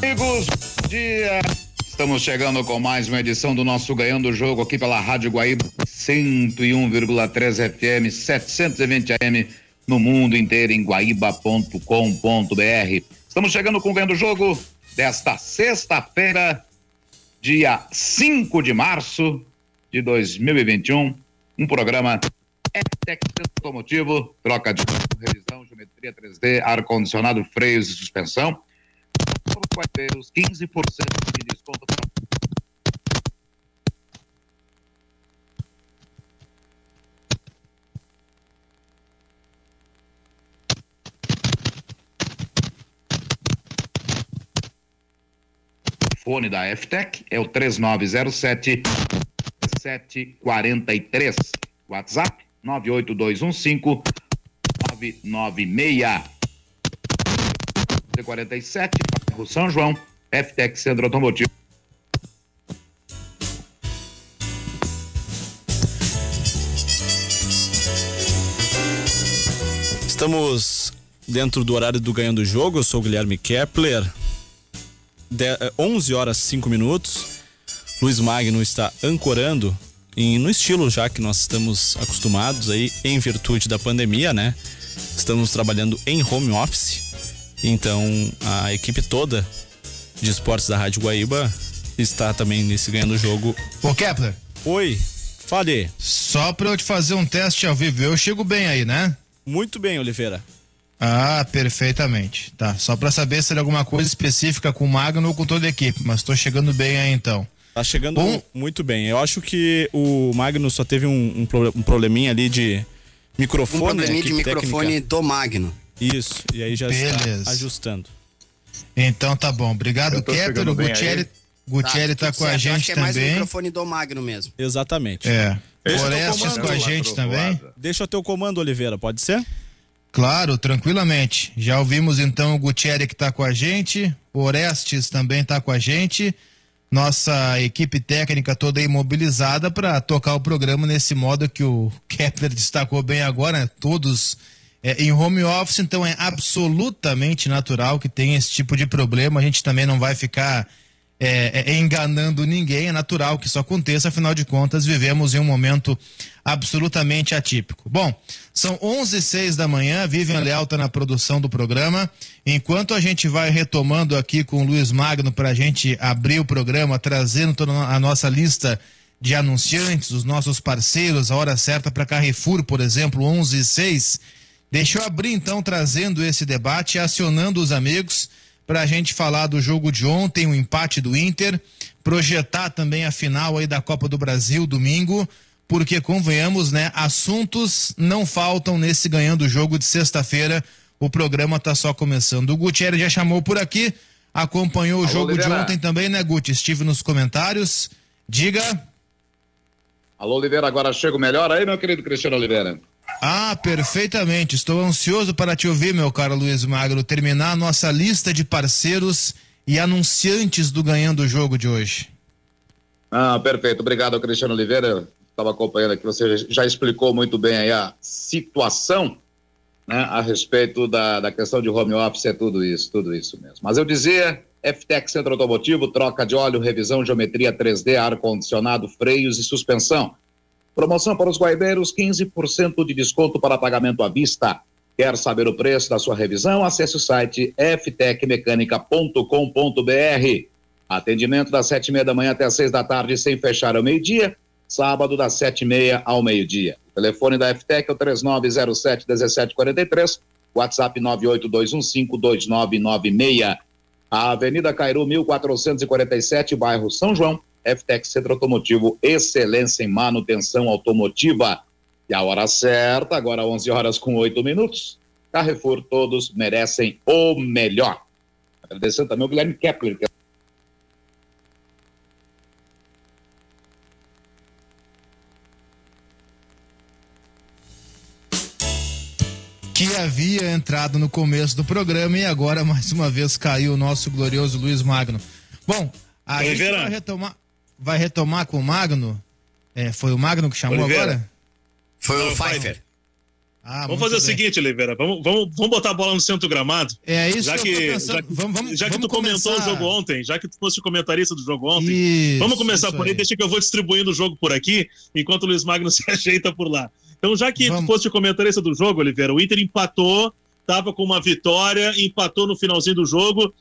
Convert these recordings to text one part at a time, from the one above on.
Amigos, bom dia. Estamos chegando com mais uma edição do nosso Ganhando o Jogo aqui pela Rádio Guaíba 101,3 FM, 720 AM no mundo inteiro em guaíba.com.br. Estamos chegando com o Ganhando o Jogo desta sexta-feira, dia 5 de março de 2021. Um programa FTEC automotivo, troca de revisão, geometria 3D, ar-condicionado, freios e suspensão. Vai ter os 15% de desconto. O fone da FTEC é o 3907-743. WhatsApp 98215-996. 47, bairro São João, FTEC Centro Automotivo. Estamos dentro do horário do Ganhando o Jogo. Eu sou o Guilherme Kepler. 11 horas 5 minutos. Luiz Magno está ancorando no estilo já que nós estamos acostumados aí em virtude da pandemia, né? Estamos trabalhando em home office. Então, a equipe toda de esportes da Rádio Guaíba está também nesse Ganhando o Jogo. Ô Kepler. Oi, fale. Só pra eu te fazer um teste ao vivo, eu chego bem aí, né? Muito bem, Oliveira. Ah, perfeitamente. Tá, só pra saber se era alguma coisa específica com o Magno ou com toda a equipe, mas tô chegando bem aí então. Tá chegando muito bem. Eu acho que o Magno só teve um probleminha ali de microfone. Um probleminha de microfone técnica do Magno. Isso, e aí já está ajustando. Então tá bom, obrigado Kepler. O Gutierrez tá com a gente acho que é também. mais o microfone do Magno mesmo. Exatamente. Orestes com a gente também. Deixa o teu comando, Oliveira, pode ser? Claro, tranquilamente. Já ouvimos então o Gutierrez que tá com a gente, o Orestes também tá com a gente. Nossa equipe técnica toda aí mobilizada para tocar o programa nesse modo que o Kepler destacou bem agora, né? Todos em home office, então é absolutamente natural que tenha esse tipo de problema. A gente também não vai ficar enganando ninguém, é natural que isso aconteça, afinal de contas vivemos em um momento absolutamente atípico. Bom, são 11h06 da manhã, Vivian Leal tá na produção do programa. Enquanto a gente vai retomando aqui com o Luiz Magno para a gente abrir o programa, trazendo toda a nossa lista de anunciantes, os nossos parceiros, a hora certa para Carrefour, por exemplo, 11h06. Deixa eu abrir então trazendo esse debate, acionando os amigos para a gente falar do jogo de ontem, o empate do Inter, projetar também a final aí da Copa do Brasil domingo, porque convenhamos, né, assuntos não faltam nesse Ganhando o Jogo de sexta-feira. O programa tá só começando. O Gutierrez já chamou por aqui, acompanhou o jogo Oliveira. De ontem também, né, Guti? Estive nos comentários. Diga. Alô, Oliveira, agora chego melhor aí, meu querido Cristiano Oliveira. Ah, perfeitamente. Estou ansioso para te ouvir, meu caro Luiz Magno, terminar a nossa lista de parceiros e anunciantes do Ganhando o Jogo de hoje. Ah, perfeito. Obrigado, Cristiano Oliveira. Estava acompanhando aqui, você já explicou muito bem aí a situação, né, a respeito da questão de home office, é tudo isso mesmo. Mas eu dizia, FTEC Centro Automotivo, troca de óleo, revisão, geometria 3D, ar-condicionado, freios e suspensão. Promoção para os guaibeiros, 15% de desconto para pagamento à vista. Quer saber o preço da sua revisão? Acesse o site ftecmecanica.com.br. Atendimento das 7h30 da manhã até às 6 da tarde, sem fechar ao meio-dia. Sábado das 7h30 ao meio-dia. O telefone da FTEC é o 3907-1743, WhatsApp 98215-2996. A Avenida Cairu 1447, bairro São João. FTEC Centro Automotivo, excelência em manutenção automotiva. E a hora certa, agora 11h08. Carrefour, todos merecem o melhor. Agradecendo também o Guilherme Kepler, que havia entrado no começo do programa e agora mais uma vez caiu o nosso glorioso Luiz Magno. Bom, a gente vai retomar com o Magno. Foi o Magno que chamou Oliveira. Agora? Foi o Pfeiffer. Vamos fazer o seguinte, Oliveira, vamos botar a bola no centro do gramado. É isso já que eu tô pensando. Já que tu comentou o jogo ontem, já que tu fosse comentarista do jogo ontem, isso, vamos começar por aí, deixa que eu vou distribuindo o jogo por aqui, enquanto o Luiz Magno se ajeita por lá. Então, já que tu fosse comentarista do jogo, Oliveira, o Inter empatou, estava com uma vitória, empatou no finalzinho do jogo.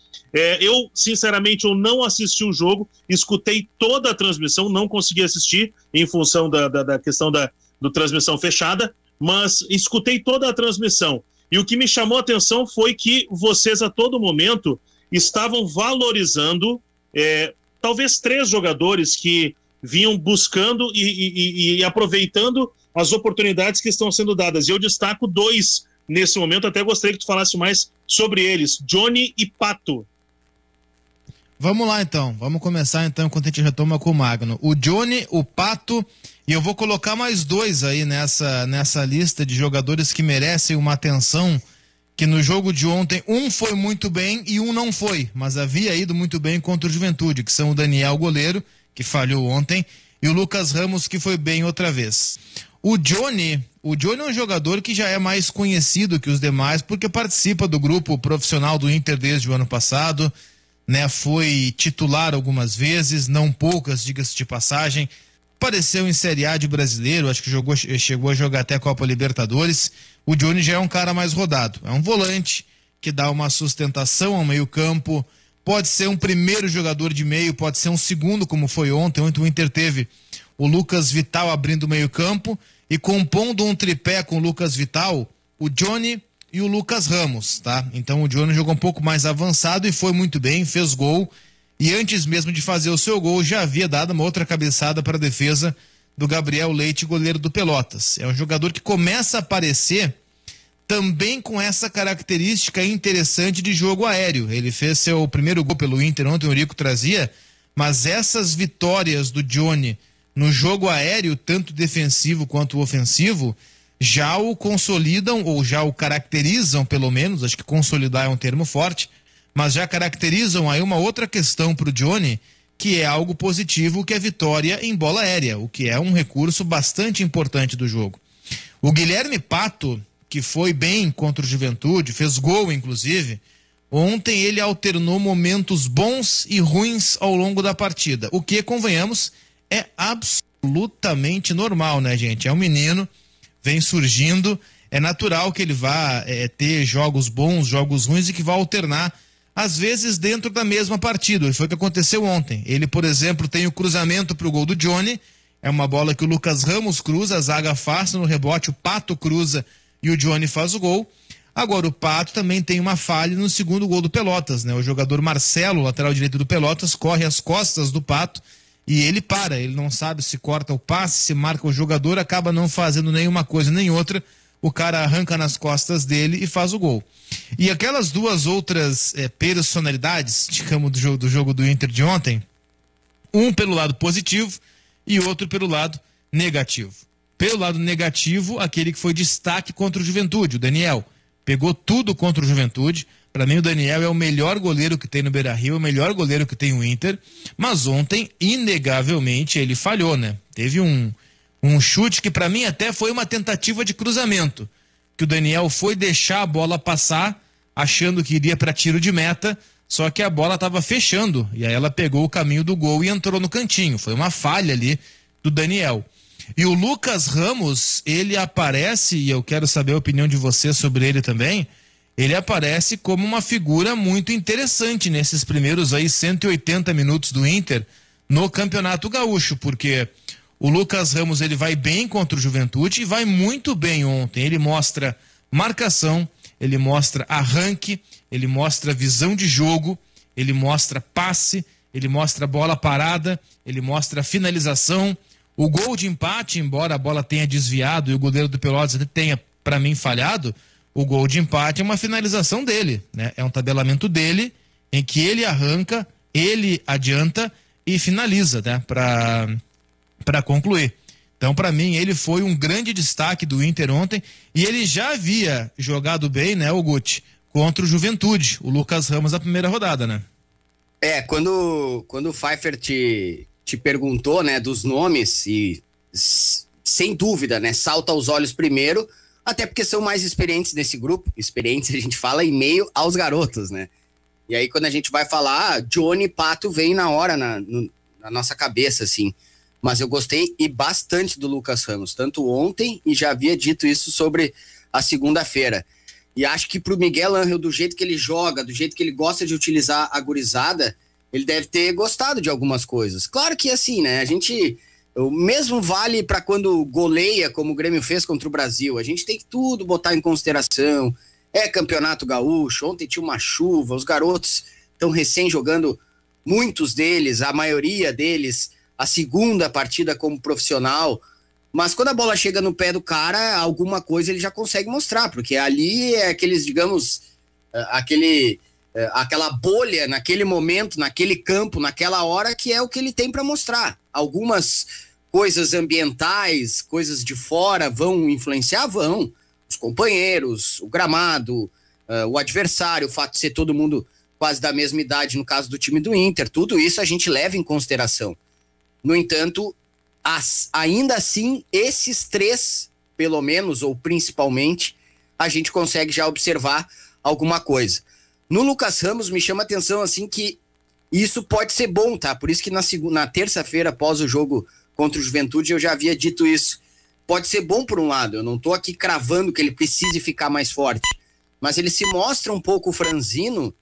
Eu, sinceramente, eu não assisti o jogo, escutei toda a transmissão, não consegui assistir em função da questão do transmissão fechada, mas escutei toda a transmissão. E o que me chamou a atenção foi que vocês, a todo momento, estavam valorizando talvez 3 jogadores que vinham buscando e aproveitando as oportunidades que estão sendo dadas. E eu destaco 2 nesse momento, até gostaria que tu falasse mais sobre eles, Johnny e Pato. Vamos lá então, vamos começar então enquanto a gente retoma com o Magno. O Johnny, o Pato, e eu vou colocar mais 2 aí nessa lista de jogadores que merecem uma atenção, que no jogo de ontem um foi muito bem e um não foi, mas havia ido muito bem contra o Juventude, que são o Daniel, goleiro, que falhou ontem, e o Lucas Ramos, que foi bem outra vez. O Johnny é um jogador que já é mais conhecido que os demais, porque participa do grupo profissional do Inter desde o ano passado, né? Foi titular algumas vezes, não poucas, diga-se de passagem. Apareceu em Série A de brasileiro, acho que chegou a jogar até a Copa Libertadores. O Johnny já é um cara mais rodado, é um volante que dá uma sustentação ao meio-campo, pode ser um primeiro jogador de meio, pode ser um segundo, como foi ontem. Ontem o Inter teve o Lucas Vital abrindo o meio-campo e compondo um tripé com o Lucas Vital, o Johnny e o Lucas Ramos, tá? Então o Johnny jogou um pouco mais avançado e foi muito bem, fez gol, e antes mesmo de fazer o seu gol já havia dado uma outra cabeçada para a defesa do Gabriel Leite, goleiro do Pelotas. É um jogador que começa a aparecer também com essa característica interessante de jogo aéreo. Ele fez seu primeiro gol pelo Inter, ontem o Eurico trazia, mas essas vitórias do Johnny no jogo aéreo, tanto defensivo quanto ofensivo, já o consolidam, ou já o caracterizam, pelo menos, acho que consolidar é um termo forte, mas já caracterizam aí uma outra questão para o Johnny, que é algo positivo, que é a vitória em bola aérea, o que é um recurso bastante importante do jogo. O Guilherme Pato, que foi bem contra o Juventude, fez gol inclusive, ontem ele alternou momentos bons e ruins ao longo da partida, o que, convenhamos, é absolutamente normal, né, gente? É um menino, vem surgindo, é natural que ele vá ter jogos bons, jogos ruins e que vá alternar, às vezes dentro da mesma partida. E foi o que aconteceu ontem. Ele, por exemplo, tem o cruzamento para o gol do Johnny, é uma bola que o Lucas Ramos cruza, a zaga afasta no rebote, o Pato cruza e o Johnny faz o gol. Agora, o Pato também tem uma falha no segundo gol do Pelotas, né? O jogador Marcelo, lateral direito do Pelotas, corre às costas do Pato e ele para, ele não sabe se corta o passe, se marca o jogador, acaba não fazendo nenhuma coisa nem outra, o cara arranca nas costas dele e faz o gol. E aquelas 2 outras personalidades, digamos, do jogo do Inter de ontem, um pelo lado positivo e outro pelo lado negativo. Pelo lado negativo, aquele que foi destaque contra o Juventude, o Daniel. Pegou tudo contra o Juventude. Para mim, o Daniel é o melhor goleiro que tem no Beira-Rio, é o melhor goleiro que tem o Inter. Mas ontem, inegavelmente, ele falhou, né? Teve um chute que para mim até foi uma tentativa de cruzamento. Que o Daniel foi deixar a bola passar, achando que iria para tiro de meta, só que a bola estava fechando. E aí ela pegou o caminho do gol e entrou no cantinho. Foi uma falha ali do Daniel. E o Lucas Ramos, ele aparece, e eu quero saber a opinião de você sobre ele também, ele aparece como uma figura muito interessante nesses primeiros aí 180 minutos do Inter no Campeonato Gaúcho, porque o Lucas Ramos ele vai bem contra o Juventude e vai muito bem ontem. Ele mostra marcação, ele mostra arranque, ele mostra visão de jogo, ele mostra passe, ele mostra bola parada, ele mostra finalização. O gol de empate, embora a bola tenha desviado e o goleiro do Pelotas tenha, para mim, falhado, o gol de empate é uma finalização dele, né? É um tabelamento dele, em que ele arranca, ele adianta e finaliza, né? Para concluir. Então, para mim, ele foi um grande destaque do Inter ontem e ele já havia jogado bem, né, o Guti, contra o Juventude, o Lucas Ramos na primeira rodada, né? Quando o Pfeiffer te perguntou, né, dos nomes, e sem dúvida, né, salta aos olhos primeiro até porque são mais experientes nesse grupo. Experientes a gente fala em meio aos garotos, né? E aí quando a gente vai falar, Johnny e Pato vem na hora na nossa cabeça, assim. Mas eu gostei e bastante do Lucas Ramos, tanto ontem e já havia dito isso sobre a segunda-feira. E acho que pro Miguel Ángel, do jeito que ele joga, do jeito que ele gosta de utilizar a gurizada, ele deve ter gostado de algumas coisas. Claro que assim, né? O mesmo vale para quando goleia, como o Grêmio fez contra o Brasil. A gente tem que tudo botar em consideração. É campeonato gaúcho, ontem tinha uma chuva, os garotos estão recém jogando, muitos deles, a maioria deles, a segunda partida como profissional. Mas quando a bola chega no pé do cara, alguma coisa ele já consegue mostrar, porque ali é aqueles, digamos, aquela bolha naquele momento, naquele campo, naquela hora, que é o que ele tem para mostrar. Algumas coisas ambientais, coisas de fora vão influenciar? Vão. Os companheiros, o gramado, o adversário, o fato de ser todo mundo quase da mesma idade, no caso do time do Inter, tudo isso a gente leva em consideração. No entanto, ainda assim, esses três, pelo menos, ou principalmente, a gente consegue já observar alguma coisa. No Lucas Ramos, me chama a atenção, assim, que isso pode ser bom, tá? Por isso que na terça-feira, após o jogo contra o Juventude, eu já havia dito isso. Pode ser bom por um lado, eu não tô aqui cravando que ele precise ficar mais forte, mas ele se mostra um pouco franzino,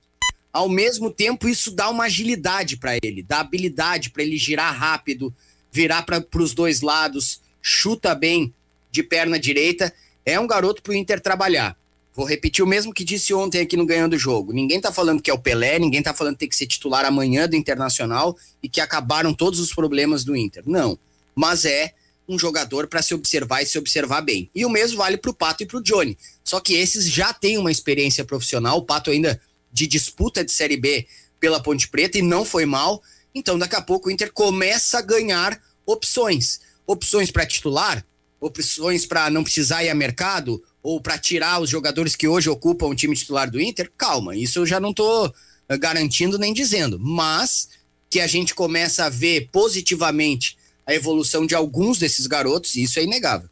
ao mesmo tempo isso dá uma agilidade para ele, dá habilidade para ele girar rápido, virar para os dois lados, chuta bem de perna direita, é um garoto pro Inter trabalhar. Vou repetir o mesmo que disse ontem aqui no Ganhando o Jogo. Ninguém tá falando que é o Pelé, ninguém tá falando que tem que ser titular amanhã do Internacional e que acabaram todos os problemas do Inter. Não, mas é um jogador para se observar e se observar bem. E o mesmo vale pro Pato e pro Johnny. Só que esses já têm uma experiência profissional, o Pato ainda de disputa de Série B pela Ponte Preta e não foi mal. Então daqui a pouco o Inter começa a ganhar opções. Opções para titular, opções para não precisar ir a mercado, ou para tirar os jogadores que hoje ocupam o time titular do Inter. Calma, isso eu já não tô garantindo nem dizendo. Mas que a gente começa a ver positivamente a evolução de alguns desses garotos, isso é inegável.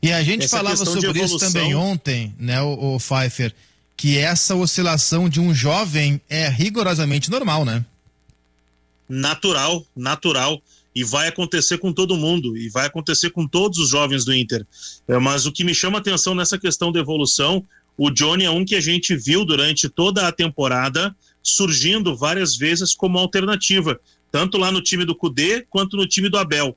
E a gente falava sobre isso também ontem, né, o Pfeiffer, que essa oscilação de um jovem é rigorosamente normal, né? Natural. E vai acontecer com todo mundo, e vai acontecer com todos os jovens do Inter. Mas o que me chama a atenção nessa questão da evolução, o Johnny é um que a gente viu durante toda a temporada surgindo várias vezes como alternativa, tanto lá no time do Cudê quanto no time do Abel.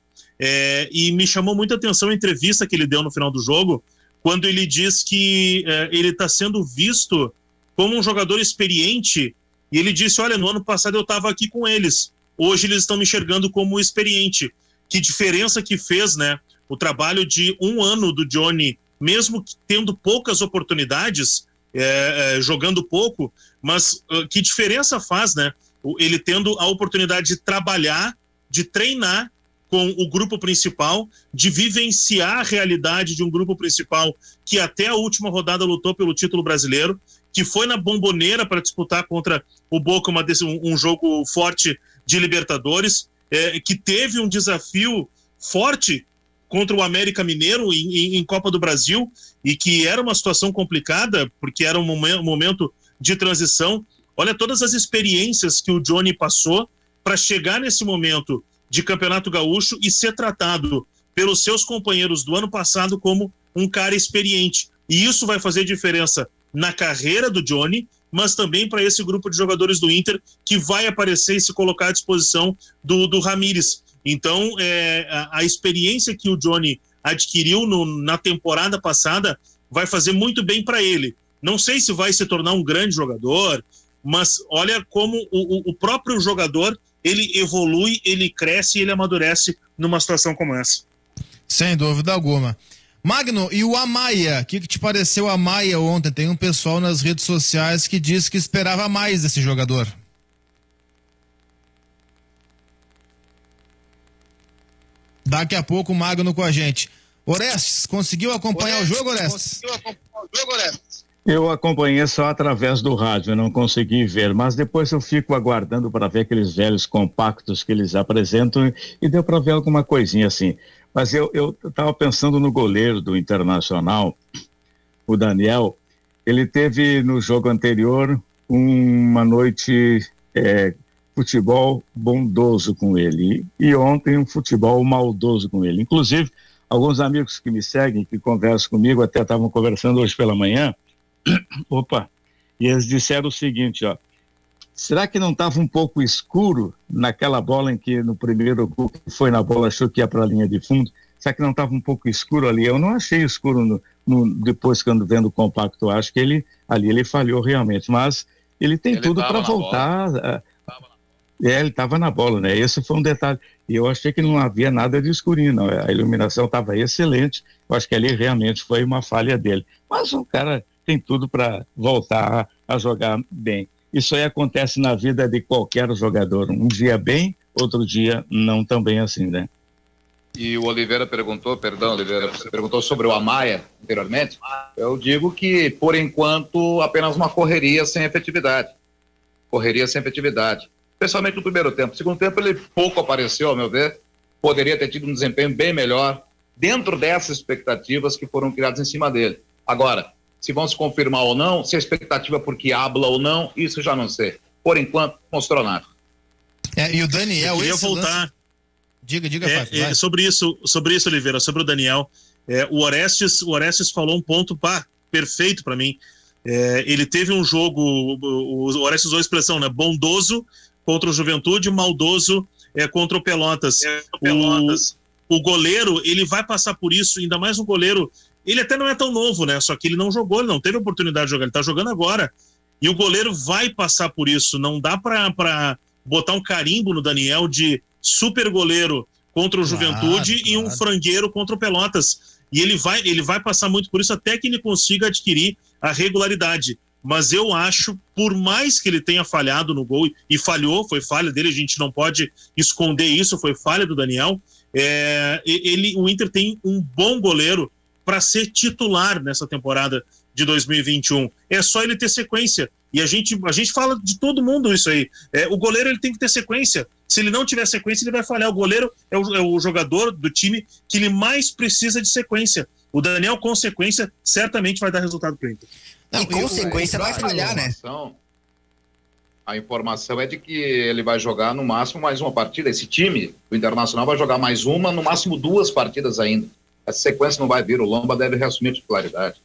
E me chamou muita atenção a entrevista que ele deu no final do jogo, quando ele diz que ele está sendo visto como um jogador experiente, e ele disse, olha, no ano passado eu estava aqui com eles, hoje eles estão me enxergando como experiente. Que diferença que fez, né? O trabalho de um ano do Johnny, mesmo tendo poucas oportunidades, jogando pouco, mas que diferença faz, né? Ele tendo a oportunidade de trabalhar, de treinar com o grupo principal, de vivenciar a realidade de um grupo principal que até a última rodada lutou pelo título brasileiro, que foi na Bomboneira para disputar contra o Boca um jogo forte de Libertadores, que teve um desafio forte contra o América Mineiro em Copa do Brasil, e que era uma situação complicada, porque era um momento de transição. Olha todas as experiências que o Johnny passou para chegar nesse momento de Campeonato Gaúcho e ser tratado pelos seus companheiros do ano passado como um cara experiente. E isso vai fazer diferença na carreira do Johnny, mas também para esse grupo de jogadores do Inter que vai aparecer e se colocar à disposição do Ramírez. Então, a experiência que o Johnny adquiriu na temporada passada vai fazer muito bem para ele. Não sei se vai se tornar um grande jogador, mas olha como o próprio jogador, ele evolui, ele cresce e ele amadurece numa situação como essa. Sem dúvida alguma. Magno, e o Amaya? O que te pareceu o Amaya ontem? Tem um pessoal nas redes sociais que disse que esperava mais desse jogador. Daqui a pouco o Magno com a gente. Orestes, conseguiu acompanhar o jogo, Orestes? Eu acompanhei só através do rádio, eu não consegui ver, mas depois eu fico aguardando para ver aqueles velhos compactos que eles apresentam e deu para ver alguma coisinha assim. Mas eu estava pensando no goleiro do Internacional, o Daniel. Ele teve no jogo anterior uma noite futebol bondoso com ele e ontem um futebol maldoso com ele. Inclusive, alguns amigos que me seguem, que conversam comigo, até estavam conversando hoje pela manhã, e eles disseram o seguinte, ó, será que não estava um pouco escuro naquela bola em que no primeiro gol que foi na bola, achou que ia para a linha de fundo? Será que não estava um pouco escuro ali? Eu não achei escuro depois que ando vendo o compacto. Eu acho que ele falhou realmente, mas ele tem tudo para voltar. Ele estava na bola, né? Esse foi um detalhe. E eu achei que não havia nada de escurinho, não. A iluminação estava excelente. Eu acho que ali realmente foi uma falha dele. Mas o cara tem tudo para voltar a jogar bem. Isso aí acontece na vida de qualquer jogador. Um dia bem, outro dia não tão bem assim, né? E o Oliveira perguntou, você perguntou sobre o Amaya anteriormente. Eu digo que, por enquanto, apenas uma correria sem efetividade. Especialmente no primeiro tempo. No segundo tempo, ele pouco apareceu, ao meu ver. Poderia ter tido um desempenho bem melhor dentro dessas expectativas que foram criadas em cima dele. Agora, se vão se confirmar ou não, se a expectativa é porque habla ou não, isso já não sei. Por enquanto, mostrou nada. E o Daniel... Eu queria voltar... Lance... Diga, Fábio. Sobre isso, Oliveira, sobre o Daniel, o Orestes falou um ponto perfeito para mim. Ele teve um jogo, o Orestes usou a expressão, né? Bondoso contra o Juventude, maldoso contra o Pelotas. O goleiro, ele vai passar por isso, ainda mais um goleiro, ele até não é tão novo, né? Só que ele não jogou, ele não teve oportunidade de jogar, ele tá jogando agora. E o goleiro vai passar por isso, não dá para botar um carimbo no Daniel de super goleiro contra o Juventude e um frangueiro contra o Pelotas. E ele vai passar muito por isso até que ele consiga adquirir a regularidade. Mas eu acho, por mais que ele tenha falhado no gol, e falhou, foi falha dele, a gente não pode esconder isso, foi falha do Daniel, o Inter tem um bom goleiro para ser titular nessa temporada de 2021. É só ele ter sequência. E a gente fala de todo mundo isso aí. O goleiro ele tem que ter sequência. Se ele não tiver sequência, ele vai falhar. O goleiro é o jogador do time que ele mais precisa de sequência. O Daniel, com sequência, certamente vai dar resultado para o Inter. E com sequência vai falhar, né? A informação é de que ele vai jogar no máximo mais uma partida. Esse time, o Internacional, vai jogar mais uma, no máximo 2 partidas ainda. Essa sequência não vai vir. O Lomba deve reassumir a titularidade.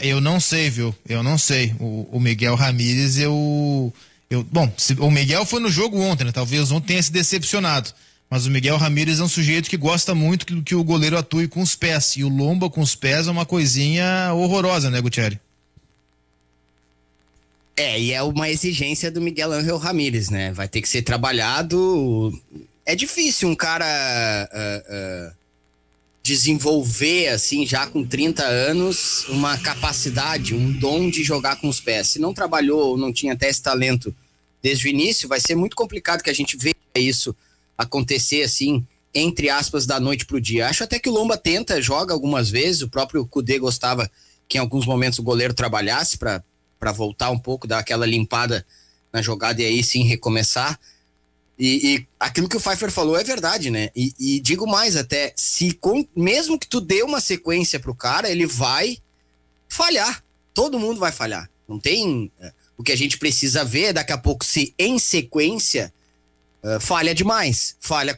Eu não sei, viu? Eu não sei. O Miguel Ramírez, bom, o Miguel foi no jogo ontem, né? Talvez ontem tenha se decepcionado. Mas o Miguel Ramírez é um sujeito que gosta muito que o goleiro atue com os pés. E o Lomba com os pés é uma coisinha horrorosa, né, Gutierrez? E é uma exigência do Miguel Ángel Ramírez, né? Vai ter que ser trabalhado. É difícil um cara desenvolver, assim, já com 30 anos, uma capacidade, um dom de jogar com os pés. Se não trabalhou ou não tinha até esse talento desde o início, vai ser muito complicado que a gente veja isso acontecer, assim, entre aspas, da noite pro dia. Acho até que o Lomba joga algumas vezes, o próprio Kudê gostava que em alguns momentos o goleiro trabalhasse para voltar um pouco, dar aquela limpada na jogada e aí sim recomeçar. E aquilo que o Pfeiffer falou é verdade, né? E digo mais até, mesmo que tu dê uma sequência pro cara, ele vai falhar. Todo mundo vai falhar. Não tem... O que a gente precisa ver é daqui a pouco se em sequência falha demais, falha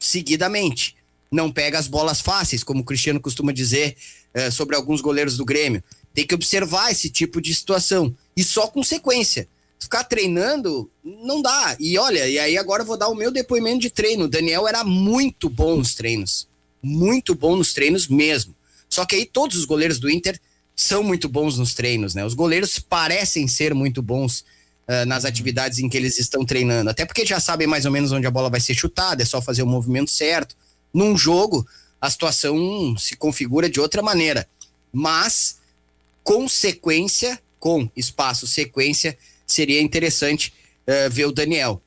seguidamente. Não pega as bolas fáceis, como o Cristiano costuma dizer sobre alguns goleiros do Grêmio. Tem que observar esse tipo de situação. E só com sequência. Ficar treinando, não dá. E olha, e aí agora eu vou dar o meu depoimento de treino. O Daniel era muito bom nos treinos. Muito bom nos treinos mesmo. Só que aí todos os goleiros do Inter são muito bons nos treinos, né? Os goleiros parecem ser muito bons nas atividades em que eles estão treinando. Até porque já sabem mais ou menos onde a bola vai ser chutada, é só fazer o movimento certo. Num jogo, a situação se configura de outra maneira. Mas, com sequência, com espaço sequência, seria interessante ver o Daniel.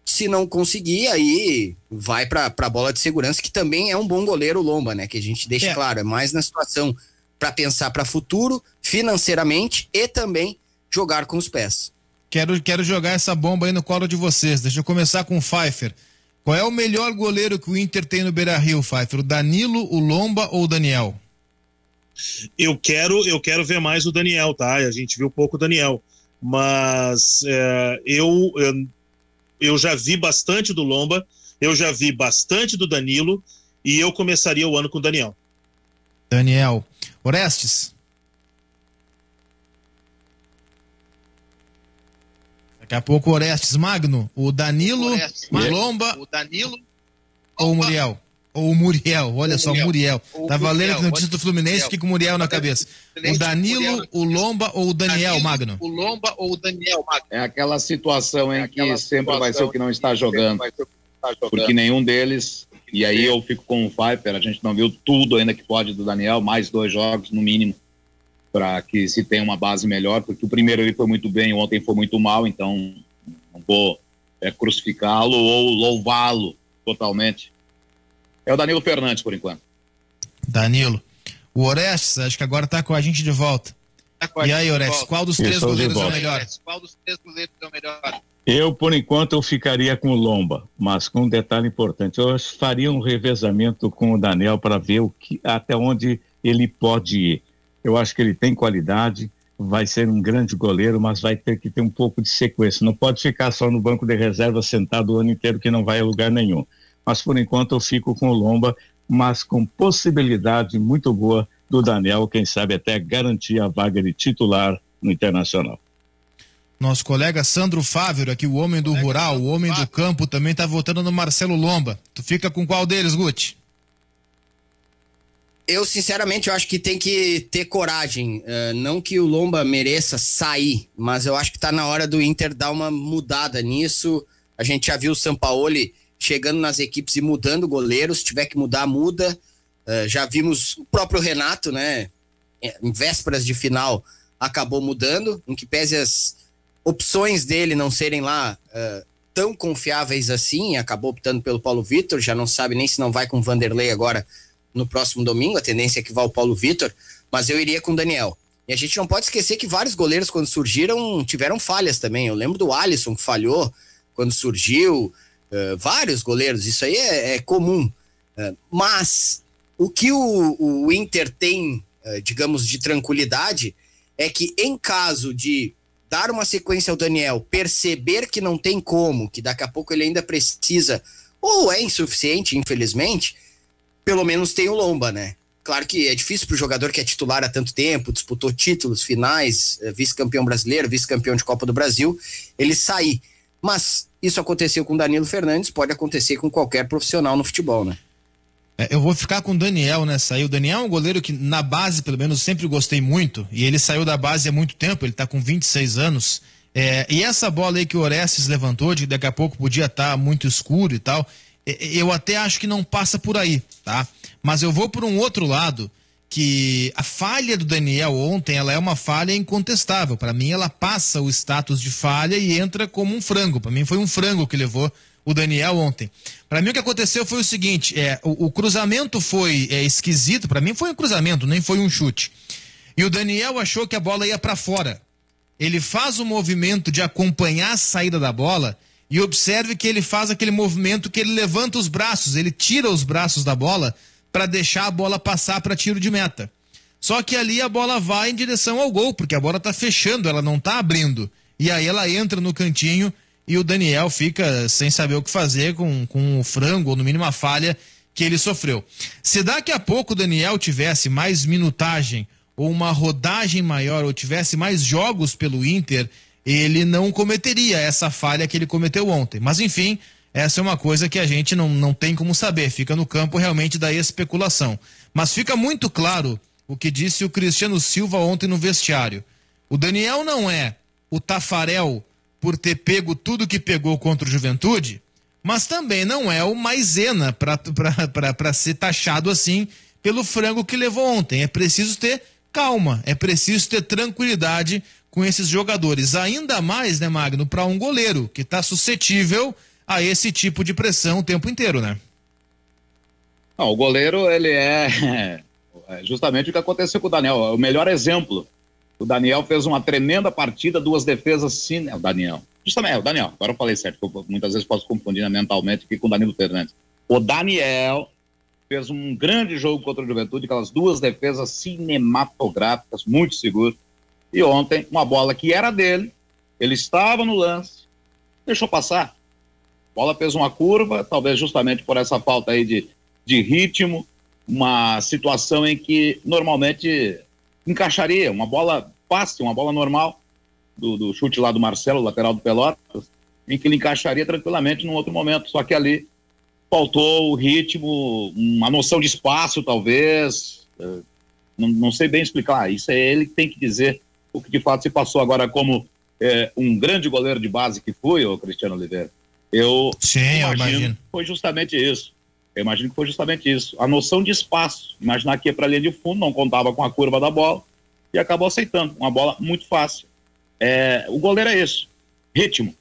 Se não conseguir, aí vai para a bola de segurança, que também é um bom goleiro, o Lomba, né? Que a gente deixa claro, é mais na situação para pensar para futuro, financeiramente, e também jogar com os pés. Quero jogar essa bomba aí no colo de vocês. Deixa eu começar com o Pfeiffer. Qual é o melhor goleiro que o Inter tem no Beira-Rio, Pfeiffer? O Danilo, o Lomba ou o Daniel? Eu quero ver mais o Daniel, tá? A gente viu pouco o Daniel, mas eu já vi bastante do Lomba, eu já vi bastante do Danilo, e eu começaria o ano com o Daniel. Daniel. Orestes? Daqui a pouco Orestes. Magno, o Danilo, o Lomba, ou o Muriel? Ou o Muriel, olha só, o Muriel. Tava lendo aqui no notícia do Fluminense, fiquei com o Muriel na cabeça. O Danilo, o Lomba ou o Daniel, Magno? O Lomba ou o Daniel, Magno? É aquela situação em que sempre vai ser o que não está jogando. Porque nenhum deles, e aí eu fico com o Pfeiffer, a gente não viu tudo ainda que pode do Daniel, mais 2 jogos no mínimo, para que se tenha uma base melhor, porque o primeiro ele foi muito bem, ontem foi muito mal, então não vou crucificá-lo ou louvá-lo totalmente. É o Danilo Fernandes, por enquanto. Danilo. O Orestes, acho que agora tá com a gente de volta. E aí, Orestes, qual dos 3 goleiros é o melhor? Eu, por enquanto, eu ficaria com o Lomba, mas com um detalhe importante. Eu faria um revezamento com o Daniel para ver até onde ele pode ir. Eu acho que ele tem qualidade, vai ser um grande goleiro, mas vai ter que ter um pouco de sequência. Não pode ficar só no banco de reserva sentado o ano inteiro, que não vai a lugar nenhum. Mas por enquanto eu fico com o Lomba, mas com possibilidade muito boa do Daniel, quem sabe até garantir a vaga de titular no Internacional. Nosso colega Sandro Fávero, aqui, o homem do rural, o homem do campo, também tá votando no Marcelo Lomba. Tu fica com qual deles, Guti? Eu, sinceramente, eu acho que tem que ter coragem. Não que o Lomba mereça sair, mas eu acho que tá na hora do Inter dar uma mudada nisso. A gente já viu o Sampaoli chegando nas equipes e mudando goleiros. Se tiver que mudar, muda. Já vimos o próprio Renato, né? Em vésperas de final, acabou mudando, em que pese as opções dele não serem lá tão confiáveis assim, acabou optando pelo Paulo Vitor. Já não sabe nem se não vai com o Vanderlei agora no próximo domingo. A tendência é que vá o Paulo Vitor, mas eu iria com o Daniel. E a gente não pode esquecer que vários goleiros, quando surgiram, tiveram falhas também. Eu lembro do Alisson, que falhou quando surgiu, vários goleiros, isso aí é comum. Mas o que o Inter tem, digamos, de tranquilidade, é que em caso de dar uma sequência ao Daniel, perceber que não tem como, que daqui a pouco ele ainda precisa, ou é insuficiente, infelizmente, pelo menos tem o Lomba, né? Claro que é difícil para o jogador que é titular há tanto tempo, disputou títulos, finais, vice-campeão brasileiro, vice-campeão de Copa do Brasil, ele sair. Mas isso aconteceu com o Danilo Fernandes, pode acontecer com qualquer profissional no futebol, né? Eu vou ficar com o Daniel nessa aí. O Daniel é um goleiro que na base, pelo menos, sempre gostei muito, e ele saiu da base há muito tempo, ele tá com 26 anos, e essa bola aí que o Orestes levantou, de que daqui a pouco podia estar muito escuro e tal, eu até acho que não passa por aí, tá? Mas eu vou por um outro lado, que a falha do Daniel ontem, ela é uma falha incontestável. Para mim, ela passa o status de falha e entra como um frango. Para mim, foi um frango que levou o Daniel ontem. Para mim, o que aconteceu foi o seguinte, o cruzamento foi esquisito. Para mim, foi um cruzamento, nem foi um chute. E o Daniel achou que a bola ia para fora. Ele faz o movimento de acompanhar a saída da bola. E observe que ele faz aquele movimento que ele levanta os braços, ele tira os braços da bola para deixar a bola passar para tiro de meta. Só que ali a bola vai em direção ao gol, porque a bola tá fechando, ela não tá abrindo. E aí ela entra no cantinho e o Daniel fica sem saber o que fazer com o frango, ou no mínimo a falha que ele sofreu. Se daqui a pouco o Daniel tivesse mais minutagem, ou uma rodagem maior, ou tivesse mais jogos pelo Inter, ele não cometeria essa falha que ele cometeu ontem. Mas enfim, essa é uma coisa que a gente não tem como saber, fica no campo realmente da especulação. Mas fica muito claro o que disse o Cristiano Silva ontem no vestiário. O Daniel não é o Tafarel por ter pego tudo que pegou contra o Juventude, mas também não é o Maisena para ser taxado assim pelo frango que levou ontem. É preciso ter calma, é preciso ter tranquilidade com esses jogadores, ainda mais, né, Magno, para um goleiro que está suscetível a esse tipo de pressão o tempo inteiro, né? Não, o goleiro, ele é justamente o que aconteceu com o Daniel, é o melhor exemplo. O Daniel fez uma tremenda partida, 2 defesas, sim, o Daniel, Justamente, o Daniel, agora eu falei certo, eu muitas vezes posso confundir mentalmente aqui com o Danilo Fernandes. O Daniel fez um grande jogo contra o Juventude, aquelas duas defesas cinematográficas, muito seguras. E ontem, uma bola que era dele, ele estava no lance, deixou passar. A bola fez uma curva, talvez justamente por essa falta aí de ritmo, uma situação em que normalmente encaixaria, uma bola fácil, uma bola normal, do chute lá do Marcelo, lateral do Pelotas, em que ele encaixaria tranquilamente num outro momento, só que ali faltou o ritmo, uma noção de espaço, talvez, não sei bem explicar, isso é ele que tem que dizer o que de fato se passou. Agora, como um grande goleiro de base que foi o Cristiano Oliveira, eu imagino que foi justamente isso. Eu imagino que foi justamente isso. A noção de espaço, imaginar que ia para a linha de fundo, não contava com a curva da bola e acabou aceitando, uma bola muito fácil. O goleiro é isso, ritmo,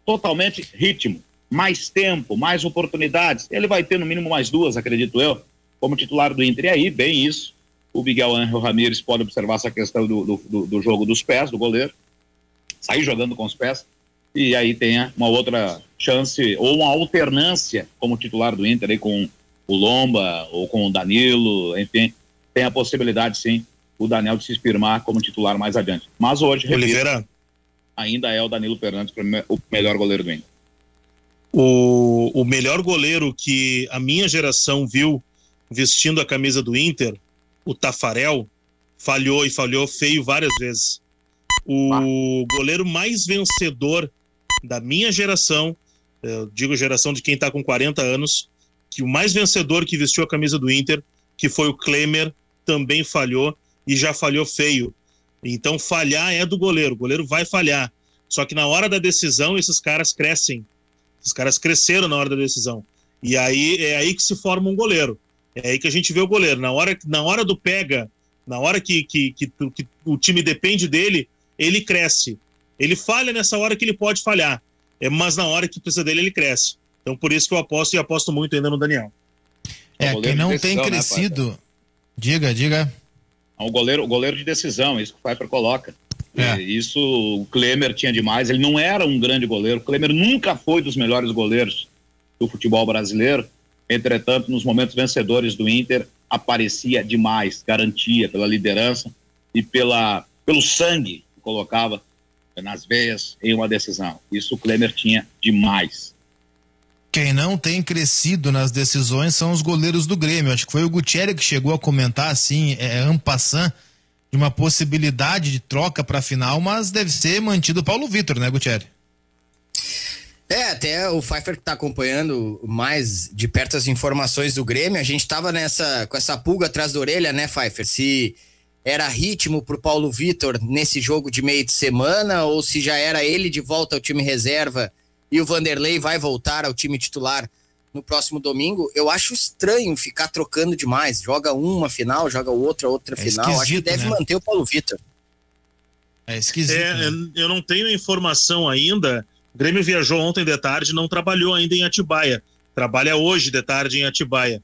totalmente ritmo, mais tempo, mais oportunidades, ele vai ter no mínimo mais duas, acredito eu, como titular do Inter. E aí, bem isso, o Miguel Ángel Ramírez pode observar essa questão do jogo dos pés, do goleiro, sair jogando com os pés, e aí tenha uma outra chance, ou uma alternância como titular do Inter, aí com o Lomba, ou com o Danilo, enfim, tem a possibilidade sim, o Daniel de se firmar como titular mais adiante. Mas hoje, repito, ainda é o Danilo Fernandes o melhor goleiro do Inter. O melhor goleiro que a minha geração viu vestindo a camisa do Inter, o Tafarel, falhou e falhou feio várias vezes. O goleiro mais vencedor da minha geração, eu digo geração de quem está com 40 anos, que o mais vencedor que vestiu a camisa do Inter, que foi o Klemer, também falhou e já falhou feio. Então falhar é do goleiro, o goleiro vai falhar. Só que na hora da decisão esses caras crescem. Os caras cresceram na hora da decisão. E aí é aí que se forma um goleiro. É aí que a gente vê o goleiro. Na hora do pega, na hora que o time depende dele, ele cresce. Ele falha nessa hora que ele pode falhar. Mas na hora que precisa dele, ele cresce. Então por isso que eu aposto, e aposto muito ainda no Daniel. Quem não tem crescido... Né, diga. O goleiro de decisão, isso que o Pfeiffer coloca. Isso o Klemer tinha demais, ele não era um grande goleiro, o Klemer nunca foi dos melhores goleiros do futebol brasileiro, entretanto nos momentos vencedores do Inter aparecia demais, garantia pela liderança e pelo sangue que colocava nas veias em uma decisão. Isso o Klemer tinha demais. Quem não tem crescido nas decisões são os goleiros do Grêmio. Acho que foi o Gutierrez que chegou a comentar assim, en passant, de uma possibilidade de troca para a final, mas deve ser mantido o Paulo Vitor, né, Gutierrez? Até o Pfeiffer que tá acompanhando mais de perto as informações do Grêmio, a gente tava com essa pulga atrás da orelha, né, Pfeiffer? Se era ritmo pro Paulo Vitor nesse jogo de meio de semana, ou se já era ele de volta ao time reserva e o Vanderlei vai voltar ao time titular no próximo domingo. Eu acho estranho ficar trocando demais. Joga uma final, joga outra final. Acho que deve manter o Paulo Vitor. É esquisito. Né? Eu não tenho informação ainda. O Grêmio viajou ontem de tarde, não trabalhou ainda em Atibaia. Trabalha hoje de tarde em Atibaia.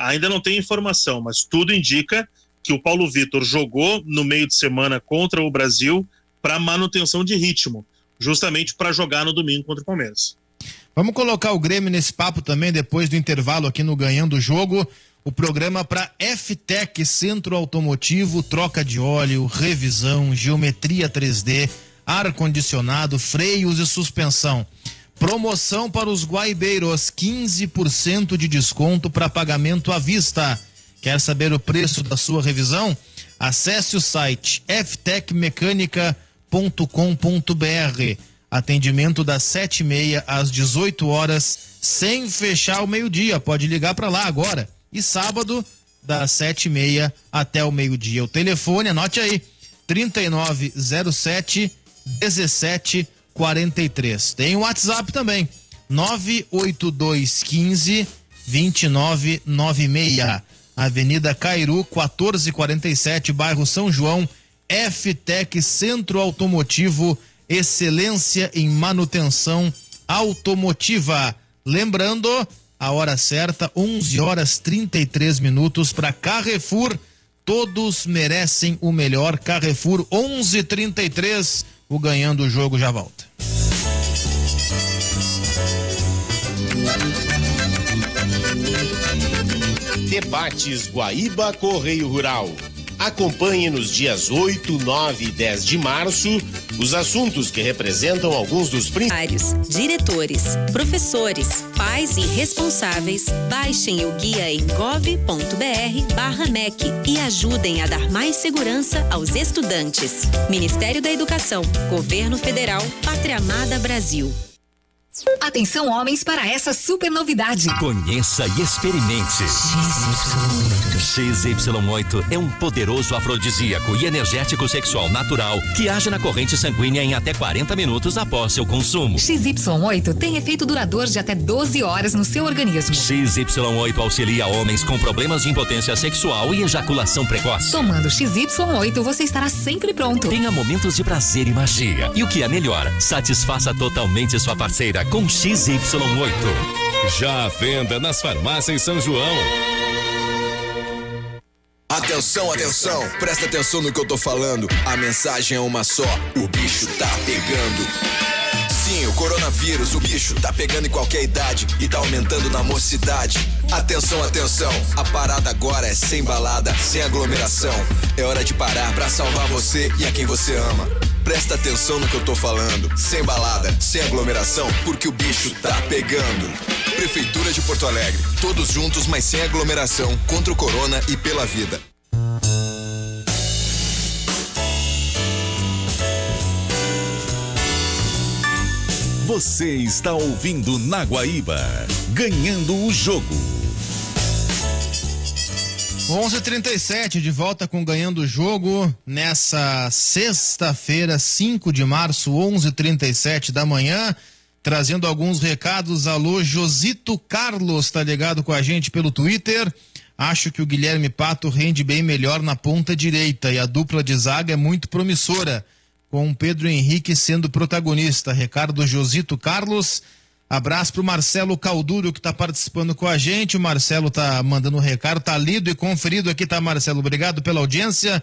Ainda não tem informação, mas tudo indica que o Paulo Vitor jogou no meio de semana contra o Brasil para manutenção de ritmo, justamente para jogar no domingo contra o Palmeiras. Vamos colocar o Grêmio nesse papo também depois do intervalo aqui no Ganhando o Jogo. O programa para FTEC, Centro Automotivo, troca de óleo, revisão, geometria 3D, ar-condicionado, freios e suspensão. Promoção para os guaibeiros, 15% de desconto para pagamento à vista. Quer saber o preço da sua revisão? Acesse o site ftecmecanica.com.br. Atendimento das 7h30 às 18 horas, sem fechar o meio-dia. Pode ligar para lá agora. E sábado, das 7h30 até o meio-dia. O telefone, anote aí, 3907-1743. Tem o WhatsApp também, 98215-2996. Avenida Cairu, 1447, bairro São João. FTEC, Centro Automotivo, excelência em manutenção automotiva. Lembrando, a hora certa, 11h33 para Carrefour. Todos merecem o melhor. Carrefour, 11h33. O Ganhando o Jogo já volta. Debates Guaíba Correio Rural. Acompanhe nos dias 8, 9 e 10 de março os assuntos que representam alguns dos principais. Diretores, professores, pais e responsáveis, baixem o guia em gov.br/MEC e ajudem a dar mais segurança aos estudantes. Ministério da Educação, Governo Federal, Pátria Amada Brasil. Atenção, homens, para essa super novidade. Conheça e experimente. XY8 é um poderoso afrodisíaco e energético sexual natural que age na corrente sanguínea em até 40 minutos após seu consumo. XY8 tem efeito duradouro de até 12 horas no seu organismo. XY8 auxilia homens com problemas de impotência sexual e ejaculação precoce. Tomando XY8, você estará sempre pronto. Tenha momentos de prazer e magia. E o que é melhor, satisfaça totalmente sua parceira com XY8. Já à venda nas farmácias São João. Atenção, atenção, presta atenção no que eu tô falando. A mensagem é uma só, o bicho tá pegando. Sim, o coronavírus, o bicho tá pegando em qualquer idade e tá aumentando na mocidade. Atenção, atenção, a parada agora é sem balada, sem aglomeração. É hora de parar pra salvar você e a quem você ama. Presta atenção no que eu tô falando, sem balada, sem aglomeração, porque o bicho tá pegando. Prefeitura de Porto Alegre, todos juntos, mas sem aglomeração, contra o corona e pela vida. Você está ouvindo na Guaíba, ganhando o jogo. 11h37, de volta com Ganhando o Jogo, nessa sexta-feira, 5 de março, 11h37 da manhã, trazendo alguns recados. Alô, Josito Carlos, tá ligado com a gente pelo Twitter. Acho que o Guilherme Pato rende bem melhor na ponta direita e a dupla de zaga é muito promissora, com o Pedro Henrique sendo protagonista. Recado do Josito Carlos. Abraço pro Marcelo Calduro, que tá participando com a gente. O Marcelo tá mandando um recado, tá lido e conferido aqui, tá, Marcelo? Obrigado pela audiência.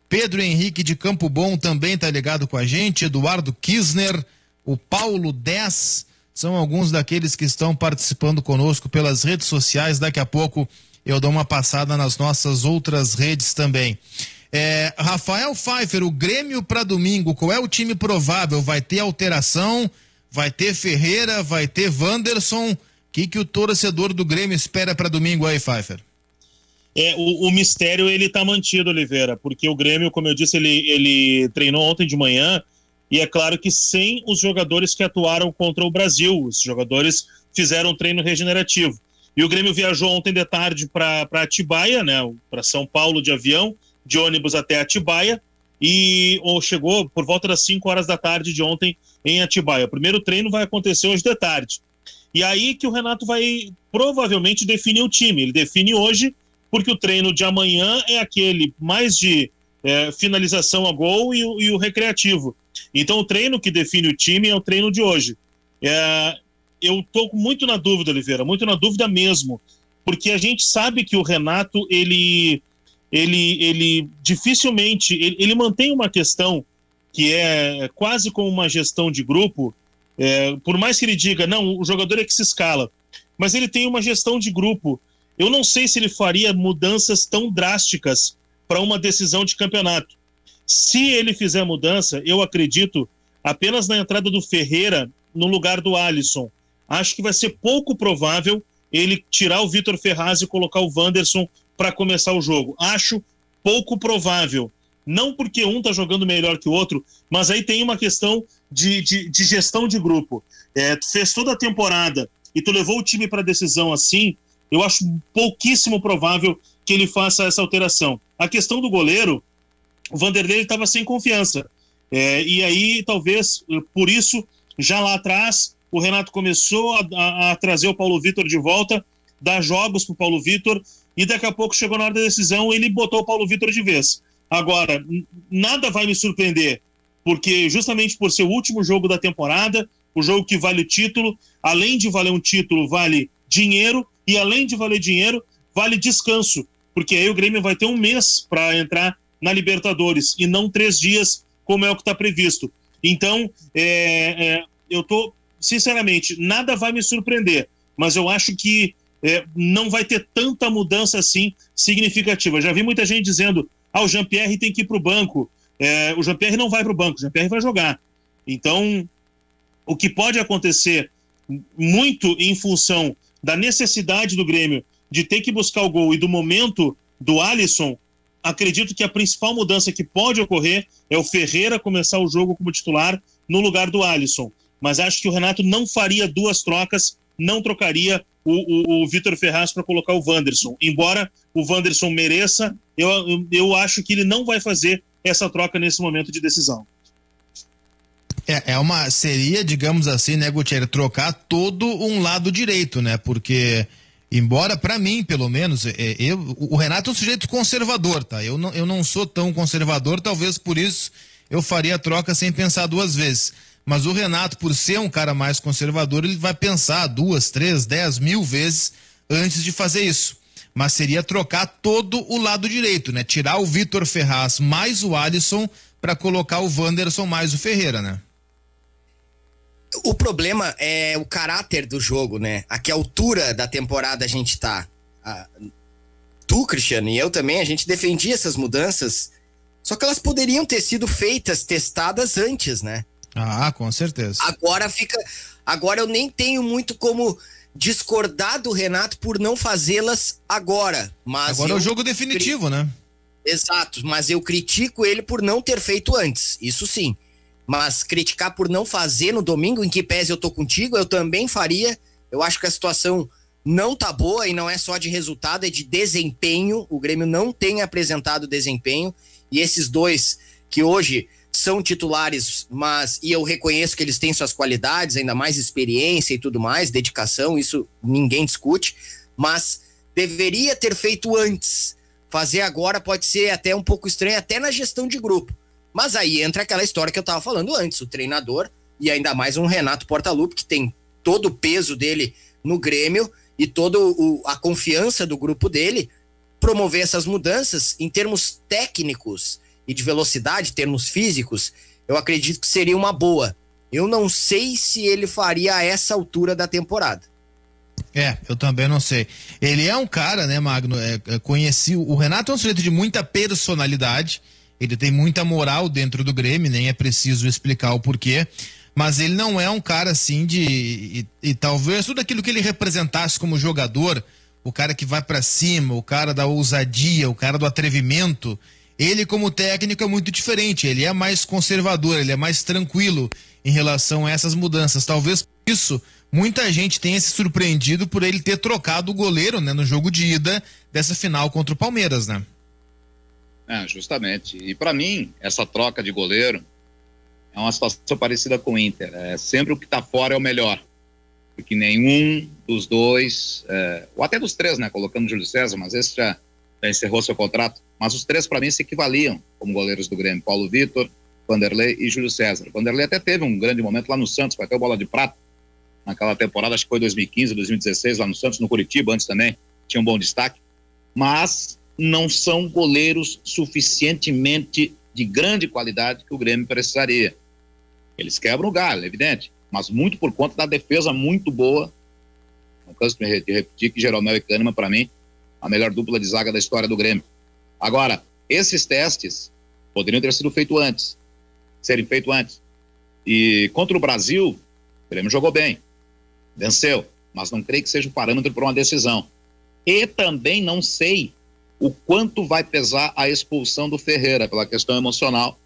Pedro Henrique de Campo Bom também tá ligado com a gente. Eduardo Kisner, o Paulo 10, são alguns daqueles que estão participando conosco pelas redes sociais. Daqui a pouco eu dou uma passada nas nossas outras redes também. Rafael Pfeiffer, o Grêmio para domingo, qual é o time provável? Vai ter alteração? Vai ter Ferreira, vai ter Wanderson. O que o torcedor do Grêmio espera para domingo aí, Pfeiffer? O mistério ele tá mantido, Oliveira, porque o Grêmio, como eu disse, ele treinou ontem de manhã e é claro que sem os jogadores que atuaram contra o Brasil. Os jogadores fizeram um treino regenerativo. E o Grêmio viajou ontem de tarde para Atibaia, né, para São Paulo de avião, de ônibus até Atibaia, ou chegou por volta das 5 horas da tarde de ontem em Atibaia. O primeiro treino vai acontecer hoje de tarde. E aí que o Renato vai provavelmente definir o time. Ele define hoje, porque o treino de amanhã é aquele mais de finalização a gol e o recreativo. Então o treino que define o time é o treino de hoje. Eu tô muito na dúvida, Oliveira, muito na dúvida mesmo, porque a gente sabe que o Renato, ele dificilmente, ele mantém uma questão que é quase como uma gestão de grupo, por mais que ele diga, não, o jogador é que se escala, mas ele tem uma gestão de grupo. Eu não sei se ele faria mudanças tão drásticas para uma decisão de campeonato. Se ele fizer mudança, eu acredito apenas na entrada do Ferreira no lugar do Alisson. Acho que vai ser pouco provável ele tirar o Vitor Ferraz e colocar o Wanderson para começar o jogo. Acho pouco provável. Não porque um tá jogando melhor que o outro, mas aí tem uma questão de gestão de grupo. Tu fez toda a temporada e tu levou o time para decisão assim, eu acho pouquíssimo provável que ele faça essa alteração. A questão do goleiro, o Vanderlei estava sem confiança. E aí, talvez, por isso, já lá atrás, o Renato começou a trazer o Paulo Vitor de volta, dar jogos pro Paulo Vitor, e daqui a pouco chegou na hora da decisão, ele botou o Paulo Vitor de vez. Agora, nada vai me surpreender, porque justamente por ser o último jogo da temporada, o jogo que vale o título, além de valer um título, vale dinheiro, e além de valer dinheiro, vale descanso, porque aí o Grêmio vai ter um mês para entrar na Libertadores, e não 3 dias, como é o que está previsto. Então, eu tô, sinceramente, nada vai me surpreender, mas eu acho que não vai ter tanta mudança assim significativa. Já vi muita gente dizendo, o Jean-Pierre tem que ir para o banco. O Jean-Pierre não vai para o banco, o Jean-Pierre vai jogar. Então, o que pode acontecer muito em função da necessidade do Grêmio de ter que buscar o gol e do momento do Alisson, acredito que a principal mudança que pode ocorrer é o Ferreira começar o jogo como titular no lugar do Alisson. Mas acho que o Renato não faria duas trocas, não trocaria o Vitor Ferraz para colocar o Wanderson. Embora o Wanderson mereça, eu acho que ele não vai fazer essa troca nesse momento de decisão. Seria, digamos assim, né, Gutierrez, trocar todo um lado direito, né? Porque, embora para mim, pelo menos, o Renato é um sujeito conservador, tá? Eu não sou tão conservador, talvez por isso eu faria a troca sem pensar duas vezes. Mas o Renato, por ser um cara mais conservador, ele vai pensar 2, 3, 10 mil vezes antes de fazer isso. Mas seria trocar todo o lado direito, né? Tirar o Vitor Ferraz mais o Alisson para colocar o Wanderson mais o Ferreira, né? O problema é o caráter do jogo, né? A que altura da temporada a gente tá. Tu, Cristiano, e eu também, a gente defendia essas mudanças, só que elas poderiam ter sido feitas, testadas antes, né? Com certeza. Agora eu nem tenho muito como discordar do Renato por não fazê-las agora. Mas agora é o jogo definitivo, né? Exato, mas eu critico ele por não ter feito antes, isso sim. Mas criticar por não fazer no domingo, em que pese eu tô contigo, eu também faria. Eu acho que a situação não tá boa e não é só de resultado, é de desempenho. O Grêmio não tem apresentado desempenho e esses dois que hoje são titulares, e eu reconheço que eles têm suas qualidades, ainda mais experiência e tudo mais, dedicação, isso ninguém discute, mas deveria ter feito antes. Fazer agora pode ser até um pouco estranho, até na gestão de grupo. Mas aí entra aquela história que eu tava falando antes, o treinador, e ainda mais um Renato Portaluppi, que tem todo o peso dele no Grêmio e toda a confiança do grupo dele, promover essas mudanças em termos técnicos e de velocidade, termos físicos, eu acredito que seria uma boa. Eu não sei se ele faria a essa altura da temporada. Eu também não sei. Ele é um cara, né, Magno, o Renato é um sujeito de muita personalidade, ele tem muita moral dentro do Grêmio, nem é preciso explicar o porquê, mas ele não é um cara assim e talvez tudo aquilo que ele representasse como jogador, o cara que vai pra cima, o cara da ousadia, o cara do atrevimento, ele como técnico é muito diferente, ele é mais conservador, ele é mais tranquilo em relação a essas mudanças. Talvez por isso muita gente tenha se surpreendido por ele ter trocado o goleiro, né, no jogo de ida dessa final contra o Palmeiras, né? Justamente. E para mim, essa troca de goleiro é uma situação parecida com o Inter. Sempre o que está fora é o melhor. Porque nenhum dos dois, ou até dos três, né, colocando o Júlio César, mas esse já encerrou seu contrato. Mas os três, para mim, se equivaliam como goleiros do Grêmio. Paulo Vitor, Vanderlei e Júlio César. O Vanderlei até teve um grande momento lá no Santos, foi até o Bola de Prata, naquela temporada, acho que foi 2015, 2016, lá no Santos, no Curitiba, antes também, tinha um bom destaque. Mas não são goleiros suficientemente de grande qualidade que o Grêmio precisaria. Eles quebram o galho, é evidente, mas muito por conta da defesa muito boa. Não canso de repetir que Jeromel e Kahneman, para mim, a melhor dupla de zaga da história do Grêmio. Agora, esses testes poderiam ter sido feitos antes, E contra o Brasil, o Grêmio jogou bem, venceu, mas não creio que seja o parâmetro para uma decisão. E também não sei o quanto vai pesar a expulsão do Ferreira pela questão emocional,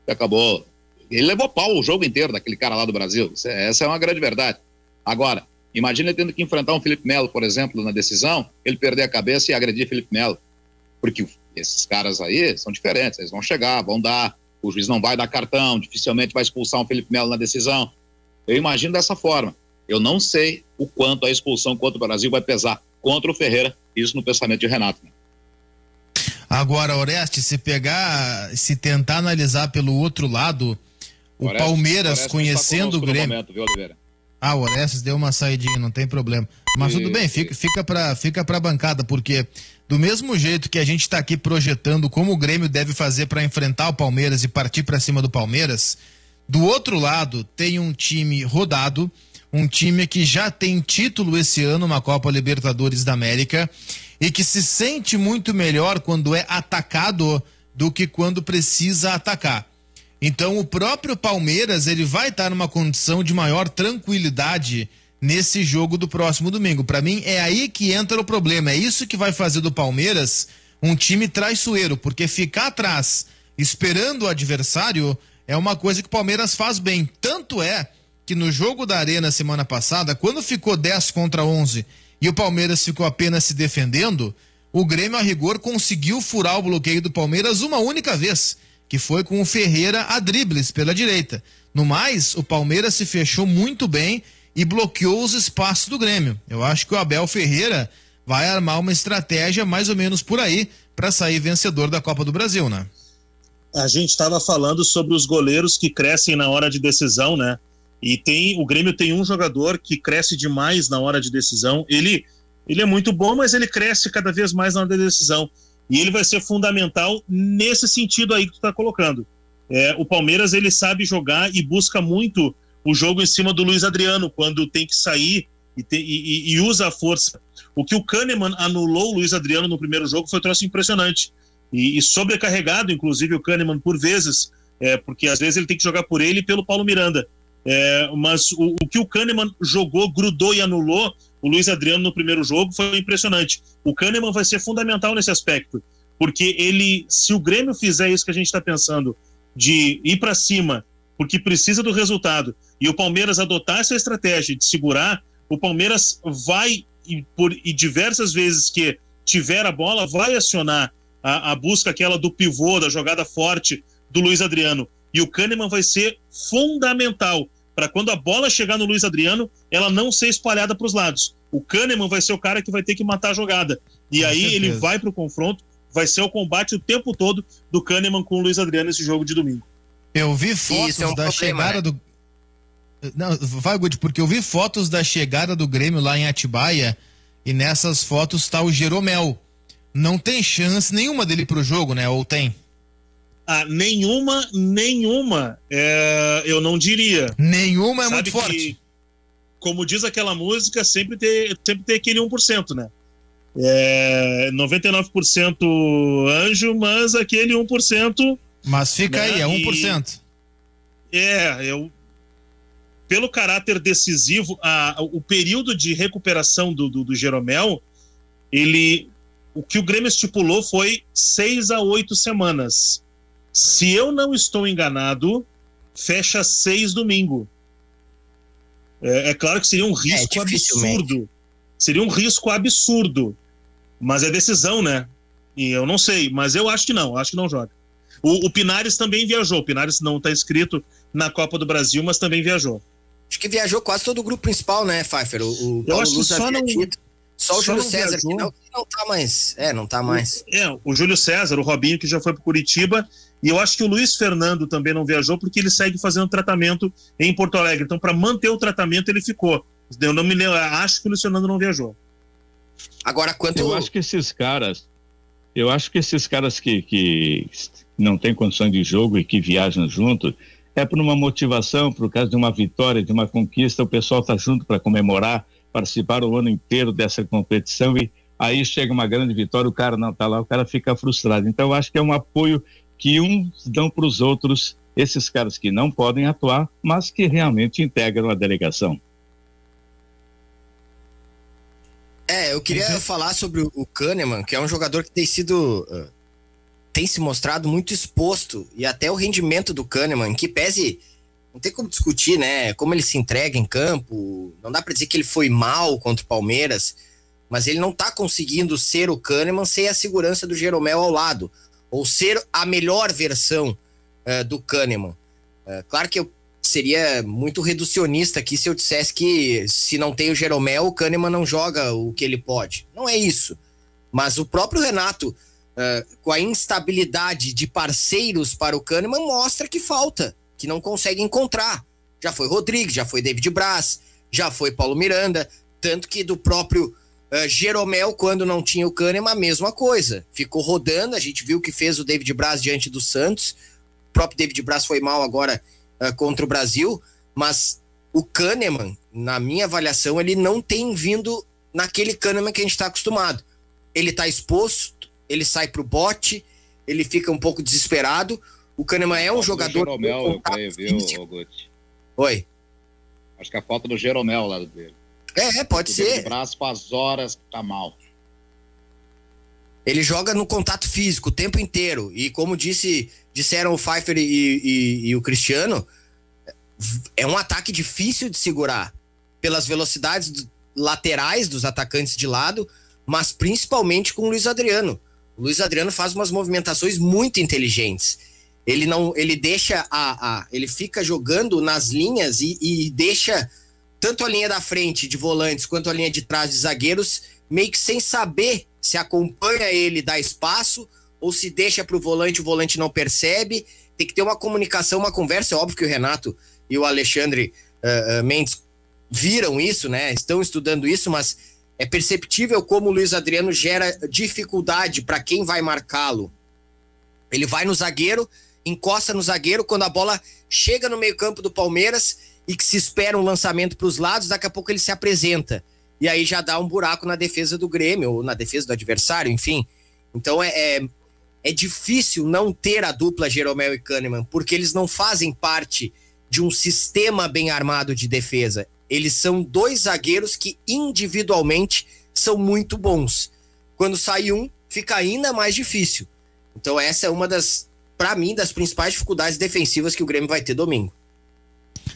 que acabou... Ele levou pau o jogo inteiro daquele cara lá do Brasil, essa é uma grande verdade. Agora, imagina ele tendo que enfrentar um Felipe Melo, por exemplo, na decisão, ele perder a cabeça e agredir Felipe Melo, porque esses caras aí são diferentes, eles vão chegar, vão dar, o juiz não vai dar cartão, dificilmente vai expulsar um Felipe Melo na decisão. Eu imagino dessa forma. Eu não sei o quanto a expulsão contra o Brasil vai pesar contra o Ferreira, isso no pensamento de Renato. Agora, Orestes, se tentar analisar pelo outro lado, o Palmeiras conhecendo o Grêmio... Momento, viu, Oliveira? O Orestes deu uma saidinha, não tem problema. Mas tudo bem, fica pra bancada, porque do mesmo jeito que a gente tá aqui projetando como o Grêmio deve fazer para enfrentar o Palmeiras e partir para cima do Palmeiras, do outro lado tem um time rodado, um time que já tem título esse ano, uma Copa Libertadores da América, e que se sente muito melhor quando é atacado do que quando precisa atacar. Então o próprio Palmeiras, ele vai estar numa condição de maior tranquilidade nesse jogo do próximo domingo. Para mim é aí que entra o problema, é isso que vai fazer do Palmeiras um time traiçoeiro, porque ficar atrás esperando o adversário é uma coisa que o Palmeiras faz bem. Tanto é que no jogo da Arena semana passada, quando ficou 10-11 e o Palmeiras ficou apenas se defendendo, o Grêmio, a rigor, conseguiu furar o bloqueio do Palmeiras uma única vez, que foi com o Ferreira a dribles pela direita. No mais, o Palmeiras se fechou muito bem e bloqueou os espaços do Grêmio. Eu acho que o Abel Ferreira vai armar uma estratégia mais ou menos por aí para sair vencedor da Copa do Brasil, né? A gente estava falando sobre os goleiros que crescem na hora de decisão, né? E o Grêmio tem um jogador que cresce demais na hora de decisão. Ele é muito bom, mas ele cresce cada vez mais na hora da decisão. E ele vai ser fundamental nesse sentido aí que tu está colocando. O Palmeiras, ele sabe jogar e busca muito o jogo em cima do Luiz Adriano, quando tem que sair e usa a força. O que o Kahneman anulou o Luiz Adriano no primeiro jogo foi um troço impressionante. E sobrecarregado, inclusive, o Kahneman por vezes, porque às vezes ele tem que jogar por ele e pelo Paulo Miranda. Mas o que o Kahneman jogou, grudou e anulou o Luiz Adriano no primeiro jogo foi impressionante. O Kahneman vai ser fundamental nesse aspecto, porque se o Grêmio fizer isso que a gente está pensando, de ir para cima, porque precisa do resultado, e o Palmeiras adotar essa estratégia de segurar, o Palmeiras vai, e diversas vezes que tiver a bola, vai acionar a busca aquela do pivô, da jogada forte do Luiz Adriano. E o Kahneman vai ser fundamental para quando a bola chegar no Luiz Adriano, ela não ser espalhada para os lados. O Kahneman vai ser o cara que vai ter que matar a jogada. E aí ele vai para o confronto, vai ser o combate o tempo todo do Kahneman com o Luiz Adriano nesse jogo de domingo. Eu vi fotos da chegada do... Não, vai, Gude, porque eu vi fotos da chegada do Grêmio lá em Atibaia e nessas fotos tá o Jeromel. Não tem chance nenhuma dele pro jogo, né? Ou tem? Nenhuma, eu não diria. Nenhuma é muito forte. Como diz aquela música, sempre tem aquele 1%, né? 99% anjo, mas aquele 1%... Mas fica aí, é 1%. Pelo caráter decisivo, o período de recuperação do Jeromel, o que o Grêmio estipulou foi 6 a 8 semanas. Se eu não estou enganado, fecha 6 domingo. É claro que seria um risco absurdo. Seria um risco absurdo. Mas é decisão, né? E eu não sei, mas eu acho que não joga. O Pinares também viajou. O Pinares não está inscrito na Copa do Brasil, mas também viajou. Acho que viajou quase todo o grupo principal, né, Pfeiffer? O Paulo Luz só o Júlio César que não tá mais. Não tá mais. O Júlio César, o Robinho, que já foi pro Curitiba, e eu acho que o Luiz Fernando também não viajou porque ele segue fazendo tratamento em Porto Alegre. Então, para manter o tratamento, ele ficou. Eu não me lembro, acho que o Luiz Fernando não viajou. Agora, Eu acho que esses caras que não têm condição de jogo e que viajam junto, é por uma motivação, por causa de uma vitória, de uma conquista, o pessoal está junto para comemorar, participar o ano inteiro dessa competição e aí chega uma grande vitória, o cara não está lá, o cara fica frustrado. Então eu acho que é um apoio que uns dão para os outros, esses caras que não podem atuar, mas que realmente integram a delegação. Eu queria falar sobre o Kahneman, que é um jogador que tem se mostrado muito exposto, e até o rendimento do Kahneman, que pese, não tem como discutir, né, como ele se entrega em campo, não dá para dizer que ele foi mal contra o Palmeiras, mas ele não tá conseguindo ser o Kahneman sem a segurança do Jeromel ao lado, ou ser a melhor versão do Kahneman. Claro que eu seria muito reducionista aqui se eu dissesse que se não tem o Jeromel, o Kahneman não joga o que ele pode. Não é isso. Mas o próprio Renato, com a instabilidade de parceiros para o Kahneman, mostra que falta, que não consegue encontrar. Já foi Rodrigues, já foi David Braz, já foi Paulo Miranda, tanto que do próprio Jeromel, quando não tinha o Kahneman, a mesma coisa. Ficou rodando, a gente viu o que fez o David Braz diante do Santos. O próprio David Braz foi mal agora contra o Brasil, mas o Kahneman, na minha avaliação, ele não tem vindo naquele Kahneman que a gente está acostumado. Ele está exposto, ele sai pro bote, ele fica um pouco desesperado. O Kahneman é um jogador... Jeromel, eu creio, viu, Guti? Oi? Acho que a falta do Jeromel lá dele. Pode ser. O braço faz horas que tá mal. Ele joga no contato físico o tempo inteiro. E como disseram o Pfeiffer e o Cristiano, é um ataque difícil de segurar. Pelas velocidades laterais dos atacantes de lado, mas principalmente com o Luiz Adriano. O Luiz Adriano faz umas movimentações muito inteligentes. Ele deixa ele fica jogando nas linhas e deixa tanto a linha da frente de volantes quanto a linha de trás de zagueiros meio que sem saber se acompanha ele, dá espaço, ou se deixa pro volante, o volante não percebe. Tem que ter uma comunicação, uma conversa. É óbvio que o Renato e o Alexandre Mendes viram isso, né? Estão estudando isso, mas é perceptível como o Luiz Adriano gera dificuldade para quem vai marcá-lo. Ele vai no zagueiro, encosta no zagueiro, quando a bola chega no meio-campo do Palmeiras e que se espera um lançamento para os lados, daqui a pouco ele se apresenta. E aí já dá um buraco na defesa do Grêmio, ou na defesa do adversário, enfim. Então é difícil não ter a dupla Jeromel e Kahneman, porque eles não fazem parte de um sistema bem armado de defesa. Eles são dois zagueiros que individualmente são muito bons. Quando sai um, fica ainda mais difícil. Então essa é uma para mim, das principais dificuldades defensivas que o Grêmio vai ter domingo.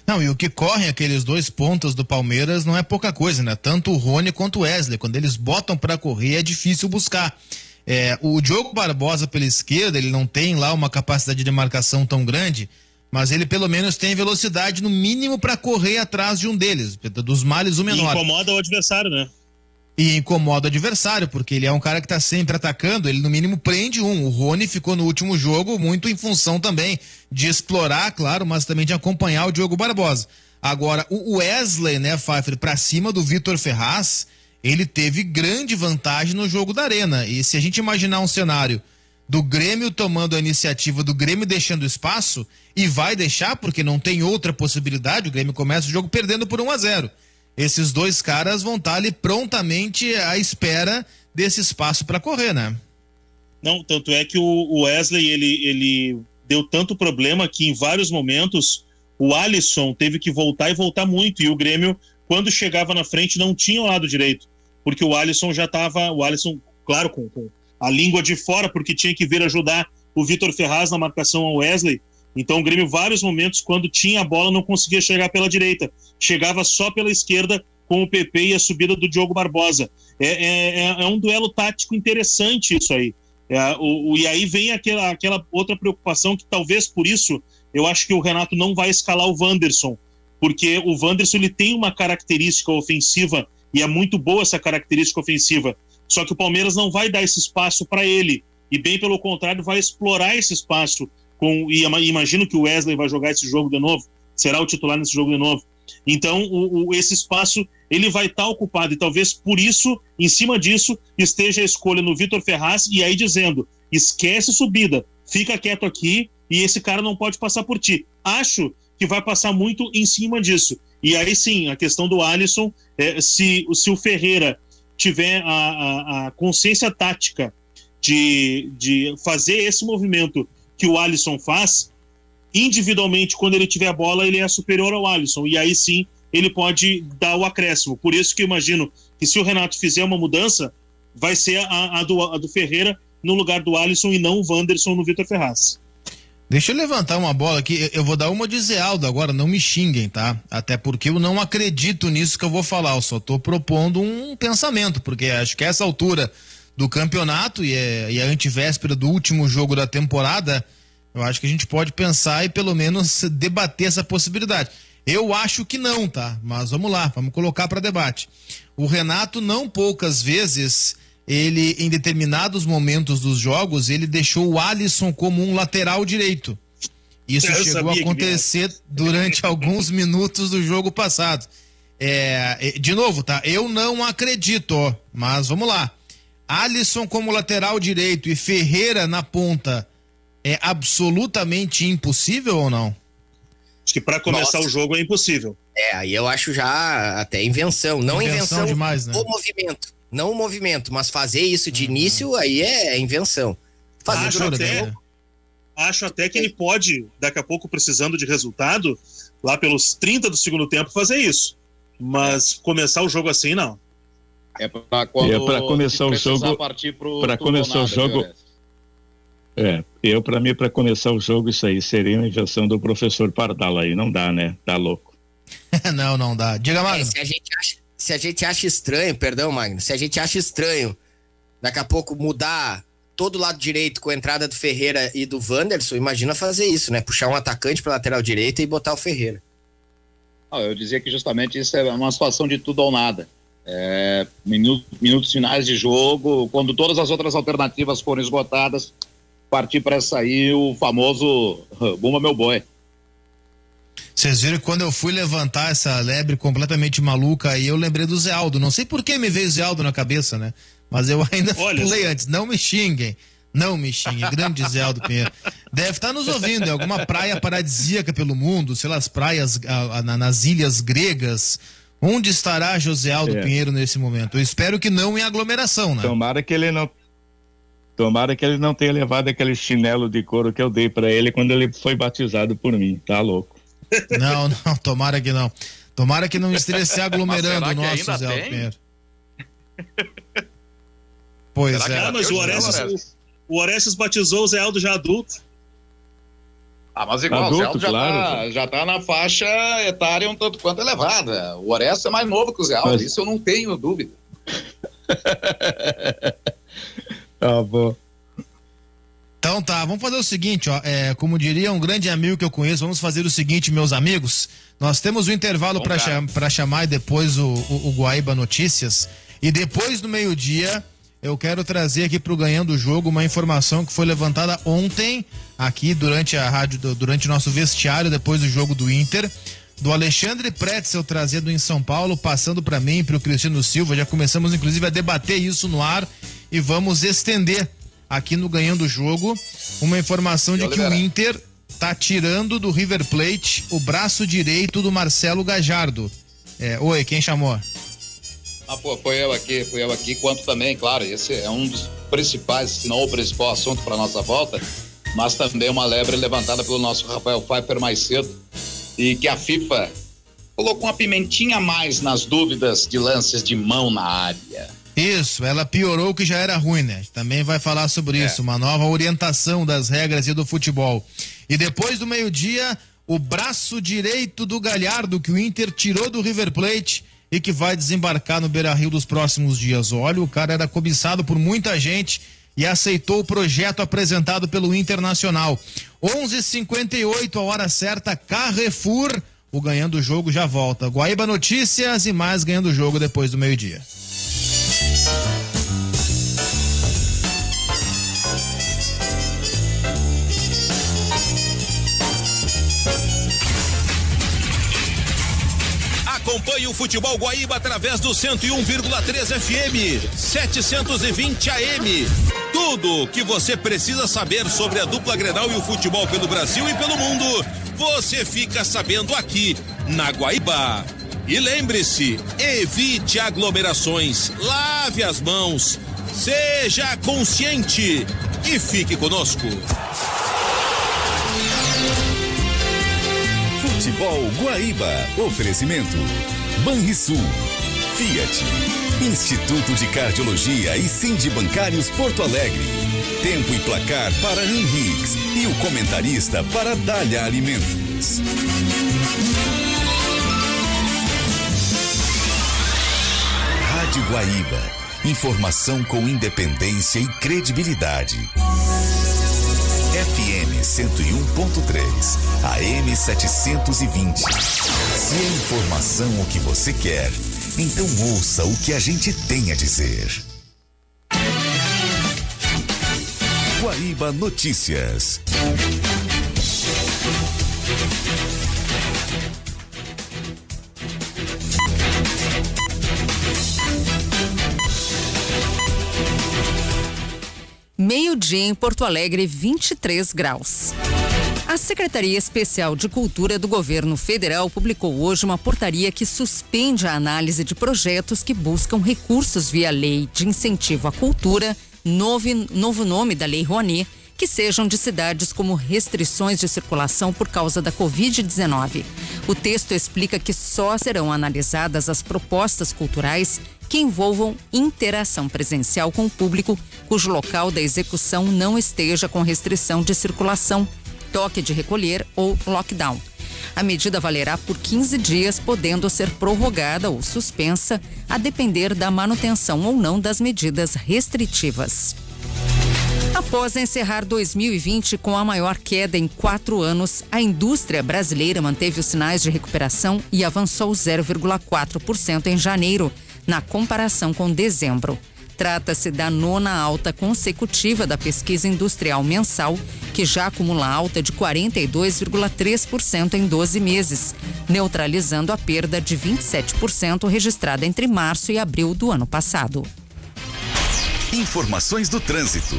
Não, e o que correm aqueles dois pontas do Palmeiras não é pouca coisa, né? Tanto o Rony quanto o Wesley. Quando eles botam para correr, é difícil buscar. O Diogo Barbosa pela esquerda, ele não tem lá uma capacidade de marcação tão grande, mas ele pelo menos tem velocidade no mínimo para correr atrás de um deles, dos males o menor. E incomoda o adversário, né? E incomoda o adversário, porque ele é um cara que tá sempre atacando, ele no mínimo prende um. O Rony ficou no último jogo muito em função também de explorar, claro, mas também de acompanhar o Diogo Barbosa. Agora, o Wesley, né, Pfeiffer, pra cima do Vitor Ferraz, ele teve grande vantagem no jogo da Arena. E se a gente imaginar um cenário do Grêmio tomando a iniciativa, do Grêmio deixando espaço, e vai deixar, porque não tem outra possibilidade, o Grêmio começa o jogo perdendo por 1-0. Esses dois caras vão estar ali prontamente à espera desse espaço para correr, né? Não, tanto é que o Wesley, ele deu tanto problema que em vários momentos o Alisson teve que voltar e voltar muito, e o Grêmio, quando chegava na frente, não tinha o lado direito, porque o Alisson já estava, claro, com a língua de fora, porque tinha que vir ajudar o Vitor Ferraz na marcação ao Wesley. Então o Grêmio, vários momentos, quando tinha a bola, não conseguia chegar pela direita. Chegava só pela esquerda com o PP e a subida do Diogo Barbosa. É um duelo tático interessante isso aí. E aí vem aquela outra preocupação que talvez por isso eu acho que o Renato não vai escalar o Wanderson, porque o Wanderson ele tem uma característica ofensiva e é muito boa essa característica ofensiva. Só que o Palmeiras não vai dar esse espaço para ele e bem pelo contrário vai explorar esse espaço. E imagino que o Wesley vai jogar esse jogo de novo, será o titular nesse jogo de novo. Então esse espaço ele vai estar ocupado e talvez por isso, em cima disso, esteja a escolha no Vitor Ferraz e aí dizendo, esquece subida, fica quieto aqui e esse cara não pode passar por ti. Acho que vai passar muito em cima disso. E aí sim, a questão do Alisson, se o Ferreira tiver a consciência tática de fazer esse movimento que o Alisson faz, individualmente, quando ele tiver a bola, ele é superior ao Alisson, e aí sim, ele pode dar o acréscimo. Por isso que eu imagino que se o Renato fizer uma mudança, vai ser a do Ferreira no lugar do Alisson e não o Wanderson no Vitor Ferraz. Deixa eu levantar uma bola aqui, eu vou dar uma de Zé Aldo agora, não me xinguem, tá? Até porque eu não acredito nisso que eu vou falar, eu só tô propondo um pensamento, porque acho que a essa altura do campeonato e a antivéspera do último jogo da temporada, eu acho que a gente pode pensar e pelo menos debater essa possibilidade. Eu acho que não, tá? Mas vamos lá, vamos colocar para debate. O Renato não poucas vezes, ele em determinados momentos dos jogos, ele deixou o Alisson como um lateral direito. Isso chegou a acontecer durante alguns minutos do jogo passado. De novo, tá? Eu não acredito, ó, mas vamos lá. Alisson como lateral direito e Ferreira na ponta é absolutamente impossível ou não? Acho que para começar o jogo é impossível. Aí eu acho já até invenção. Não invenção demais, né? O movimento. Não o movimento, mas fazer isso de início aí é invenção. Acho até que ele pode, daqui a pouco, precisando de resultado, lá pelos 30 do segundo tempo, fazer isso. Mas começar o jogo assim, não. Para começar o jogo. Para começar o jogo. Para mim, para começar o jogo, isso aí seria uma invenção do professor Pardal aí. Não dá, né? Tá louco. Não dá. Diga, Magno. Se a gente acha estranho, perdão, Magno, se a gente acha estranho daqui a pouco mudar todo o lado direito com a entrada do Ferreira e do Wanderson, imagina fazer isso, né? Puxar um atacante para lateral direita e botar o Ferreira. Eu dizia que justamente isso é uma situação de tudo ou nada. Minutos finais de jogo, quando todas as outras alternativas forem esgotadas, partir para sair o famoso Bumba Meu Boi. Vocês viram que quando eu fui levantar essa lebre completamente maluca aí, eu lembrei do Zé Aldo. Não sei por que me veio o Zé Aldo na cabeça, né? Mas eu ainda falei antes, não me xinguem. Grande Zé Aldo Pinheiro. Deve estar nos ouvindo, é alguma praia paradisíaca pelo mundo, sei lá, as praias nas ilhas gregas. Onde estará José Aldo Pinheiro nesse momento? Eu espero que não em aglomeração, né? Tomara que ele não tenha levado aquele chinelo de couro que eu dei pra ele quando ele foi batizado por mim, tá louco? Não, tomara que não. Tomara que não esteja se aglomerando o nosso Zé Aldo Pinheiro. Pois é. Mas o Orestes batizou o Zé Aldo já adulto. Mas igual, adulto, o Zé Aldo já tá na faixa etária um tanto quanto elevada. O Orestes é mais novo que o Zé Aldo, isso eu não tenho dúvida. Bom. Então tá, vamos fazer o seguinte, como diria um grande amigo que eu conheço, vamos fazer o seguinte, meus amigos, nós temos o intervalo para chamar e depois o Guaíba Notícias, e depois do meio-dia eu quero trazer aqui pro Ganhando o Jogo uma informação que foi levantada ontem aqui durante a rádio, durante o nosso vestiário depois do jogo do Inter, do Alexandre Pretzel trazendo em São Paulo, passando para mim e pro Cristiano Silva. Já começamos inclusive a debater isso no ar e vamos estender aqui no Ganhando o Jogo uma informação de que o Inter tá tirando do River Plate o braço direito do Marcelo Gajardo. Oi, quem chamou? Foi eu aqui, quanto também, claro, esse é um dos principais, se não o principal assunto para nossa volta, mas também uma lebre levantada pelo nosso Rafael Pfeiffer mais cedo, e que a FIFA colocou uma pimentinha a mais nas dúvidas de lances de mão na área. Isso, ela piorou o que já era ruim, né? Também vai falar sobre isso, uma nova orientação das regras e do futebol. E depois do meio-dia, o braço direito do Galhardo, que o Inter tirou do River Plate e que vai desembarcar no Beira-Rio dos próximos dias. Olha, o cara era cobiçado por muita gente e aceitou o projeto apresentado pelo Internacional. 11h58, a hora certa, Carrefour, o Ganhando o Jogo já volta. Guaíba Notícias e mais Ganhando o Jogo depois do meio-dia. Acompanhe o Futebol Guaíba através do 101,3 FM, 720 AM. Tudo o que você precisa saber sobre a dupla Grenal e o futebol pelo Brasil e pelo mundo, você fica sabendo aqui na Guaíba. E lembre-se, evite aglomerações, lave as mãos, seja consciente e fique conosco. Futebol Guaíba. Oferecimento Banrisul, Fiat, Instituto de Cardiologia e Sindi Bancários Porto Alegre. Tempo e placar para Henriques e o comentarista para Dália Alimentos. Rádio Guaíba. Informação com independência e credibilidade. FM 101.3, AM 720. Se é informação o que você quer, então ouça o que a gente tem a dizer. Guaíba Notícias. Meio-dia em Porto Alegre, 23 graus. A A Secretaria Especial de Cultura do Governo Federal publicou hoje uma portaria que suspende a análise de projetos que buscam recursos via Lei de Incentivo à Cultura, novo nome da Lei Rouanet, que sejam de cidades como restrições de circulação por causa da Covid-19. O texto explica que só serão analisadas as propostas culturais que envolvam interação presencial com o público, cujo local da execução não esteja com restrição de circulação, toque de recolher ou lockdown. A medida valerá por 15 dias, podendo ser prorrogada ou suspensa, a depender da manutenção ou não das medidas restritivas. Após encerrar 2020 com a maior queda em 4 anos, a indústria brasileira manteve os sinais de recuperação e avançou 0,4% em janeiro, na comparação com dezembro. Trata-se da 9ª alta consecutiva da pesquisa industrial mensal, que já acumula alta de 42,3% em 12 meses, neutralizando a perda de 27% registrada entre março e abril do ano passado. Informações do trânsito.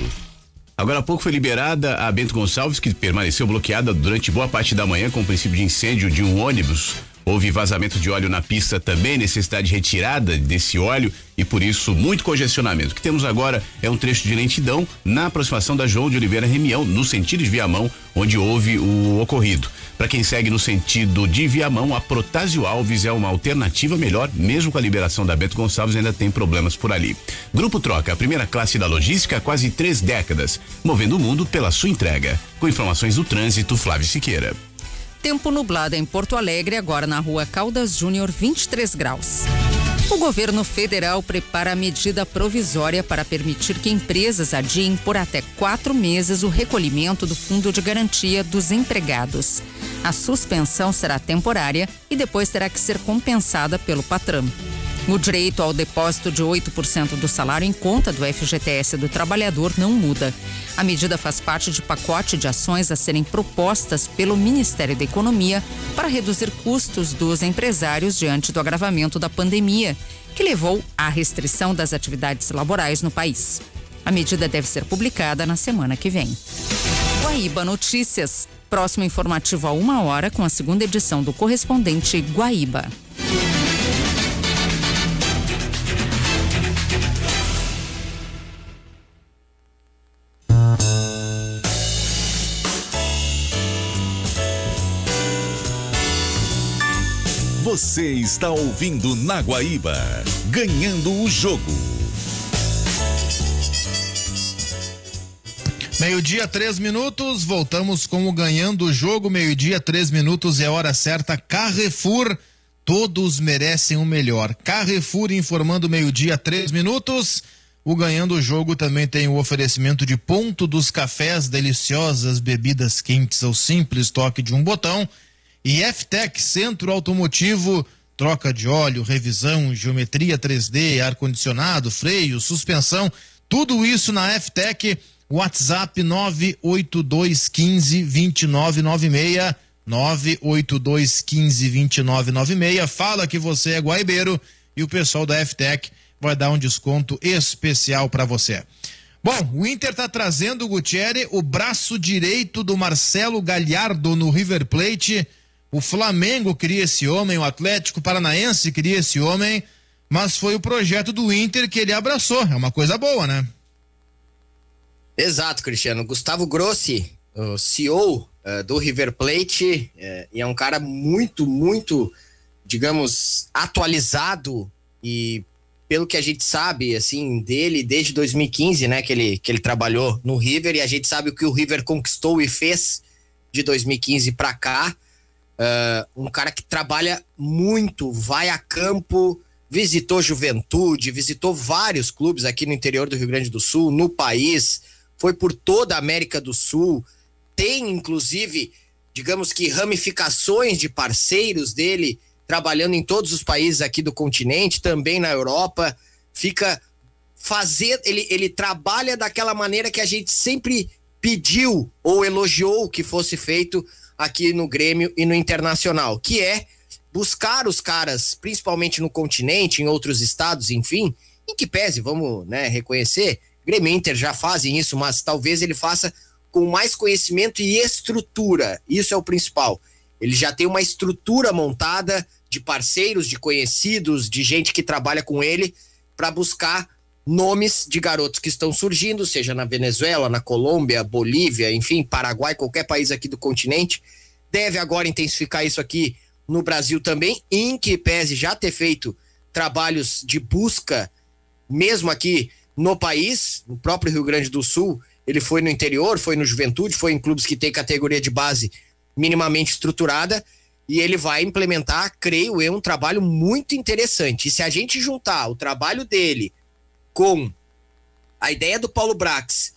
Agora há pouco foi liberada a Bento Gonçalves, que permaneceu bloqueada durante boa parte da manhã com o princípio de incêndio de um ônibus. Houve vazamento de óleo na pista também, necessidade de retirada desse óleo e por isso muito congestionamento. O que temos agora é um trecho de lentidão na aproximação da João de Oliveira Remião, no sentido de Viamão, onde houve o ocorrido. Para quem segue no sentido de Viamão, a Protásio Alves é uma alternativa melhor, mesmo com a liberação da Bento Gonçalves ainda tem problemas por ali. Grupo Troca, a primeira classe da logística há quase 3 décadas, movendo o mundo pela sua entrega. Com informações do trânsito, Flávio Siqueira. Tempo nublado em Porto Alegre, agora na rua Caldas Júnior, 23 graus. O governo federal prepara a medida provisória para permitir que empresas adiem por até 4 meses o recolhimento do Fundo de Garantia dos empregados. A suspensão será temporária e depois terá que ser compensada pelo patrão. O direito ao depósito de 8% do salário em conta do FGTS do trabalhador não muda. A medida faz parte de pacote de ações a serem propostas pelo Ministério da Economia para reduzir custos dos empresários diante do agravamento da pandemia, que levou à restrição das atividades laborais no país. A medida deve ser publicada na semana que vem. Guaíba Notícias. Próximo informativo a 1h com a segunda edição do Correspondente Guaíba. Você está ouvindo na Guaíba, ganhando o jogo. Meio-dia, 3 minutos, voltamos com o Ganhando o Jogo. Meio-dia, 3 minutos, é hora certa. Carrefour, todos merecem o melhor. Carrefour informando meio-dia, 3 minutos. O Ganhando o Jogo também tem o oferecimento de Ponto dos Cafés, deliciosas bebidas quentes ao simples toque de um botão. E F-Tech, Centro Automotivo, troca de óleo, revisão, geometria 3D, ar-condicionado, freio, suspensão, tudo isso na F-Tech. WhatsApp 98215-2996, 98215-2996. Fala que você é guaibeiro e o pessoal da F-Tech vai dar um desconto especial para você. Bom, o Inter tá trazendo o Gutierrez, o braço direito do Marcelo Galhardo no River Plate. O Flamengo queria esse homem, o Atlético Paranaense queria esse homem, mas foi o projeto do Inter que ele abraçou. É uma coisa boa, né? Exato, Cristiano. Gustavo Grossi, o CEO do River Plate, e é um cara muito, digamos, atualizado e pelo que a gente sabe, assim, dele desde 2015, né, que ele trabalhou no River, e a gente sabe o que o River conquistou e fez de 2015 para cá. Um cara que trabalha muito, vai a campo, visitou Juventude, visitou vários clubes aqui no interior do Rio Grande do Sul, no país, foi por toda a América do Sul, tem inclusive, digamos que ramificações de parceiros dele trabalhando em todos os países aqui do continente, também na Europa, ele trabalha daquela maneira que a gente sempre pediu ou elogiou que fosse feito aqui no Grêmio e no Internacional, que é buscar os caras, principalmente no continente, em outros estados, enfim, em que pese, vamos, né, reconhecer, Grêmio e Inter já fazem isso, mas talvez ele faça com mais conhecimento e estrutura. Isso é o principal. Ele já tem uma estrutura montada de parceiros, de conhecidos, de gente que trabalha com ele para buscar nomes de garotos que estão surgindo, seja na Venezuela, na Colômbia, Bolívia, enfim, Paraguai, qualquer país aqui do continente. Deve agora intensificar isso aqui no Brasil também, em que pese já ter feito trabalhos de busca, mesmo aqui no país, no próprio Rio Grande do Sul. Ele foi no interior, foi no Juventude, foi em clubes que tem categoria de base minimamente estruturada, e ele vai implementar, creio eu, um trabalho muito interessante. E se a gente juntar o trabalho dele com a ideia do Paulo Brax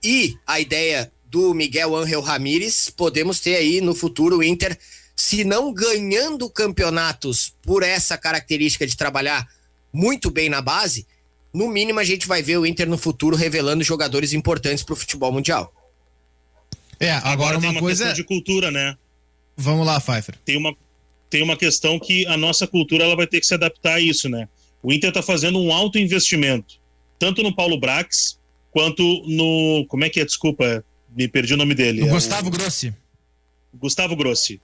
e a ideia do Miguel Ángel Ramírez, podemos ter aí no futuro o Inter, se não ganhando campeonatos por essa característica de trabalhar muito bem na base, no mínimo a gente vai ver o Inter no futuro revelando jogadores importantes para o futebol mundial. Agora tem uma questão de cultura, né? Vamos lá, Pfeiffer. Tem uma questão que a nossa cultura ela vai ter que se adaptar a isso, né? O Inter está fazendo um alto investimento, tanto no Paulo Brax, quanto no... Como é que é? Desculpa, me perdi o nome dele. Gustavo Grossi. Gustavo Grossi.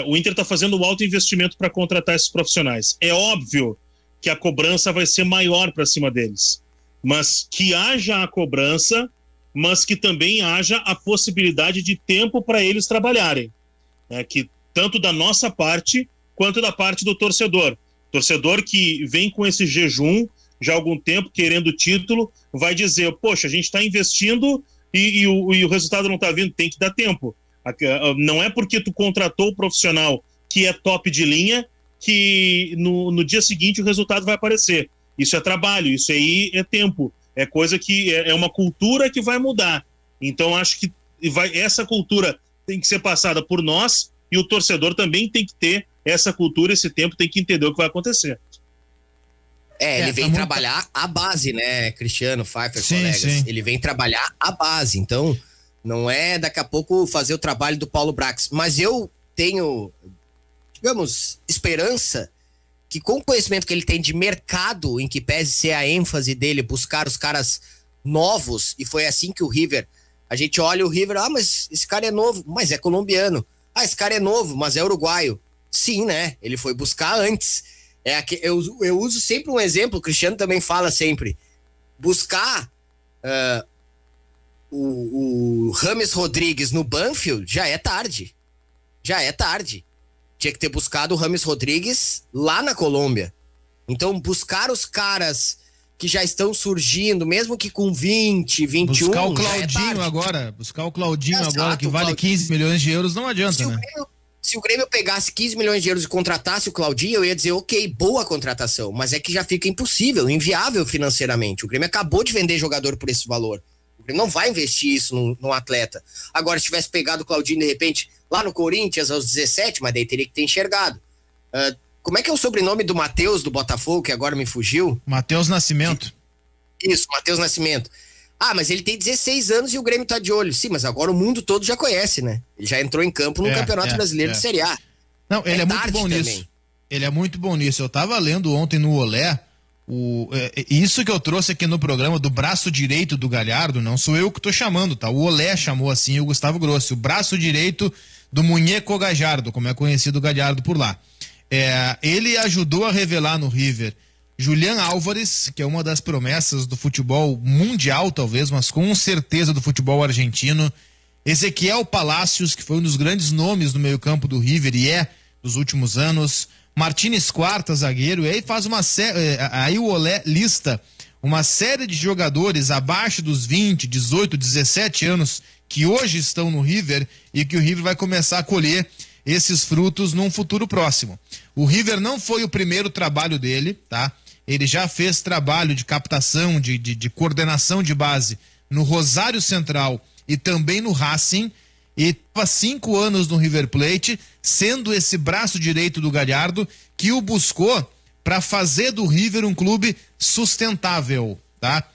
O Inter está fazendo um alto investimento para contratar esses profissionais. É óbvio que a cobrança vai ser maior para cima deles, mas que haja a cobrança, mas que também haja a possibilidade de tempo para eles trabalharem. Que tanto da nossa parte, quanto da parte do torcedor. Torcedor que vem com esse jejum já há algum tempo, querendo título, vai dizer, poxa, a gente está investindo e o resultado não está vindo, tem que dar tempo. Não é porque tu contratou o profissional que é top de linha que no dia seguinte o resultado vai aparecer. Isso é trabalho, isso aí é tempo, é coisa que é uma cultura que vai mudar. Então acho que essa cultura tem que ser passada por nós, e o torcedor também tem que ter essa cultura, esse tempo, tem que entender o que vai acontecer. Ele vem trabalhar a base, né, Cristiano, Pfeiffer, colegas? Sim. Ele vem trabalhar a base, então não é daqui a pouco fazer o trabalho do Paulo Brax. Mas eu tenho, digamos, esperança que com o conhecimento que ele tem de mercado, em que pese ser a ênfase dele buscar os caras novos, e foi assim que o River, a gente olha o River, mas esse cara é novo, mas é colombiano. Esse cara é novo, mas é uruguaio. Sim, né? Ele foi buscar antes. Eu uso sempre um exemplo, o Cristiano também fala sempre. Buscar o James Rodrigues no Banfield já é tarde. Já é tarde. Tinha que ter buscado o James Rodrigues lá na Colômbia. Então, buscar os caras que já estão surgindo, mesmo que com 20, 21... Buscar o Claudinho agora, que vale 15 milhões de euros, não adianta, né? Se o Grêmio pegasse 15 milhões de euros e contratasse o Claudinho, eu ia dizer, ok, boa contratação, mas é que já fica impossível, inviável financeiramente. O Grêmio acabou de vender jogador por esse valor. O Grêmio não vai investir isso num atleta. Agora, se tivesse pegado o Claudinho, de repente, lá no Corinthians, aos 17, mas daí teria que ter enxergado. Como é que é o sobrenome do Matheus, do Botafogo, que agora me fugiu? Matheus Nascimento. Isso, Matheus Nascimento. Mas ele tem 16 anos e o Grêmio tá de olho. Sim, mas agora o mundo todo já conhece, né? Ele já entrou em campo no Campeonato Brasileiro de Série A. Não, ele é muito bom nisso. Ele é muito bom nisso. Eu tava lendo ontem no Olé, isso que eu trouxe aqui no programa do braço direito do Galhardo, não sou eu que tô chamando, tá? O Olé chamou assim o Gustavo Grossi, o braço direito do Muñeco Gallardo, como é conhecido o Galhardo por lá. Ele ajudou a revelar no River Julián Álvares, que é uma das promessas do futebol mundial, talvez, mas com certeza do futebol argentino. Ezequiel Palacios, que foi um dos grandes nomes do meio-campo do River e dos últimos anos. Martínez Quarta, zagueiro. E aí faz uma série. Aí o Olé lista uma série de jogadores abaixo dos 20, 18, 17 anos que hoje estão no River e que o River vai começar a colher esses frutos num futuro próximo. O River não foi o primeiro trabalho dele, tá? Ele já fez trabalho de captação, de coordenação de base no Rosário Central e também no Racing, e estava 5 anos no River Plate, sendo esse braço direito do Galhardo que o buscou para fazer do River um clube sustentável, tá?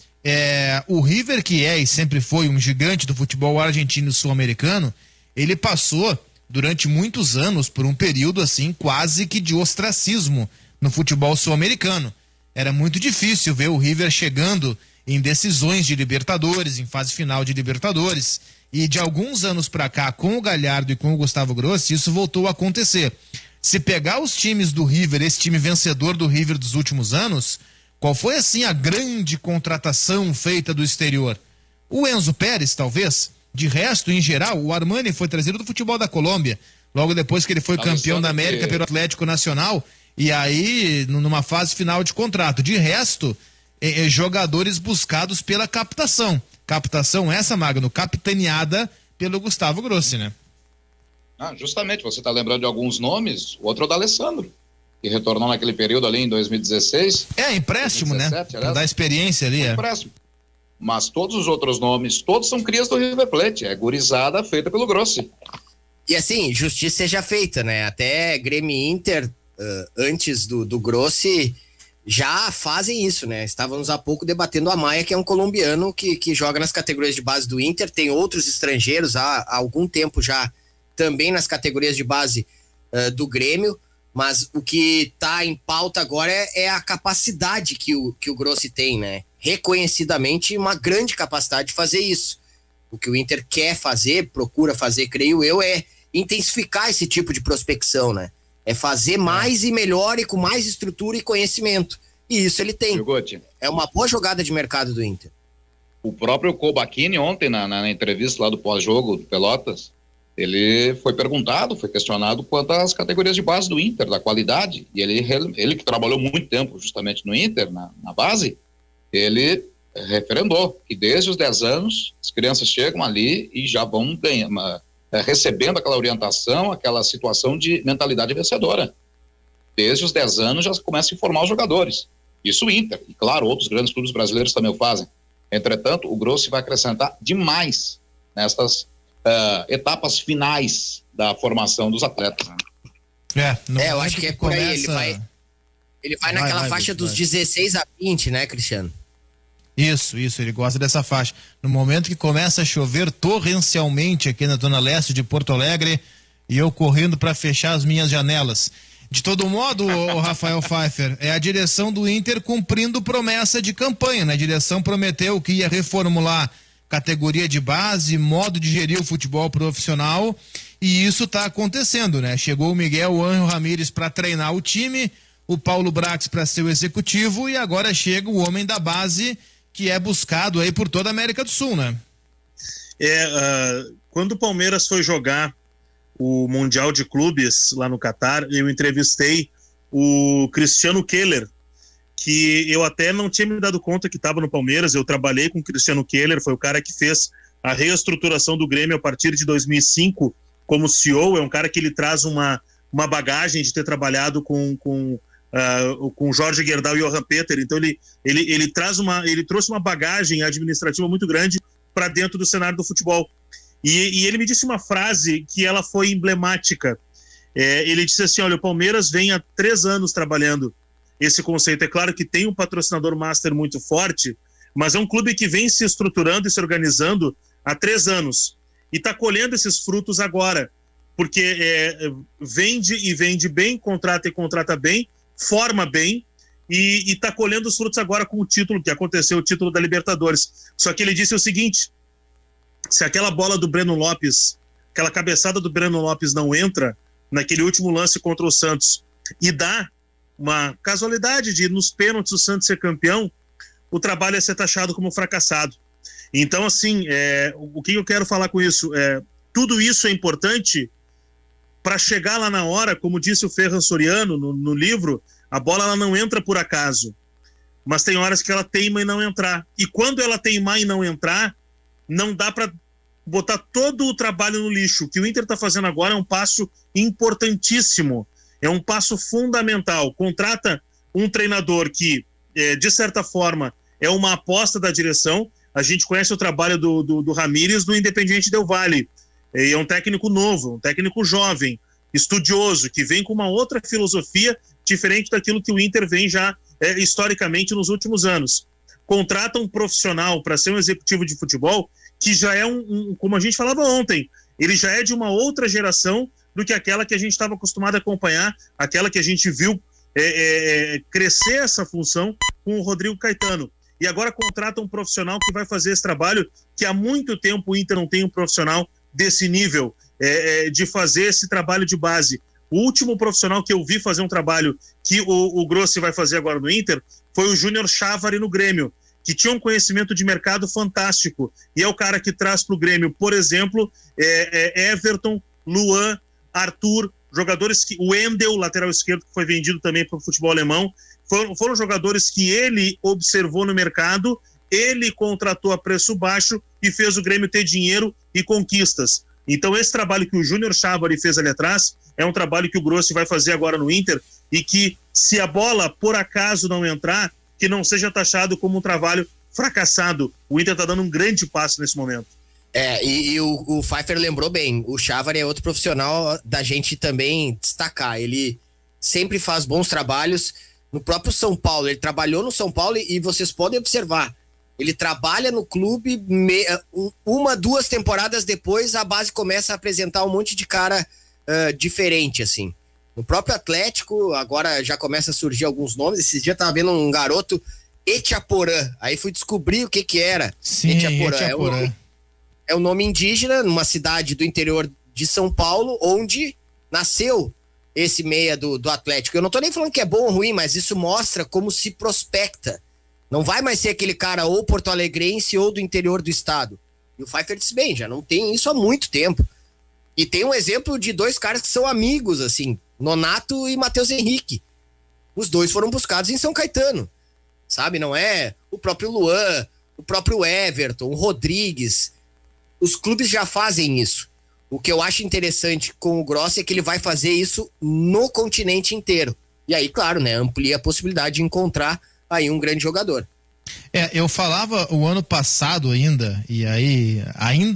O River, que e sempre foi um gigante do futebol argentino e sul-americano, ele passou durante muitos anos por um período assim quase que de ostracismo no futebol sul-americano. Era muito difícil ver o River chegando em decisões de Libertadores, em fase final de Libertadores. E de alguns anos para cá, com o Galhardo e com o Gustavo Grossi, isso voltou a acontecer. Se pegar os times do River, esse time vencedor do River dos últimos anos, qual foi assim a grande contratação feita do exterior? O Enzo Pérez, talvez. De resto, em geral, o Armani foi trazido do futebol da Colômbia, logo depois que ele foi campeão da América pelo Atlético Nacional, e aí numa fase final de contrato. De resto, jogadores buscados pela captação. Captação essa, Magno, capitaneada pelo Gustavo Grossi, né? Justamente, você está lembrando de alguns nomes, o outro é o D'Alessandro, que retornou naquele período ali em 2016. Empréstimo, 2017, né? Para dar experiência ali, empréstimo. Mas todos os outros nomes, todos são crias do River Plate, é gurizada feita pelo Grossi. E assim, justiça seja feita, né? Até Grêmio e Inter, antes do Grossi, já fazem isso, né? Estávamos há pouco debatendo a Maia, que é um colombiano que joga nas categorias de base do Inter, tem outros estrangeiros há algum tempo já também nas categorias de base do Grêmio, mas o que está em pauta agora é a capacidade que o Grossi tem, né? Reconhecidamente uma grande capacidade de fazer isso. O que o Inter quer fazer, procura fazer, creio eu, é intensificar esse tipo de prospecção, né? É fazer mais e melhor e com mais estrutura e conhecimento. E isso ele tem. É uma boa jogada de mercado do Inter. O próprio Kobachini ontem, na entrevista lá do pós-jogo do Pelotas, ele foi perguntado, foi questionado quanto às categorias de base do Inter, da qualidade. E ele que trabalhou muito tempo justamente no Inter, na base, ele referendou que desde os 10 anos as crianças chegam ali e já vão recebendo aquela orientação, aquela situação de mentalidade vencedora. Desde os 10 anos já começa a informar os jogadores. Isso o Inter, e claro, outros grandes clubes brasileiros também o fazem. Entretanto, o Grossi vai acrescentar demais nestas etapas finais da formação dos atletas. Né? Eu acho que é por aí, ele vai naquela faixa dos 16 a 20, né, Cristiano? Isso, ele gosta dessa faixa. No momento que começa a chover torrencialmente aqui na zona leste de Porto Alegre, e eu correndo para fechar as minhas janelas. De todo modo, o Rafael Pfeiffer, é a direção do Inter cumprindo promessa de campanha, né? A direção prometeu que ia reformular categoria de base, modo de gerir o futebol profissional, e isso está acontecendo, né? Chegou o Miguel Ángel Ramírez para treinar o time, o Paulo Brax para ser o executivo, e agora chega o homem da base, que é buscado aí por toda a América do Sul, né? Quando o Palmeiras foi jogar o Mundial de Clubes lá no Catar, eu entrevistei o Cristiano Keller, que eu até não tinha me dado conta que estava no Palmeiras. Eu trabalhei com o Cristiano Keller, foi o cara que fez a reestruturação do Grêmio a partir de 2005 como CEO. É um cara que ele traz uma bagagem de ter trabalhado com Jorge Gerdau e Johan Peter. Então ele trouxe uma bagagem administrativa muito grande para dentro do cenário do futebol. E ele me disse uma frase que ela foi emblemática. Ele disse assim: olha, o Palmeiras vem há 3 anos trabalhando esse conceito. É claro que tem um patrocinador master muito forte, mas é um clube que vem se estruturando e se organizando há 3 anos e está colhendo esses frutos agora, porque vende bem, contrata e contrata bem, forma bem, e está colhendo os frutos agora com o título que aconteceu, o título da Libertadores. Só que ele disse o seguinte: se aquela bola do Breno Lopes, aquela cabeçada do Breno Lopes não entra naquele último lance contra o Santos e dá uma casualidade de nos pênaltis o Santos ser campeão, o trabalho ia ser taxado como fracassado. Então, assim, o que eu quero falar com isso? Tudo isso é importante para chegar lá na hora, como disse o Ferran Soriano no livro, a bola ela não entra por acaso, mas tem horas que ela teima em não entrar. E quando ela teimar em não entrar, não dá para botar todo o trabalho no lixo. O que o Inter está fazendo agora é um passo importantíssimo, é um passo fundamental. Contrata um treinador que, de certa forma, é uma aposta da direção. A gente conhece o trabalho do Ramírez do Independiente Del Valle. É um técnico novo, um técnico jovem, estudioso, que vem com uma outra filosofia diferente daquilo que o Inter vem já historicamente nos últimos anos. Contrata um profissional para ser um executivo de futebol que já é como a gente falava ontem, ele já é de uma outra geração do que aquela que a gente estava acostumado a acompanhar, aquela que a gente viu crescer essa função com o Rodrigo Caetano. e agora contrata um profissional que vai fazer esse trabalho, que há muito tempo o Inter não tem um profissional desse nível, de fazer esse trabalho de base. O último profissional que eu vi fazer um trabalho que o Grossi vai fazer agora no Inter foi o Júnior Chávari no Grêmio, que tinha um conhecimento de mercado fantástico, e é o cara que traz para o Grêmio, por exemplo, Everton, Luan, Arthur, jogadores que... O Wendel, lateral esquerdo, que foi vendido também para o futebol alemão, foram jogadores que ele observou no mercado, ele contratou a preço baixo e fez o Grêmio ter dinheiro e conquistas. Então esse trabalho que o Júnior Chávari fez ali atrás é um trabalho que o Grossi vai fazer agora no Inter, e que, se a bola por acaso não entrar, que não seja taxado como um trabalho fracassado. O Inter está dando um grande passo nesse momento. E o Pfeiffer lembrou bem, o Chávari é outro profissional da gente também destacar. Ele sempre faz bons trabalhos no próprio São Paulo. Ele trabalhou no São Paulo e vocês podem observar, ele trabalha no clube, 1-2 temporadas depois a base começa a apresentar um monte de cara diferente, assim. No próprio Atlético, agora já começa a surgir alguns nomes. Esses dias eu tava vendo um garoto, Etiaporã, aí fui descobrir o que era. Sim, Etiaporã. É um nome indígena, numa cidade do interior de São Paulo, onde nasceu esse meia do Atlético. Eu não tô nem falando que é bom ou ruim, mas isso mostra como se prospecta. Não vai mais ser aquele cara ou porto-alegrense ou do interior do estado. E o Pfeiffer disse bem, já não tem isso há muito tempo. E tem um exemplo de 2 caras que são amigos, assim, Nonato e Matheus Henrique. Os 2 foram buscados em São Caetano, sabe? Não é o próprio Luan, o próprio Everton, o Rodrigues. Os clubes já fazem isso. O que eu acho interessante com o Grossi é que ele vai fazer isso no continente inteiro. E aí, claro, né, amplia a possibilidade de encontrar aí um grande jogador. Eu falava o ano passado ainda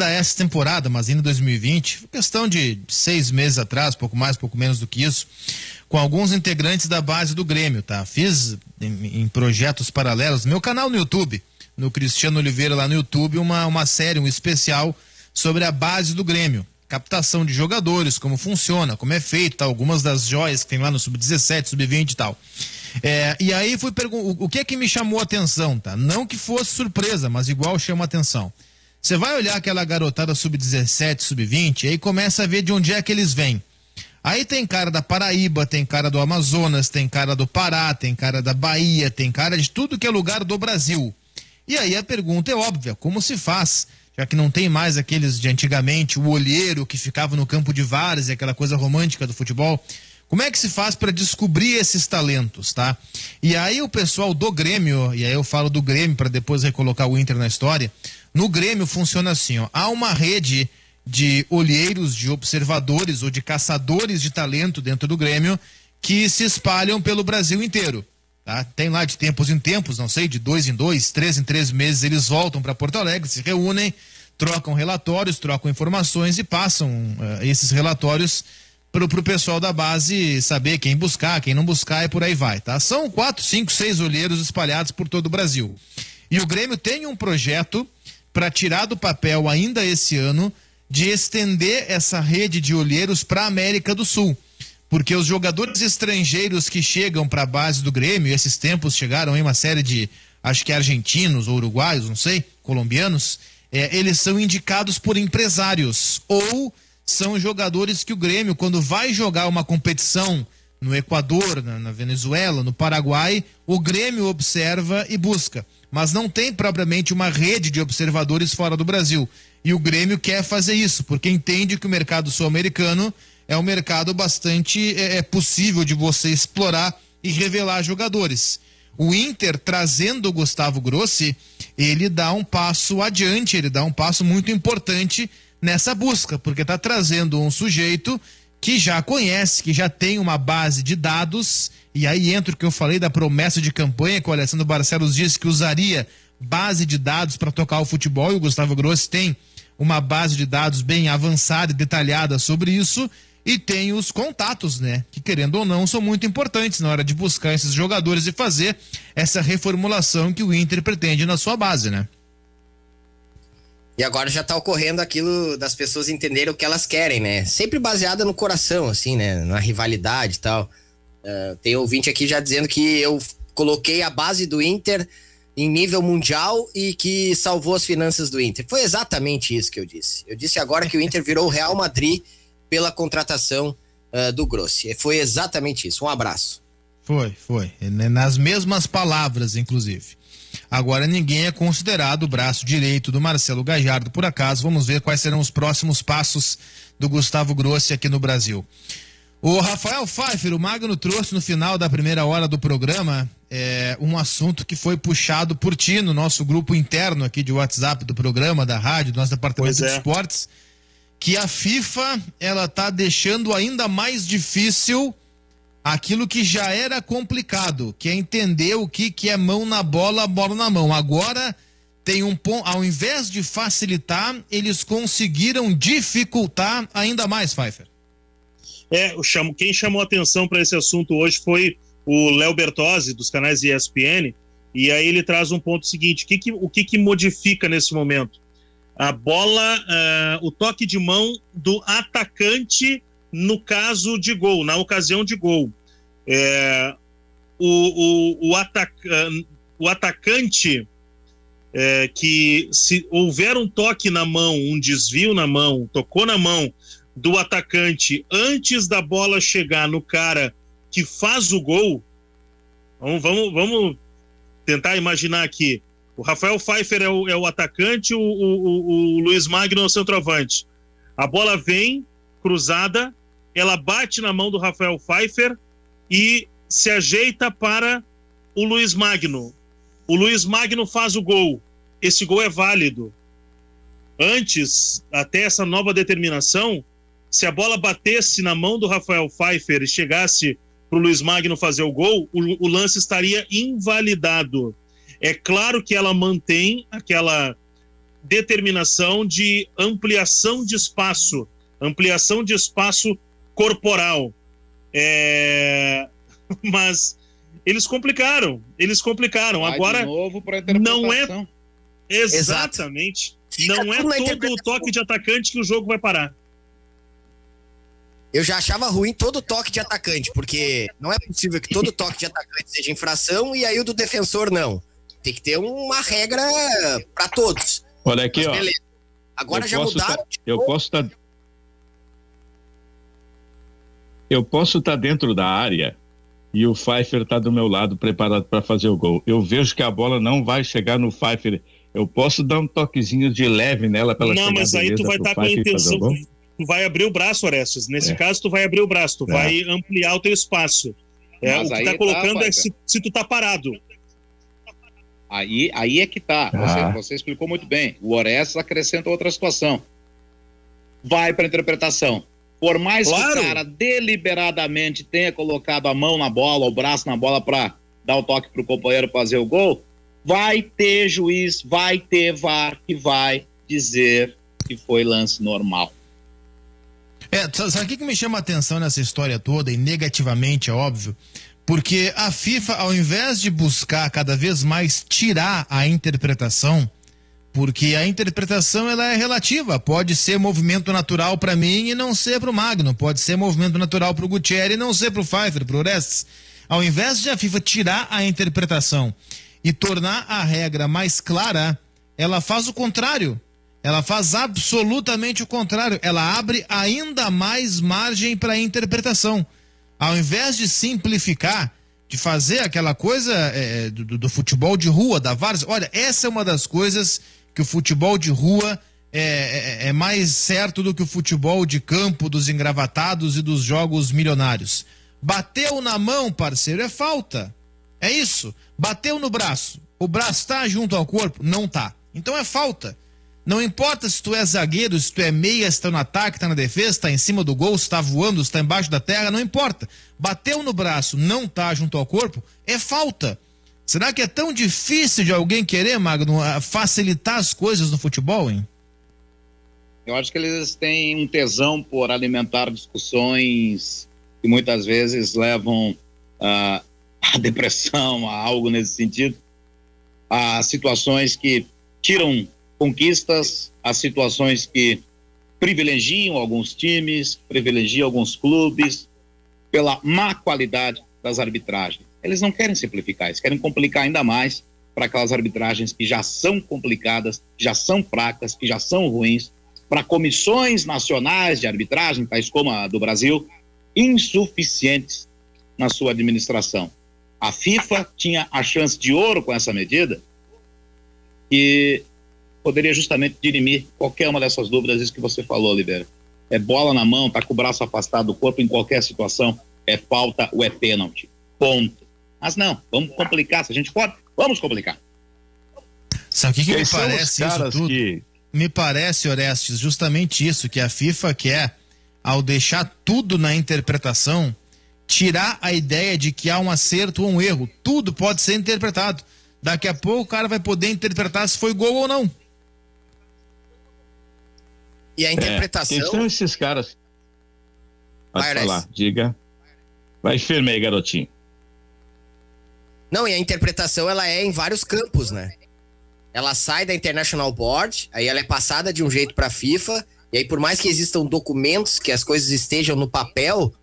essa temporada, mas ainda 2020, questão de 6 meses atrás, pouco mais, pouco menos do que isso, com alguns integrantes da base do Grêmio, tá? Fiz em projetos paralelos, meu canal no YouTube, no Cristiano Oliveira lá no YouTube, uma série, um especial sobre a base do Grêmio. Captação de jogadores, como funciona, como é feito, tá? Algumas das joias que tem lá no Sub-17, Sub-20 e tal. E aí fui perguntar, o que é que me chamou a atenção, tá? Não que fosse surpresa, mas igual chama a atenção. Você vai olhar aquela garotada Sub-17, Sub-20, aí começa a ver de onde é que eles vêm. Aí tem cara da Paraíba, tem cara do Amazonas, tem cara do Pará, tem cara da Bahia, tem cara de tudo que é lugar do Brasil. E aí a pergunta é óbvia, como se faz? Já que não tem mais aqueles de antigamente, o olheiro que ficava no campo de várzea, aquela coisa romântica do futebol. Como é que se faz para descobrir esses talentos, tá? E aí o pessoal do Grêmio, e aí eu falo do Grêmio para depois recolocar o Inter na história, no Grêmio funciona assim, ó, há uma rede de olheiros, de observadores ou de caçadores de talento dentro do Grêmio que se espalham pelo Brasil inteiro. Tá? Tem lá de tempos em tempos, não sei, de 2 em 2, 3 em 3 meses, eles voltam para Porto Alegre, se reúnem, trocam relatórios, trocam informações e passam esses relatórios pro pessoal da base saber quem buscar, quem não buscar e por aí vai, tá? São 4, 5, 6 olheiros espalhados por todo o Brasil. E o Grêmio tem um projeto para tirar do papel ainda esse ano de estender essa rede de olheiros para a América do Sul. Porque os jogadores estrangeiros que chegam para a base do Grêmio, esses tempos chegaram em uma série de, acho que argentinos ou uruguaios, não sei, colombianos, eles são indicados por empresários ou são jogadores que o Grêmio, quando vai jogar uma competição no Equador, na Venezuela, no Paraguai, o Grêmio observa e busca. Mas não tem propriamente uma rede de observadores fora do Brasil. E o Grêmio quer fazer isso, porque entende que o mercado sul-americano é um mercado bastante possível de você explorar e revelar jogadores. O Inter, trazendo o Gustavo Grossi, ele dá um passo adiante, ele dá um passo muito importante nessa busca, porque está trazendo um sujeito que já conhece, que já tem uma base de dados, e aí entra o que eu falei da promessa de campanha, que o Alessandro Barcelos disse que usaria base de dados para tocar o futebol, e o Gustavo Grossi tem uma base de dados bem avançada e detalhada sobre isso, e tem os contatos, né? Que querendo ou não são muito importantes na hora de buscar esses jogadores e fazer essa reformulação que o Inter pretende na sua base, né? E agora já tá ocorrendo aquilo das pessoas entenderem o que elas querem, né? Sempre baseada no coração, assim, né? Na rivalidade e tal. Tem ouvinte aqui já dizendo que eu coloquei a base do Inter em nível mundial e que salvou as finanças do Inter. Foi exatamente isso que eu disse. Eu disse agora que o Inter virou o Real Madrid pela contratação do Grossi. Foi exatamente isso. Um abraço. Foi. Nas mesmas palavras, inclusive. Agora ninguém é considerado o braço direito do Marcelo Gallardo, por acaso. Vamos ver quais serão os próximos passos do Gustavo Grossi aqui no Brasil. O Rafael Pfeiffer, o Magno trouxe no final da primeira hora do programa um assunto que foi puxado por ti no nosso grupo interno aqui de WhatsApp do programa, da rádio, do nosso departamento de esportes, que a FIFA ela tá deixando ainda mais difícil aquilo que já era complicado, que é entender o que é mão na bola, bola na mão. Agora tem um ponto, ao invés de facilitar, eles conseguiram dificultar ainda mais, Pfeiffer. Quem chamou atenção para esse assunto hoje foi o Léo Bertozzi, dos canais ESPN, e aí ele traz um ponto seguinte: o que modifica nesse momento? A bola, o toque de mão do atacante no caso de gol, na ocasião de gol. O atacante, que se houver um toque na mão, um desvio na mão, tocou na mão do atacante antes da bola chegar no cara que faz o gol, vamos tentar imaginar aqui. O Rafael Pfeiffer é o atacante, o Luiz Magno é o centroavante. A bola vem cruzada, ela bate na mão do Rafael Pfeiffer e se ajeita para o Luiz Magno. O Luiz Magno faz o gol. Esse gol é válido. Antes, até essa nova determinação, se a bola batesse na mão do Rafael Pfeiffer e chegasse para o Luiz Magno fazer o gol, o lance estaria invalidado. É claro que ela mantém aquela determinação de ampliação de espaço corporal. Mas eles complicaram. Vai agora de novo pra interpretação. Não é exatamente. Não é todo o toque de atacante que o jogo vai parar. Eu já achava ruim todo toque de atacante, porque não é possível que todo toque de atacante seja infração e aí o do defensor não. Tem que ter uma regra para todos. Olha aqui, ó. Beleza. Agora já mudaram. Eu posso estar dentro da área e o Pfeiffer está do meu lado preparado para fazer o gol. Eu vejo que a bola não vai chegar no Pfeiffer. Eu posso dar um toquezinho de leve nela para ela chegar. Não, mas aí tu vai estar com a intenção. Tu vai abrir o braço, Orestes. Nesse caso, tu vai abrir o braço, tu vai ampliar o teu espaço. O que tá colocando é se tu tá parado. Aí é que tá. Você explicou muito bem. O Orestes acrescenta outra situação. Vai para interpretação. Por mais que o cara deliberadamente tenha colocado a mão na bola, o braço na bola para dar o toque pro companheiro fazer o gol, vai ter juiz, vai ter VAR que vai dizer que foi lance normal. Sabe o que me chama a atenção nessa história toda, e negativamente, é óbvio? Porque a FIFA, ao invés de buscar cada vez mais tirar a interpretação, porque a interpretação ela é relativa, pode ser movimento natural para mim e não ser para o Magno, pode ser movimento natural para o Gutierrez e não ser para o Pfeiffer, para o Orestes. Ao invés de a FIFA tirar a interpretação e tornar a regra mais clara, ela faz o contrário. Ela faz absolutamente o contrário. Ela abre ainda mais margem para a interpretação. Ao invés de simplificar, de fazer aquela coisa do futebol de rua, da várzea. Olha, essa é uma das coisas que o futebol de rua é mais certo do que o futebol de campo, dos engravatados e dos jogos milionários. Bateu na mão, parceiro, é falta. É isso. Bateu no braço. O braço tá junto ao corpo? Não tá. Então é falta. Não importa se tu é zagueiro, se tu é meia, se tu tá no ataque, tá na defesa, tá em cima do gol, se tá voando, se tá embaixo da terra, não importa. Bateu no braço, não tá junto ao corpo, é falta. Será que é tão difícil de alguém querer, Magno, facilitar as coisas no futebol, hein? Eu acho que eles têm um tesão por alimentar discussões que muitas vezes levam à depressão, a algo nesse sentido, a situações que tiram conquistas, as situações que privilegiam alguns times, privilegiam alguns clubes pela má qualidade das arbitragens. Eles não querem simplificar, eles querem complicar ainda mais para aquelas arbitragens que já são complicadas, já são fracas, que já são ruins, para comissões nacionais de arbitragem, tais como a do Brasil, insuficientes na sua administração. A FIFA tinha a chance de ouro com essa medida e poderia justamente dirimir qualquer uma dessas dúvidas, isso que você falou, Oliveira. É bola na mão, tá com o braço afastado do corpo em qualquer situação, é falta ou é pênalti, ponto. Mas não, vamos complicar, se a gente pode, vamos complicar. Sabe o que me parece isso tudo? Me parece, Orestes, justamente isso, que a FIFA quer, ao deixar tudo na interpretação, tirar a ideia de que há um acerto ou um erro. Tudo pode ser interpretado. Daqui a pouco o cara vai poder interpretar se foi gol ou não. E a interpretação... Quem são esses caras? Pode falar, diga. Vai firme aí, garotinho. Não, e a interpretação ela é em vários campos, né? Ela sai da International Board, aí ela é passada de um jeito para a FIFA, e aí por mais que existam documentos, que as coisas estejam no papel,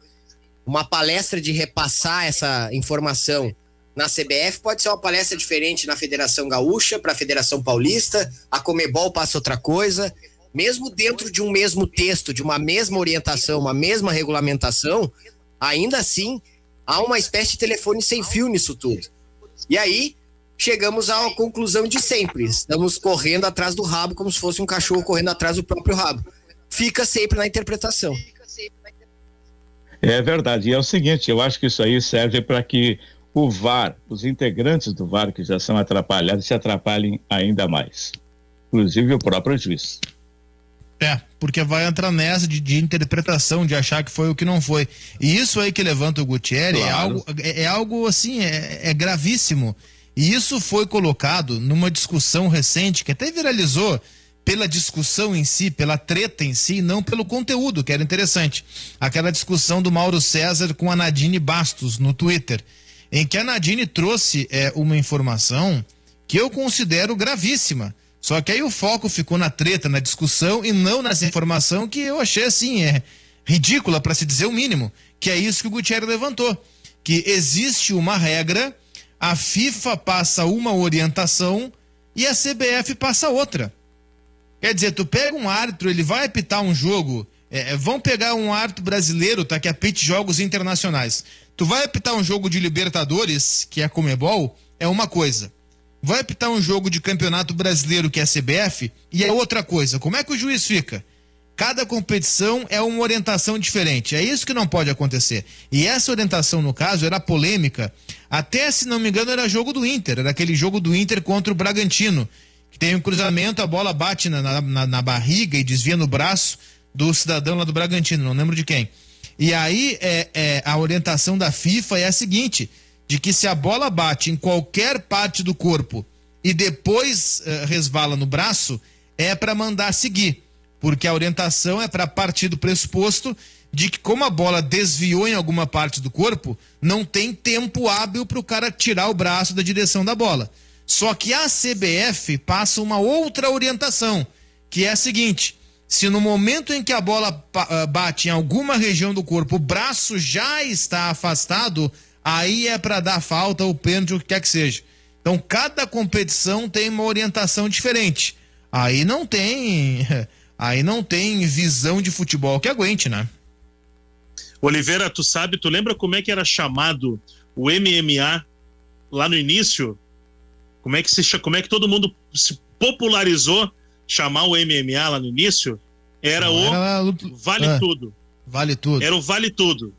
uma palestra de repassar essa informação na CBF pode ser uma palestra diferente na Federação Gaúcha, para a Federação Paulista, a Comebol passa outra coisa, mesmo dentro de um mesmo texto, de uma mesma orientação, uma mesma regulamentação, ainda assim há uma espécie de telefone sem fio nisso tudo. E aí, chegamos à conclusão de sempre. Estamos correndo atrás do rabo como se fosse um cachorro correndo atrás do próprio rabo. Fica sempre na interpretação. É verdade. E é o seguinte, eu acho que isso aí serve para que o VAR, os integrantes do VAR que já são atrapalhados, se atrapalhem ainda mais. Inclusive o próprio juiz. Porque vai entrar nessa de interpretação, de achar que foi o que não foi. E isso aí que levanta o Gutierrez é algo assim, é gravíssimo. E isso foi colocado numa discussão recente, que até viralizou pela discussão em si, pela treta em si, não pelo conteúdo, que era interessante. Aquela discussão do Mauro César com a Nadine Bastos no Twitter, em que a Nadine trouxe uma informação que eu considero gravíssima. Só que aí o foco ficou na treta, na discussão e não nessa informação que eu achei assim, ridícula para se dizer o mínimo, que é isso que o Gutierrez levantou, que existe uma regra, a FIFA passa uma orientação e a CBF passa outra. Quer dizer, tu pega um árbitro, ele vai apitar um jogo, vão pegar um árbitro brasileiro, que apite jogos internacionais. Tu vai apitar um jogo de Libertadores, que é a Comebol, é uma coisa. Vai apitar um jogo de Campeonato Brasileiro, que é a CBF, e é outra coisa. Como é que o juiz fica? Cada competição é uma orientação diferente. É isso que não pode acontecer. E essa orientação, no caso, era polêmica. Até, se não me engano, era jogo do Inter. Era aquele jogo do Inter contra o Bragantino. Que tem um cruzamento, a bola bate na barriga e desvia no braço do cidadão lá do Bragantino. Não lembro de quem. E aí, a orientação da FIFA é a seguinte... de que se a bola bate em qualquer parte do corpo e depois resvala no braço, é para mandar seguir, porque a orientação é para partir do pressuposto de que, como a bola desviou em alguma parte do corpo, não tem tempo hábil para o cara tirar o braço da direção da bola. Só que a CBF passa uma outra orientação, que é a seguinte: se no momento em que a bola bate em alguma região do corpo, o braço já está afastado, aí é para dar falta ou pênalti, o que quer que seja. Então, cada competição tem uma orientação diferente. Aí não tem visão de futebol que aguente, né? Oliveira, tu lembra como é que era chamado o MMA lá no início? Como é que todo mundo se popularizou chamar o MMA lá no início? Era Vale Tudo. Vale Tudo. Era o Vale Tudo.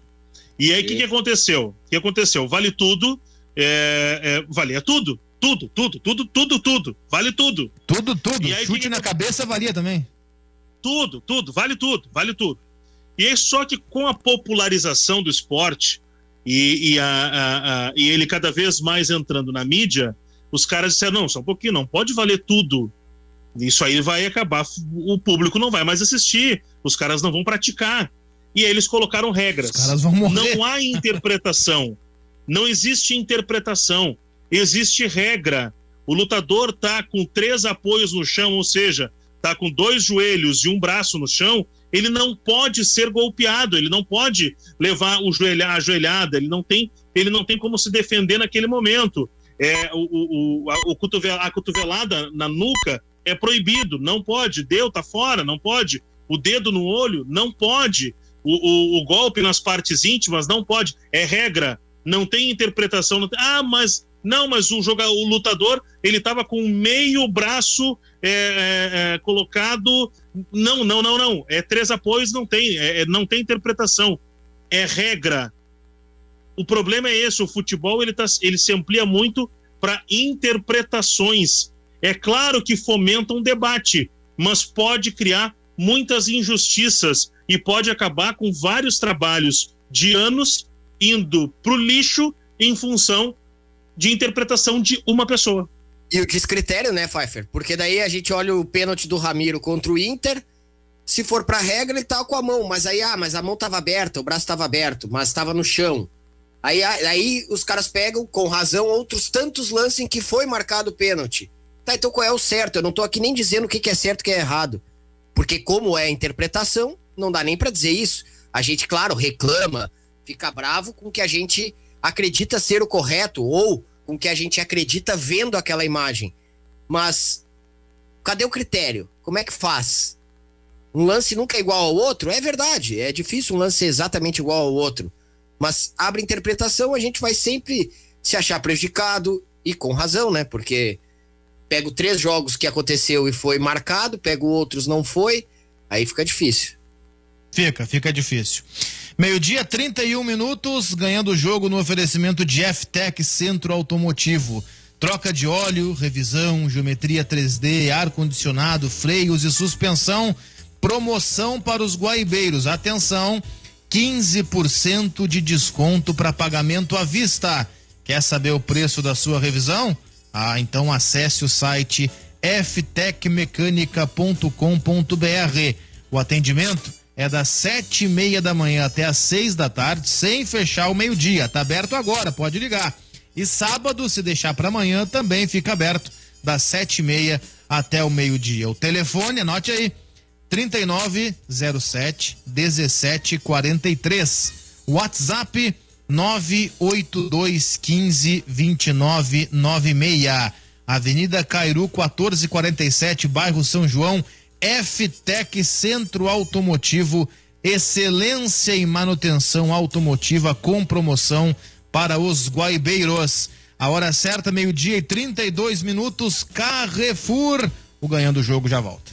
E aí, o que aconteceu? O que aconteceu? Vale Tudo, valia tudo. Tudo. Vale tudo. Tudo. E aí, chute na cabeça valia também. Tudo. Vale tudo. E aí, só que com a popularização do esporte e ele cada vez mais entrando na mídia, os caras disseram, não, só um pouquinho, não pode valer tudo. Isso aí vai acabar, o público não vai mais assistir, os caras não vão praticar. E aí eles colocaram regras. Os caras vão morrer. Não há interpretação. Não existe interpretação. Existe regra. O lutador tá com 3 apoios no chão, ou seja, tá com 2 joelhos e um braço no chão, ele não pode ser golpeado, ele não pode levar a joelhada, ele não tem como se defender naquele momento. A cotovelada na nuca é proibido, não pode. Deu, tá fora, não pode. O dedo no olho, não pode. O golpe nas partes íntimas, não pode. É regra, não tem interpretação. Mas o lutador, ele tava com meio braço colocado. Não. É 3 apoios, não tem interpretação. É regra. O problema é esse, o futebol ele se amplia muito para interpretações. É claro que fomenta um debate, mas pode criar muitas injustiças e pode acabar com vários trabalhos de anos indo pro lixo em função de interpretação de uma pessoa. E o descritério, né, Pfeiffer? Porque daí a gente olha o pênalti do Ramiro contra o Inter, se for pra regra ele tava com a mão, mas a mão tava aberta, o braço tava aberto, mas tava no chão. Aí os caras pegam, com razão, outros tantos lances em que foi marcado o pênalti. Tá, então qual é o certo? Eu não tô aqui nem dizendo o que é certo e o que é errado. Porque como é a interpretação, não dá nem pra dizer isso. A gente, claro, reclama, fica bravo com o que a gente acredita ser o correto ou com o que a gente acredita vendo aquela imagem. Mas cadê o critério? Como é que faz? Um lance nunca é igual ao outro? É verdade, é difícil um lance ser exatamente igual ao outro. Mas abre interpretação, a gente vai sempre se achar prejudicado, e com razão, né? Porque pego 3 jogos que aconteceu e foi marcado, pego outros não foi, aí fica difícil. Fica difícil. 12:31, ganhando o jogo no oferecimento de F-Tech Centro Automotivo. Troca de óleo, revisão, geometria 3D, ar-condicionado, freios e suspensão. Promoção para os guaibeiros. Atenção, 15% de desconto para pagamento à vista. Quer saber o preço da sua revisão? Então acesse o site ftecmecanica.com.br. O atendimento é das 7:30 da manhã até às 6 da tarde, sem fechar o meio-dia. Tá aberto agora, pode ligar. E sábado, se deixar para amanhã, também fica aberto das 7:30 até o meio-dia. O telefone, anote aí, 3907-1743. WhatsApp 982152996. Avenida Cairu 1447, bairro São João. F-Tech Centro Automotivo, excelência em manutenção automotiva com promoção para os guaibeiros. A hora certa, 12:32, Carrefour. O Ganhando o Jogo já volta.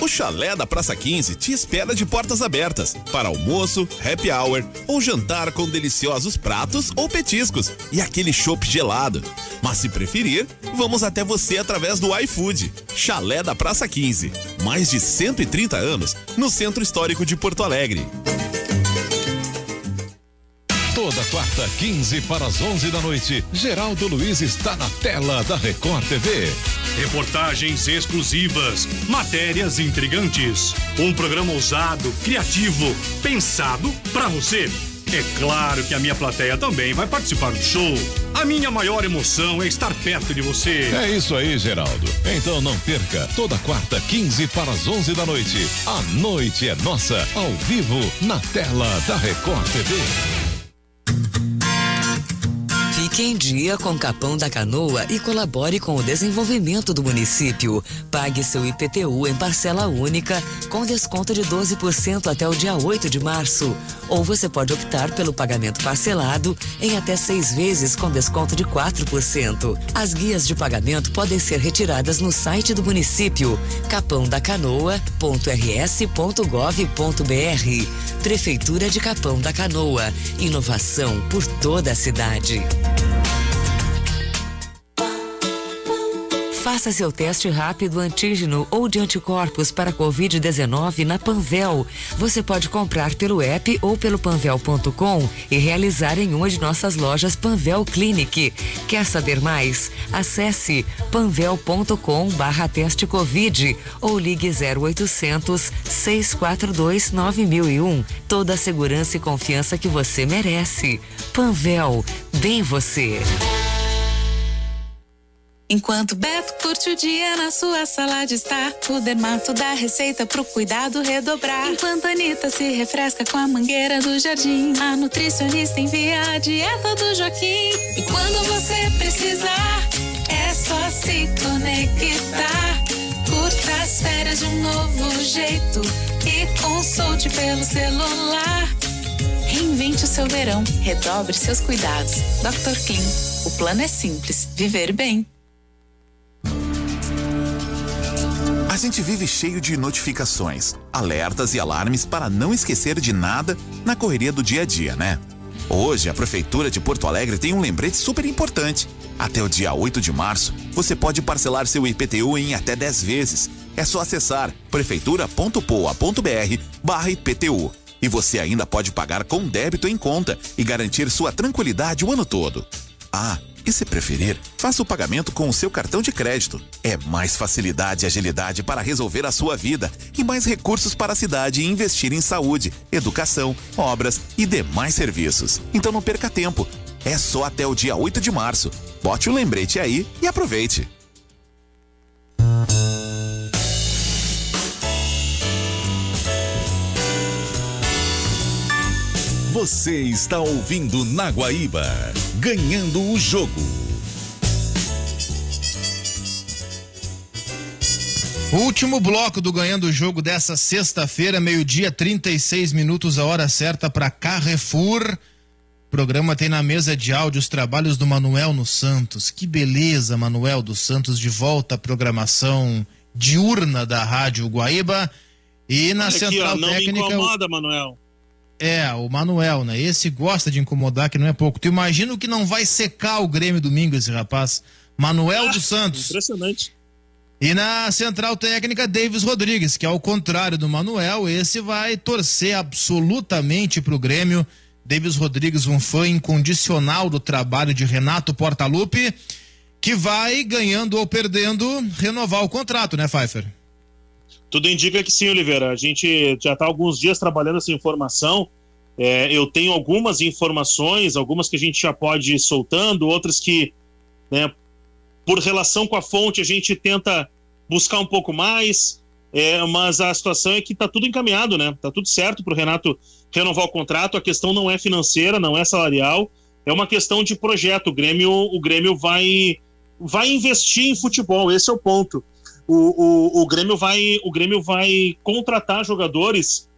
O Chalé da Praça 15 te espera de portas abertas para almoço, happy hour ou jantar com deliciosos pratos ou petiscos e aquele chopp gelado. Mas se preferir, vamos até você através do iFood. Chalé da Praça 15, mais de 130 anos no Centro Histórico de Porto Alegre. Toda quarta, 15 para as 11 da noite, Geraldo Luiz está na tela da Record TV. Reportagens exclusivas, matérias intrigantes, um programa ousado, criativo, pensado para você. É claro que a minha plateia também vai participar do show. A minha maior emoção é estar perto de você. É isso aí, Geraldo. Então não perca, toda quarta, 15 para as 11 da noite. A noite é nossa, ao vivo, na tela da Record TV. Fique em dia com Capão da Canoa e colabore com o desenvolvimento do município. Pague seu IPTU em parcela única, com desconto de 12% até o dia 8 de março. Ou você pode optar pelo pagamento parcelado em até 6 vezes com desconto de 4%. As guias de pagamento podem ser retiradas no site do município, capãodacanoa.rs.gov.br. Prefeitura de Capão da Canoa. Inovação por toda a cidade. Faça seu teste rápido antígeno ou de anticorpos para Covid-19 na Panvel. Você pode comprar pelo app ou pelo panvel.com e realizar em uma de nossas lojas Panvel Clinic. Quer saber mais? Acesse panvel.com/teste Covid ou ligue 0800 642 9001. Toda a segurança e confiança que você merece. Panvel, bem você. Enquanto Beto curte o dia na sua sala de estar, o Dermato dá receita pro cuidado redobrar. Enquanto a Anitta se refresca com a mangueira do jardim, a nutricionista envia a dieta do Joaquim. E quando você precisar, é só se conectar. Curta as férias de um novo jeito e consulte pelo celular. Reinvente o seu verão, redobre seus cuidados. Dr. Clean, o plano é simples, viver bem. A gente vive cheio de notificações, alertas e alarmes para não esquecer de nada na correria do dia a dia, né? Hoje, a Prefeitura de Porto Alegre tem um lembrete super importante. Até o dia 8 de março, você pode parcelar seu IPTU em até 10 vezes. É só acessar prefeitura.poa.br/IPTU. E você ainda pode pagar com débito em conta e garantir sua tranquilidade o ano todo. Ah, e se preferir, faça o pagamento com o seu cartão de crédito. É mais facilidade e agilidade para resolver a sua vida e mais recursos para a cidade investir em saúde, educação, obras e demais serviços. Então não perca tempo. É só até o dia 8 de março. Bote o lembrete aí e aproveite. Você está ouvindo na Guaíba, ganhando o jogo. Último bloco do Ganhando o Jogo dessa sexta-feira, 12:36, a hora certa para Carrefour. O programa tem na mesa de áudio os trabalhos do Manuel dos Santos. Que beleza, Manuel dos Santos, de volta à programação diurna da Rádio Guaíba. E na central não técnica... me incomoda, Manuel. O Manuel, né? Esse gosta de incomodar, que não é pouco. Tu imagina o que não vai secar o Grêmio domingo, esse rapaz. Manuel dos Santos. Impressionante. E na central técnica, Davis Rodrigues, que ao contrário do Manuel, esse vai torcer absolutamente pro Grêmio. Davis Rodrigues, um fã incondicional do trabalho de Renato Portaluppi, que vai, ganhando ou perdendo, renovar o contrato, né, Pfeiffer? Tudo indica que sim, Oliveira. A gente já está há alguns dias trabalhando essa informação. Eu tenho algumas informações, algumas que a gente já pode ir soltando, outras que, né, por relação com a fonte, a gente tenta buscar um pouco mais, mas a situação é que está tudo encaminhado, né? Está tudo certo para o Renato renovar o contrato. A questão não é financeira, não é salarial, é uma questão de projeto. O Grêmio vai investir em futebol, esse é o ponto. O Grêmio vai contratar jogadores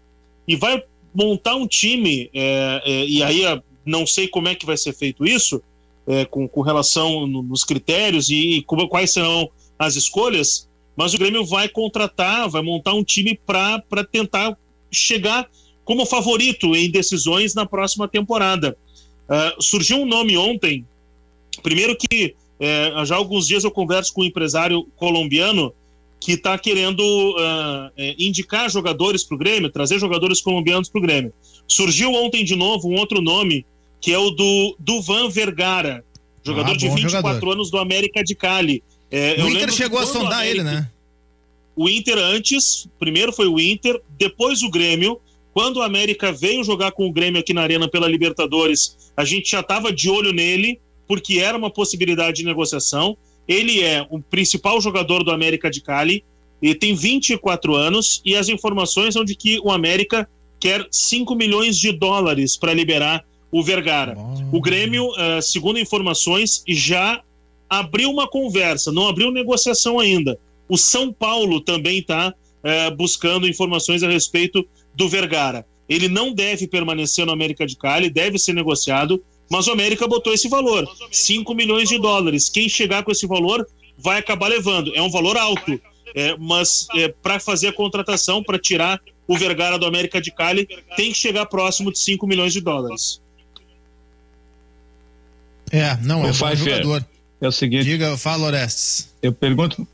e vai montar um time, e aí não sei como é que vai ser feito isso, com relação nos critérios e quais serão as escolhas, mas o Grêmio vai contratar, vai montar um time para tentar chegar como favorito em decisões na próxima temporada. Surgiu um nome ontem, primeiro que já há alguns dias eu converso com um empresário colombiano que está querendo indicar jogadores para o Grêmio, trazer jogadores colombianos para o Grêmio. Surgiu ontem de novo um outro nome, que é o do Duvan Vergara, jogador de 24 anos do América de Cali. O Inter chegou a sondar ele, né? O Inter antes, primeiro foi o Inter, depois o Grêmio. Quando o América veio jogar com o Grêmio aqui na Arena pela Libertadores, a gente já estava de olho nele, porque era uma possibilidade de negociação. Ele é o principal jogador do América de Cali, ele tem 24 anos e as informações são de que o América quer 5 milhões de dólares para liberar o Vergara. O Grêmio, segundo informações, já abriu uma conversa, não abriu negociação ainda. O São Paulo também está buscando informações a respeito do Vergara. Ele não deve permanecer no América de Cali, deve ser negociado, mas o América botou esse valor, 5 milhões de dólares. Quem chegar com esse valor vai acabar levando. É um valor alto, mas para fazer a contratação, para tirar o Vergara do América de Cali, tem que chegar próximo de 5 milhões de dólares. Não, é um bom jogador. É o seguinte... Diga, fala, Orestes. Eu pergunto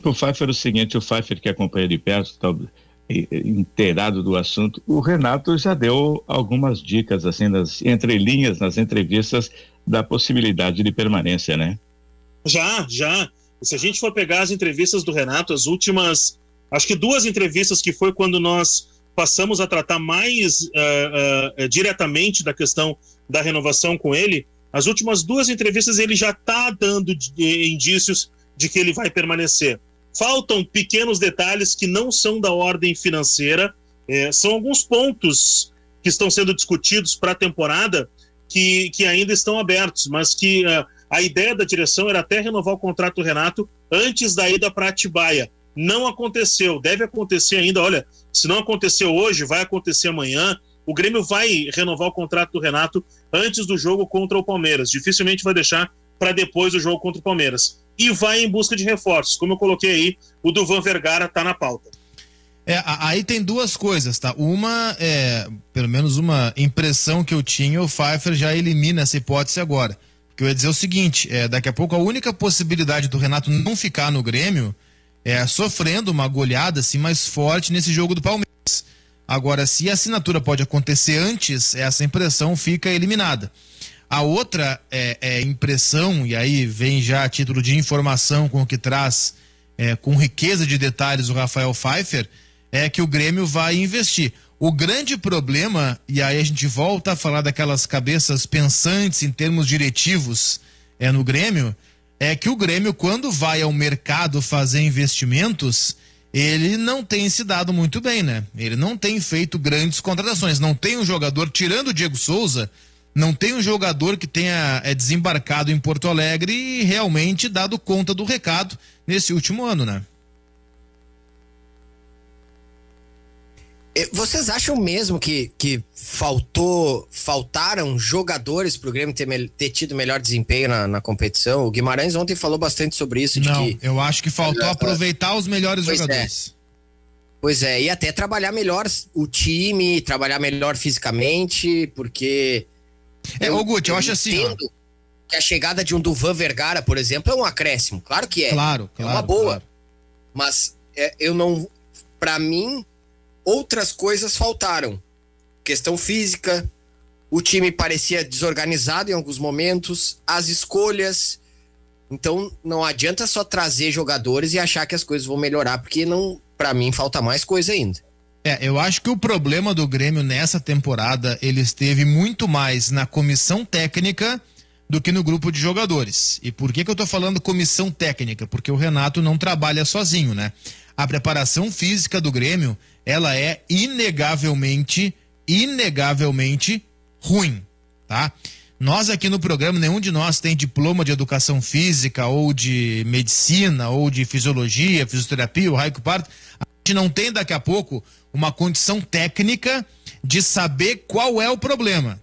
pro Pfeiffer o seguinte, o Pfeiffer que acompanha de perto, tá inteirado do assunto, o Renato já deu algumas dicas, assim, nas entrelinhas, nas entrevistas, da possibilidade de permanência, né? Já. Se a gente for pegar as entrevistas do Renato, as últimas, acho que 2 entrevistas, que foi quando nós passamos a tratar mais diretamente da questão da renovação com ele, As últimas 2 entrevistas ele já está dando indícios de que ele vai permanecer. Faltam pequenos detalhes que não são da ordem financeira, são alguns pontos que estão sendo discutidos para a temporada que ainda estão abertos, mas que a ideia da direção era até renovar o contrato do Renato antes da ida para Atibaia. Não aconteceu, deve acontecer ainda. Olha, se não aconteceu hoje, vai acontecer amanhã. O Grêmio vai renovar o contrato do Renato antes do jogo contra o Palmeiras. Dificilmente vai deixar para depois do jogo contra o Palmeiras. E vai em busca de reforços. Como eu coloquei aí, o do Van Vergara está na pauta. Aí tem 2 coisas, tá? Uma, pelo menos uma impressão que eu tinha, o Pfeiffer já elimina essa hipótese agora. Porque eu ia dizer o seguinte, daqui a pouco a única possibilidade do Renato não ficar no Grêmio é sofrendo uma goleada assim mais forte nesse jogo do Palmeiras. Agora, se a assinatura pode acontecer antes, essa impressão fica eliminada. A outra impressão, e aí vem já a título de informação com o que traz com riqueza de detalhes o Rafael Pfeiffer, é que o Grêmio vai investir. O grande problema, e aí a gente volta a falar daquelas cabeças pensantes em termos diretivos no Grêmio, é que o Grêmio, quando vai ao mercado fazer investimentos, ele não tem se dado muito bem, né? Ele não tem feito grandes contratações. Não tem um jogador, tirando o Diego Souza, não tem um jogador que tenha desembarcado em Porto Alegre e realmente dado conta do recado nesse último ano, né? Vocês acham mesmo que faltaram jogadores para o Grêmio ter tido melhor desempenho na competição? O Guimarães ontem falou bastante sobre isso. Eu acho que faltou aproveitar os melhores jogadores. Pois é, e até trabalhar melhor o time, trabalhar melhor fisicamente, porque... Guti, eu acho assim, ó, que a chegada de um do Van Vergara, por exemplo, é um acréscimo. Claro que é. Claro, é uma boa. Claro. Mas eu não... Para mim... Outras coisas faltaram. Questão física, o time parecia desorganizado em alguns momentos, as escolhas. Então não adianta só trazer jogadores e achar que as coisas vão melhorar, porque não, para mim falta mais coisa ainda. Eu acho que o problema do Grêmio nessa temporada, ele esteve muito mais na comissão técnica do que no grupo de jogadores. E por que eu tô falando comissão técnica? Porque o Renato não trabalha sozinho, né? A preparação física do Grêmio, ela é inegavelmente ruim, tá? Nós aqui no programa, nenhum de nós tem diploma de educação física ou de medicina ou de fisiologia, fisioterapia, o raio que parto. A gente não tem daqui a pouco uma condição técnica de saber qual é o problema.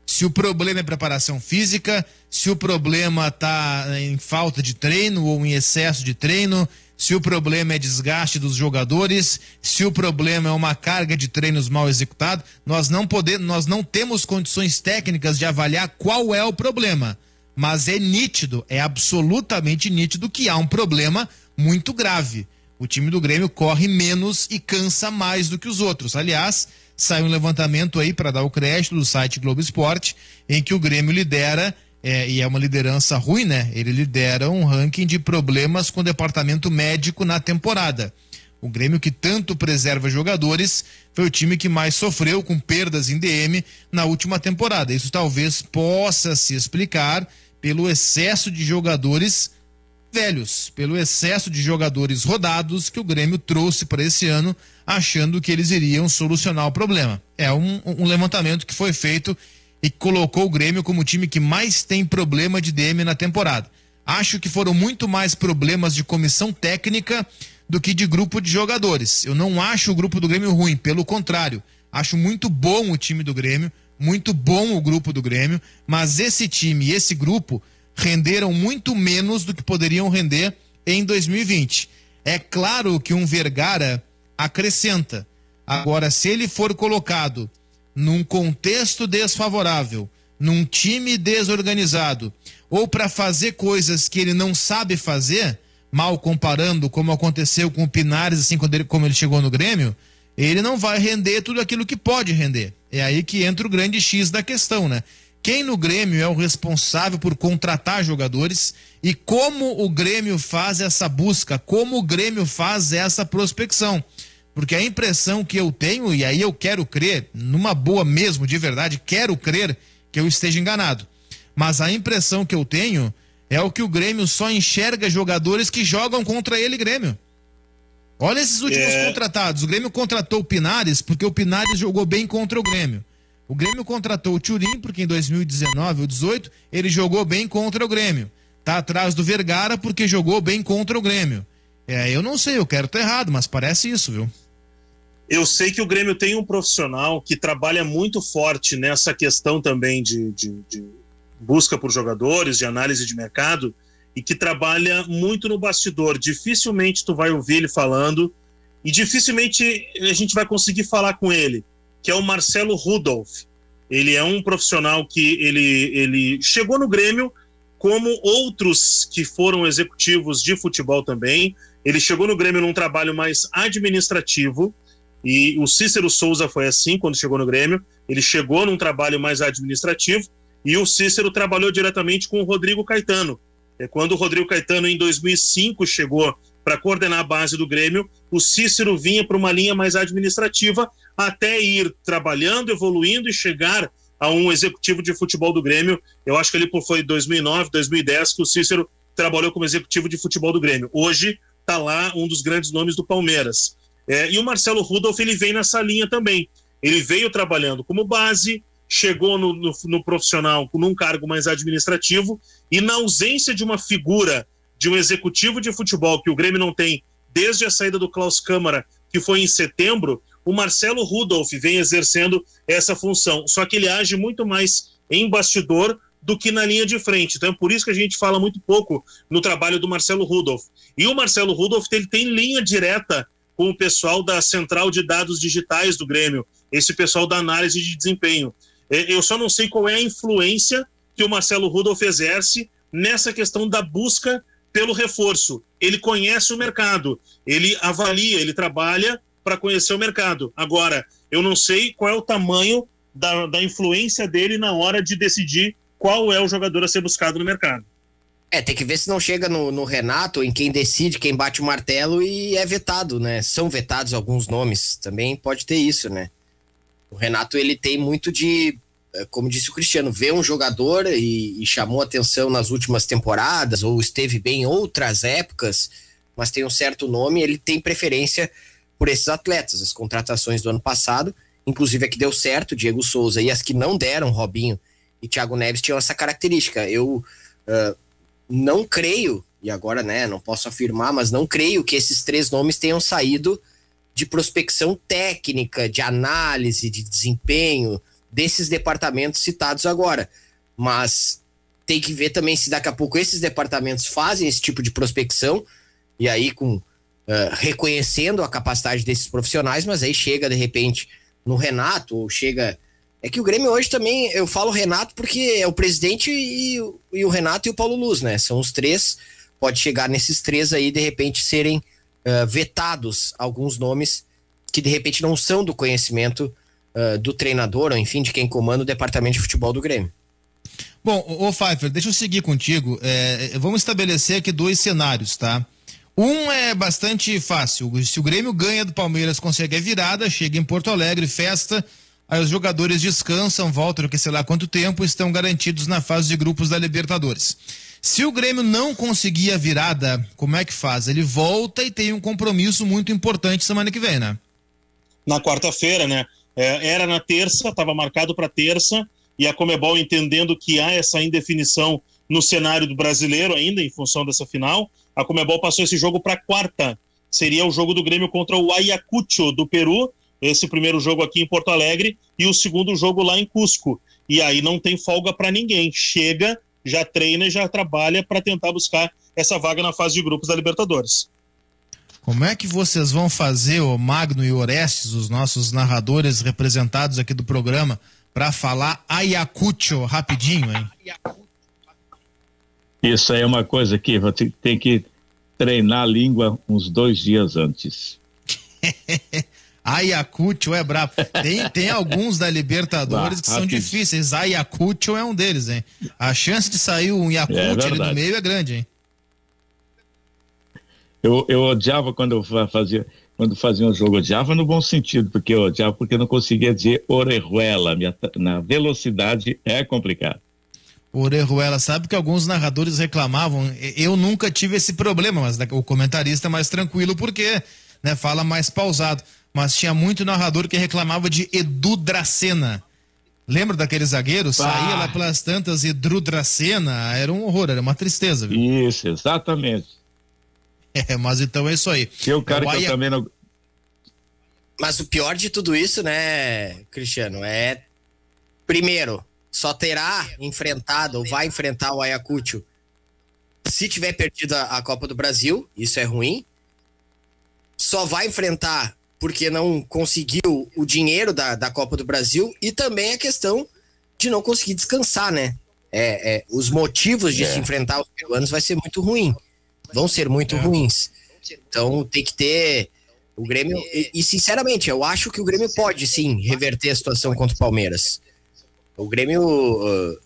Se o problema é preparação física, se o problema está em falta de treino ou em excesso de treino, se o problema é desgaste dos jogadores, se o problema é uma carga de treinos mal executada, nós não temos condições técnicas de avaliar qual é o problema. Mas é nítido, é absolutamente nítido que há um problema muito grave. O time do Grêmio corre menos e cansa mais do que os outros. Aliás, sai um levantamento aí para dar o crédito do site Globo Esporte, em que o Grêmio lidera, e é uma liderança ruim, né? Ele lidera um ranking de problemas com o departamento médico na temporada. O Grêmio, que tanto preserva jogadores, foi o time que mais sofreu com perdas em DM na última temporada. Isso talvez possa se explicar pelo excesso de jogadores velhos, pelo excesso de jogadores rodados que o Grêmio trouxe para esse ano, achando que eles iriam solucionar o problema. É um levantamento que foi feito e colocou o Grêmio como o time que mais tem problema de DM na temporada. Acho que foram muito mais problemas de comissão técnica do que de grupo de jogadores. Eu não acho o grupo do Grêmio ruim, pelo contrário. Acho muito bom o time do Grêmio, muito bom o grupo do Grêmio, mas esse time e esse grupo renderam muito menos do que poderiam render em 2020. É claro que um Vergara acrescenta. Agora, se ele for colocado num contexto desfavorável, num time desorganizado, ou para fazer coisas que ele não sabe fazer, mal comparando como aconteceu com o Pinares, assim, como ele chegou no Grêmio, ele não vai render tudo aquilo que pode render. É aí que entra o grande X da questão, né? Quem no Grêmio é o responsável por contratar jogadores e como o Grêmio faz essa busca, como o Grêmio faz essa prospecção. Porque a impressão que eu tenho, e aí eu quero crer, numa boa mesmo, de verdade, quero crer que eu esteja enganado. mas a impressão que eu tenho é o que o Grêmio só enxerga jogadores que jogam contra ele, Grêmio. Olha esses últimos contratados. O Grêmio contratou o Pinares porque o Pinares jogou bem contra o Grêmio. O Grêmio contratou o Thurim porque em 2019 ou 2018 ele jogou bem contra o Grêmio. Tá atrás do Vergara porque jogou bem contra o Grêmio. Eu não sei, eu quero estar errado, mas parece isso, viu? Eu sei que o Grêmio tem um profissional que trabalha muito forte nessa questão também de busca por jogadores, de análise de mercado, e que trabalha muito no bastidor. Dificilmente tu vai ouvir ele falando e dificilmente a gente vai conseguir falar com ele, que é o Marcelo Rudolph. Ele é um profissional que ele chegou no Grêmio como outros que foram executivos de futebol também. Ele chegou no Grêmio num trabalho mais administrativo, e o Cícero Souza foi assim quando chegou no Grêmio. Ele chegou num trabalho mais administrativo, e o Cícero trabalhou diretamente com o Rodrigo Caetano. Quando o Rodrigo Caetano, em 2005, chegou para coordenar a base do Grêmio, o Cícero vinha para uma linha mais administrativa até ir trabalhando, evoluindo e chegar a um executivo de futebol do Grêmio. Eu acho que ali foi 2009, 2010 que o Cícero trabalhou como executivo de futebol do Grêmio. Hoje está lá um dos grandes nomes do Palmeiras. E o Marcelo Rudolph, ele vem nessa linha também. Ele veio trabalhando como base, chegou no profissional num cargo mais administrativo, e na ausência de uma figura, de um executivo de futebol que o Grêmio não tem desde a saída do Klaus Câmara, que foi em setembro, o Marcelo Rudolph vem exercendo essa função. Só que ele age muito mais em bastidor do que na linha de frente. Então é por isso que a gente fala muito pouco no trabalho do Marcelo Rudolph. E o Marcelo Rudolph, ele tem linha direta com o pessoal da Central de Dados Digitais do Grêmio, esse pessoal da análise de desempenho. Eu só não sei qual é a influência que o Marcelo Rudolph exerce nessa questão da busca pelo reforço. Ele conhece o mercado, ele avalia, ele trabalha para conhecer o mercado. Agora, eu não sei qual é o tamanho da influência dele na hora de decidir qual é o jogador a ser buscado no mercado. Tem que ver se não chega no Renato, em quem decide, quem bate o martelo e é vetado, né? São vetados alguns nomes, também pode ter isso, né? O Renato, ele tem muito de, como disse o Cristiano, ver um jogador e chamou atenção nas últimas temporadas, ou esteve bem em outras épocas, mas tem um certo nome, ele tem preferência por esses atletas. As contratações do ano passado, inclusive a que deu certo, Diego Souza, e as que não deram, Robinho e Thiago Neves, tinham essa característica. Eu não creio, e agora, né, não posso afirmar, mas não creio que esses três nomes tenham saído de prospecção técnica, de análise, de desempenho, desses departamentos citados agora. Mas tem que ver também se daqui a pouco esses departamentos fazem esse tipo de prospecção, e aí reconhecendo a capacidade desses profissionais, mas aí chega de repente no Renato, ou chega... É que o Grêmio hoje também, eu falo Renato porque é o presidente e o Renato e o Paulo Luz, né? São os três, pode chegar nesses três aí, de repente serem vetados alguns nomes que de repente não são do conhecimento do treinador, ou enfim, de quem comanda o departamento de futebol do Grêmio. Bom, ô Pfeiffer, deixa eu seguir contigo. Vamos estabelecer aqui dois cenários, tá? Um é bastante fácil. Se o Grêmio ganha do Palmeiras, consegue a virada, chega em Porto Alegre, festa, aí os jogadores descansam, voltam, que sei lá quanto tempo, estão garantidos na fase de grupos da Libertadores. Se o Grêmio não conseguir a virada, como é que faz? Ele volta e tem um compromisso muito importante semana que vem, né? Na quarta-feira, né? Era na terça, estava marcado para terça, e a Conmebol, entendendo que há essa indefinição no cenário do brasileiro ainda, em função dessa final, a Conmebol passou esse jogo para quarta. Seria o jogo do Grêmio contra o Ayacucho do Peru, esse primeiro jogo aqui em Porto Alegre, e o segundo jogo lá em Cusco. E aí não tem folga para ninguém. Chega, já treina e já trabalha para tentar buscar essa vaga na fase de grupos da Libertadores. Como é que vocês vão fazer, o Magno e o Orestes, os nossos narradores representados aqui do programa, para falar Ayacucho rapidinho, hein? Isso aí é uma coisa que tem que treinar a língua uns 2 dias antes. Ayacucho é brabo. Tem alguns da Libertadores que são difíceis. Ayacucho é um deles, hein? A chance de sair um Yakult ali no meio é grande, hein? Eu odiava quando fazia um jogo, odiava no bom sentido, porque eu odiava porque eu não conseguia dizer Orejuela, na velocidade é complicado. Orejuela, sabe que alguns narradores reclamavam, eu nunca tive esse problema, mas o comentarista é mais tranquilo porque, né, fala mais pausado, mas tinha muito narrador que reclamava de Edu Dracena. Lembra daquele zagueiro? Saía lá pelas tantas, Edu Dracena, era um horror, era uma tristeza, viu? Isso, exatamente. Mas então é isso aí. Que o cara que eu também não... Mas o pior de tudo isso, né, Cristiano, é, primeiro, só terá enfrentado, ou vai enfrentar o Ayacucho se tiver perdido a Copa do Brasil, isso é ruim. Só vai enfrentar porque não conseguiu o dinheiro da Copa do Brasil, e também a questão de não conseguir descansar, né? Os motivos de se enfrentar os peruanos vai ser muito ruim, vão ser muito ruins. Então tem que ter o Grêmio, e sinceramente, eu acho que o Grêmio pode sim reverter a situação contra o Palmeiras. O Grêmio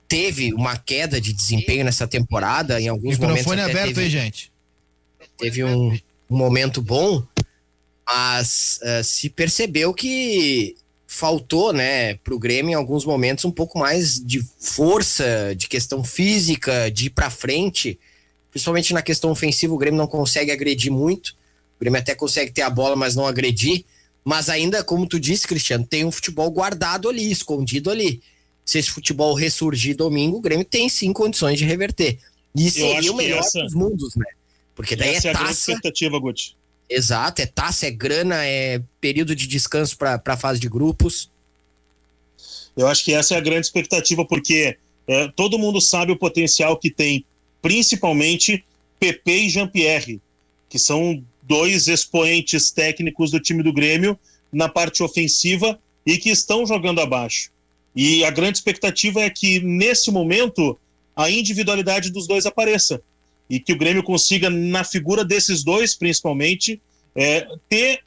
teve uma queda de desempenho nessa temporada, em alguns momentos. Microfone aberto aí, gente. Teve um momento bom, mas se percebeu que faltou, né, pro Grêmio em alguns momentos um pouco mais de força, de questão física, de ir pra frente, principalmente na questão ofensiva. O Grêmio não consegue agredir muito, o Grêmio até consegue ter a bola, mas não agredir, mas ainda, como tu disse, Cristiano, tem um futebol guardado ali, escondido ali. Se esse futebol ressurgir domingo, o Grêmio tem sim condições de reverter, e seria o melhor dos mundos, né, porque daí essa é taça, a grande expectativa, Guti. Exato, é taça, é grana, é período de descanso para a fase de grupos. Eu acho que essa é a grande expectativa, porque todo mundo sabe o potencial que tem, principalmente PP e Jean-Pierre, que são dois expoentes técnicos do time do Grêmio na parte ofensiva e que estão jogando abaixo. E a grande expectativa é que, nesse momento, a individualidade dos dois apareça. E que o Grêmio consiga, na figura desses dois, principalmente, ter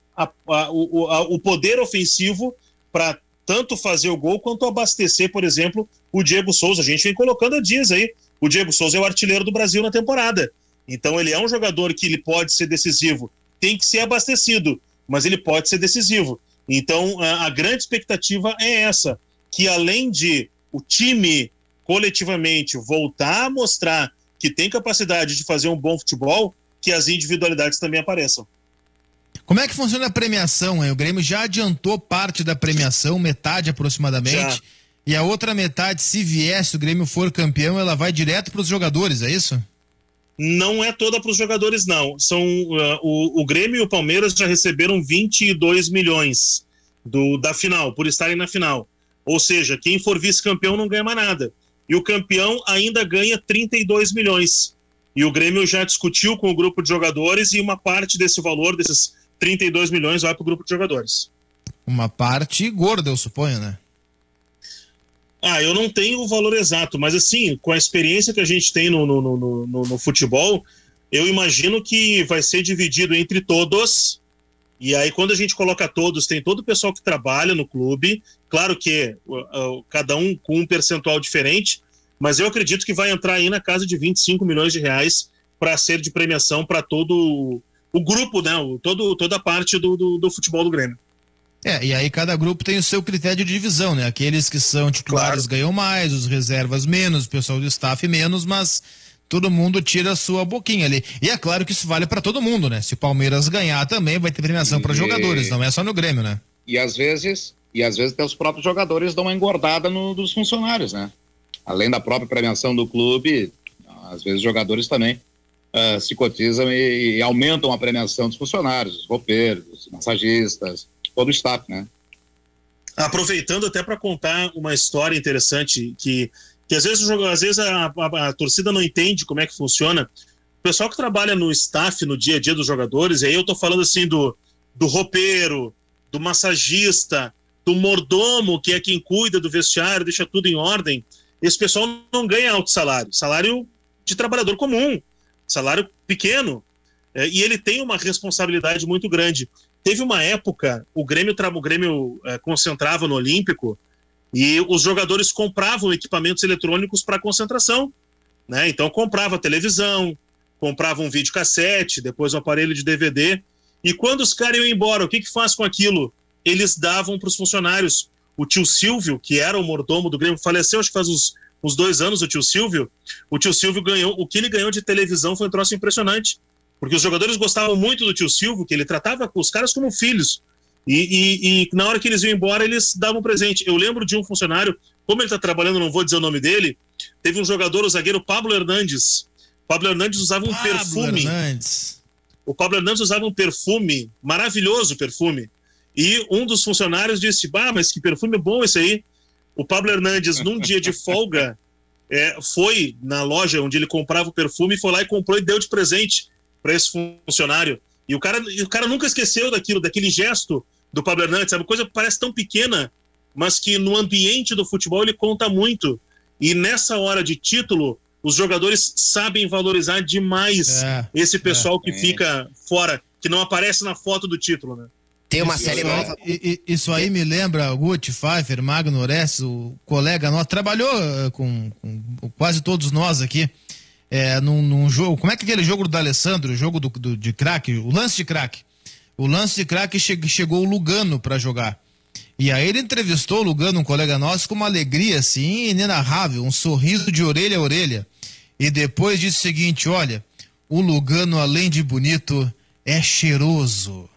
o poder ofensivo para tanto fazer o gol quanto abastecer, por exemplo, o Diego Souza. A gente vem colocando há dias aí. O Diego Souza é o artilheiro do Brasil na temporada. Então ele é um jogador que ele pode ser decisivo. Tem que ser abastecido, mas ele pode ser decisivo. Então a grande expectativa é essa, que além de o time coletivamente voltar a mostrar que tem capacidade de fazer um bom futebol, que as individualidades também apareçam. Como é que funciona a premiação, hein? O Grêmio já adiantou parte da premiação, metade aproximadamente, já. E a outra metade, se viesse, o Grêmio for campeão, ela vai direto para os jogadores, é isso? Não é toda para os jogadores, não. São, o Grêmio e o Palmeiras já receberam 22 milhões da final, por estarem na final. Ou seja, quem for vice-campeão não ganha mais nada. E o campeão ainda ganha 32 milhões. E o Grêmio já discutiu com o grupo de jogadores, e uma parte desse valor, desses 32 milhões, vai para o grupo de jogadores. Uma parte gorda, eu suponho, né? Eu não tenho o valor exato, mas assim, com a experiência que a gente tem no futebol, eu imagino que vai ser dividido entre todos. E aí, quando a gente coloca todos, tem todo o pessoal que trabalha no clube. Claro que cada um com um percentual diferente, mas eu acredito que vai entrar aí na casa de 25 milhões de reais para ser de premiação para todo o grupo, né? Toda a parte do futebol do Grêmio. E aí cada grupo tem o seu critério de divisão, né? Aqueles que são titulares ganham mais, os reservas menos, o pessoal do staff menos, mas todo mundo tira a sua boquinha ali. E é claro que isso vale para todo mundo, né? Se o Palmeiras ganhar também vai ter premiação para jogadores, não é só no Grêmio, né? E às vezes até os próprios jogadores dão uma engordada dos funcionários, né? Além da própria premiação do clube, às vezes os jogadores também se cotizam e aumentam a premiação dos funcionários, os roupeiros, os massagistas, todo o staff, né? Aproveitando até para contar uma história interessante que às vezes a torcida não entende como é que funciona. O pessoal que trabalha no staff, no dia a dia dos jogadores, e aí eu tô falando assim do roupeiro, do massagista, do mordomo, que é quem cuida do vestiário, deixa tudo em ordem. Esse pessoal não ganha alto salário de trabalhador comum, salário pequeno, e ele tem uma responsabilidade muito grande. Teve uma época, o Grêmio concentrava no Olímpico e os jogadores compravam equipamentos eletrônicos para concentração, né? Então comprava televisão, comprava um videocassete, depois um aparelho de DVD, e quando os caras iam embora, o que faz com aquilo? Eles davam para os funcionários. O tio Silvio, que era o mordomo do Grêmio, faleceu acho que faz uns uns 2 anos, o tio Silvio ganhou, o que ele ganhou de televisão foi um troço impressionante, porque os jogadores gostavam muito do tio Silvio, que ele tratava os caras como filhos, e na hora que eles iam embora, eles davam presente. Eu lembro de um funcionário, como ele está trabalhando, não vou dizer o nome dele, teve um jogador, o zagueiro Pablo Hernandes. Pablo Hernandes usava um perfume. O Pablo Hernandes usava um perfume, maravilhoso perfume. E um dos funcionários disse, mas que perfume bom esse aí. O Pablo Hernandes, num dia de folga, foi na loja onde ele comprava o perfume, foi lá e comprou e deu de presente para esse funcionário. E o cara nunca esqueceu daquele gesto do Pablo Hernandes, sabe? Coisa que parece tão pequena, mas que no ambiente do futebol ele conta muito. E nessa hora de título, os jogadores sabem valorizar demais esse pessoal que fica fora, que não aparece na foto do título, né? Tem uma série nova. Isso aí me lembra o Guti, Pfeiffer, Magno Orestes, o colega nosso, trabalhou com quase todos nós aqui, num jogo, como é que aquele jogo do D'Alessandro, o jogo de craque, o lance de craque. O lance de craque chegou o Lugano para jogar. E aí ele entrevistou o Lugano, um colega nosso, com uma alegria assim, inenarrável, um sorriso de orelha a orelha. E depois disse o seguinte, olha, o Lugano, além de bonito, é cheiroso.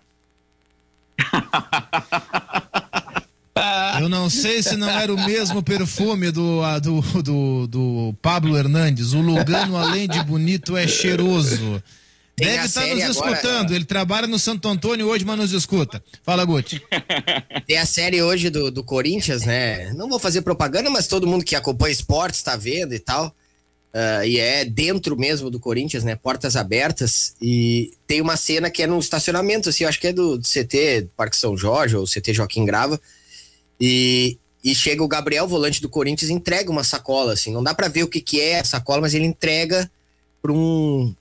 Eu não sei se não era o mesmo perfume do Pablo Hernandes. O Lugano, além de bonito, é cheiroso. Deve estar nos escutando. Ele trabalha no Santo Antônio hoje, mas nos escuta. Fala, Guti. Tem a série hoje do Corinthians, né? Não vou fazer propaganda, mas todo mundo que acompanha esportes está vendo e tal. E é dentro mesmo do Corinthians, né? Portas abertas. E tem uma cena que é num estacionamento, assim, eu acho que é do CT Parque São Jorge, ou CT Joaquim Grava. E chega o Gabriel, volante do Corinthians, e entrega uma sacola, assim. Não dá pra ver o que é a sacola, mas ele entrega para um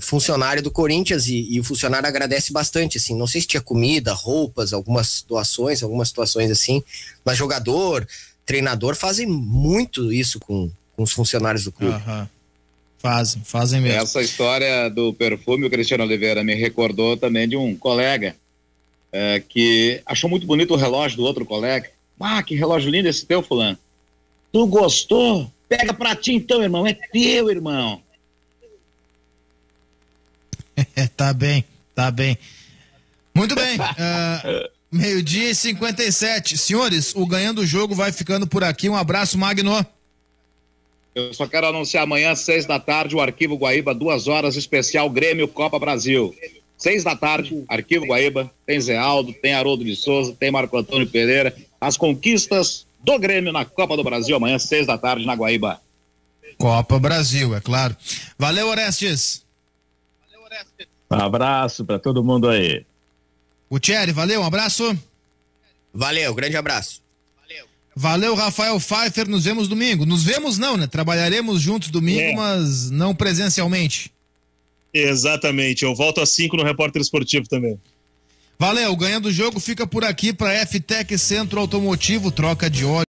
funcionário do Corinthians e o funcionário agradece bastante, assim. Não sei se tinha comida, roupas, algumas doações, algumas situações assim. Mas jogador, treinador fazem muito isso com os funcionários do clube. Fazem mesmo. Essa história do perfume, o Cristiano Oliveira me recordou também de um colega que achou muito bonito o relógio do outro colega. Que relógio lindo esse teu, fulano. Tu gostou? Pega pra ti então, irmão, é teu, irmão. Tá bem. Muito bem, 12:57. Senhores, o Ganhando o Jogo vai ficando por aqui. Um abraço, Magno. Eu só quero anunciar amanhã, 6 da tarde, o Arquivo Guaíba, 2 horas, especial Grêmio Copa Brasil. 6 da tarde, Arquivo Guaíba, tem Zé Aldo, tem Haroldo de Souza, tem Marco Antônio Pereira. As conquistas do Grêmio na Copa do Brasil, amanhã, 6 da tarde, na Guaíba. Copa Brasil, é claro. Valeu, Orestes. Um abraço para todo mundo aí. Gutierrez, valeu, um abraço. Valeu, grande abraço. Valeu, Rafael Pfeiffer, nos vemos domingo. Nos vemos não, né? Trabalharemos juntos domingo, mas não presencialmente. Exatamente, eu volto às 5 no Repórter Esportivo também. Valeu, Ganhando o Jogo fica por aqui para F-Tech Centro Automotivo, troca de óleo.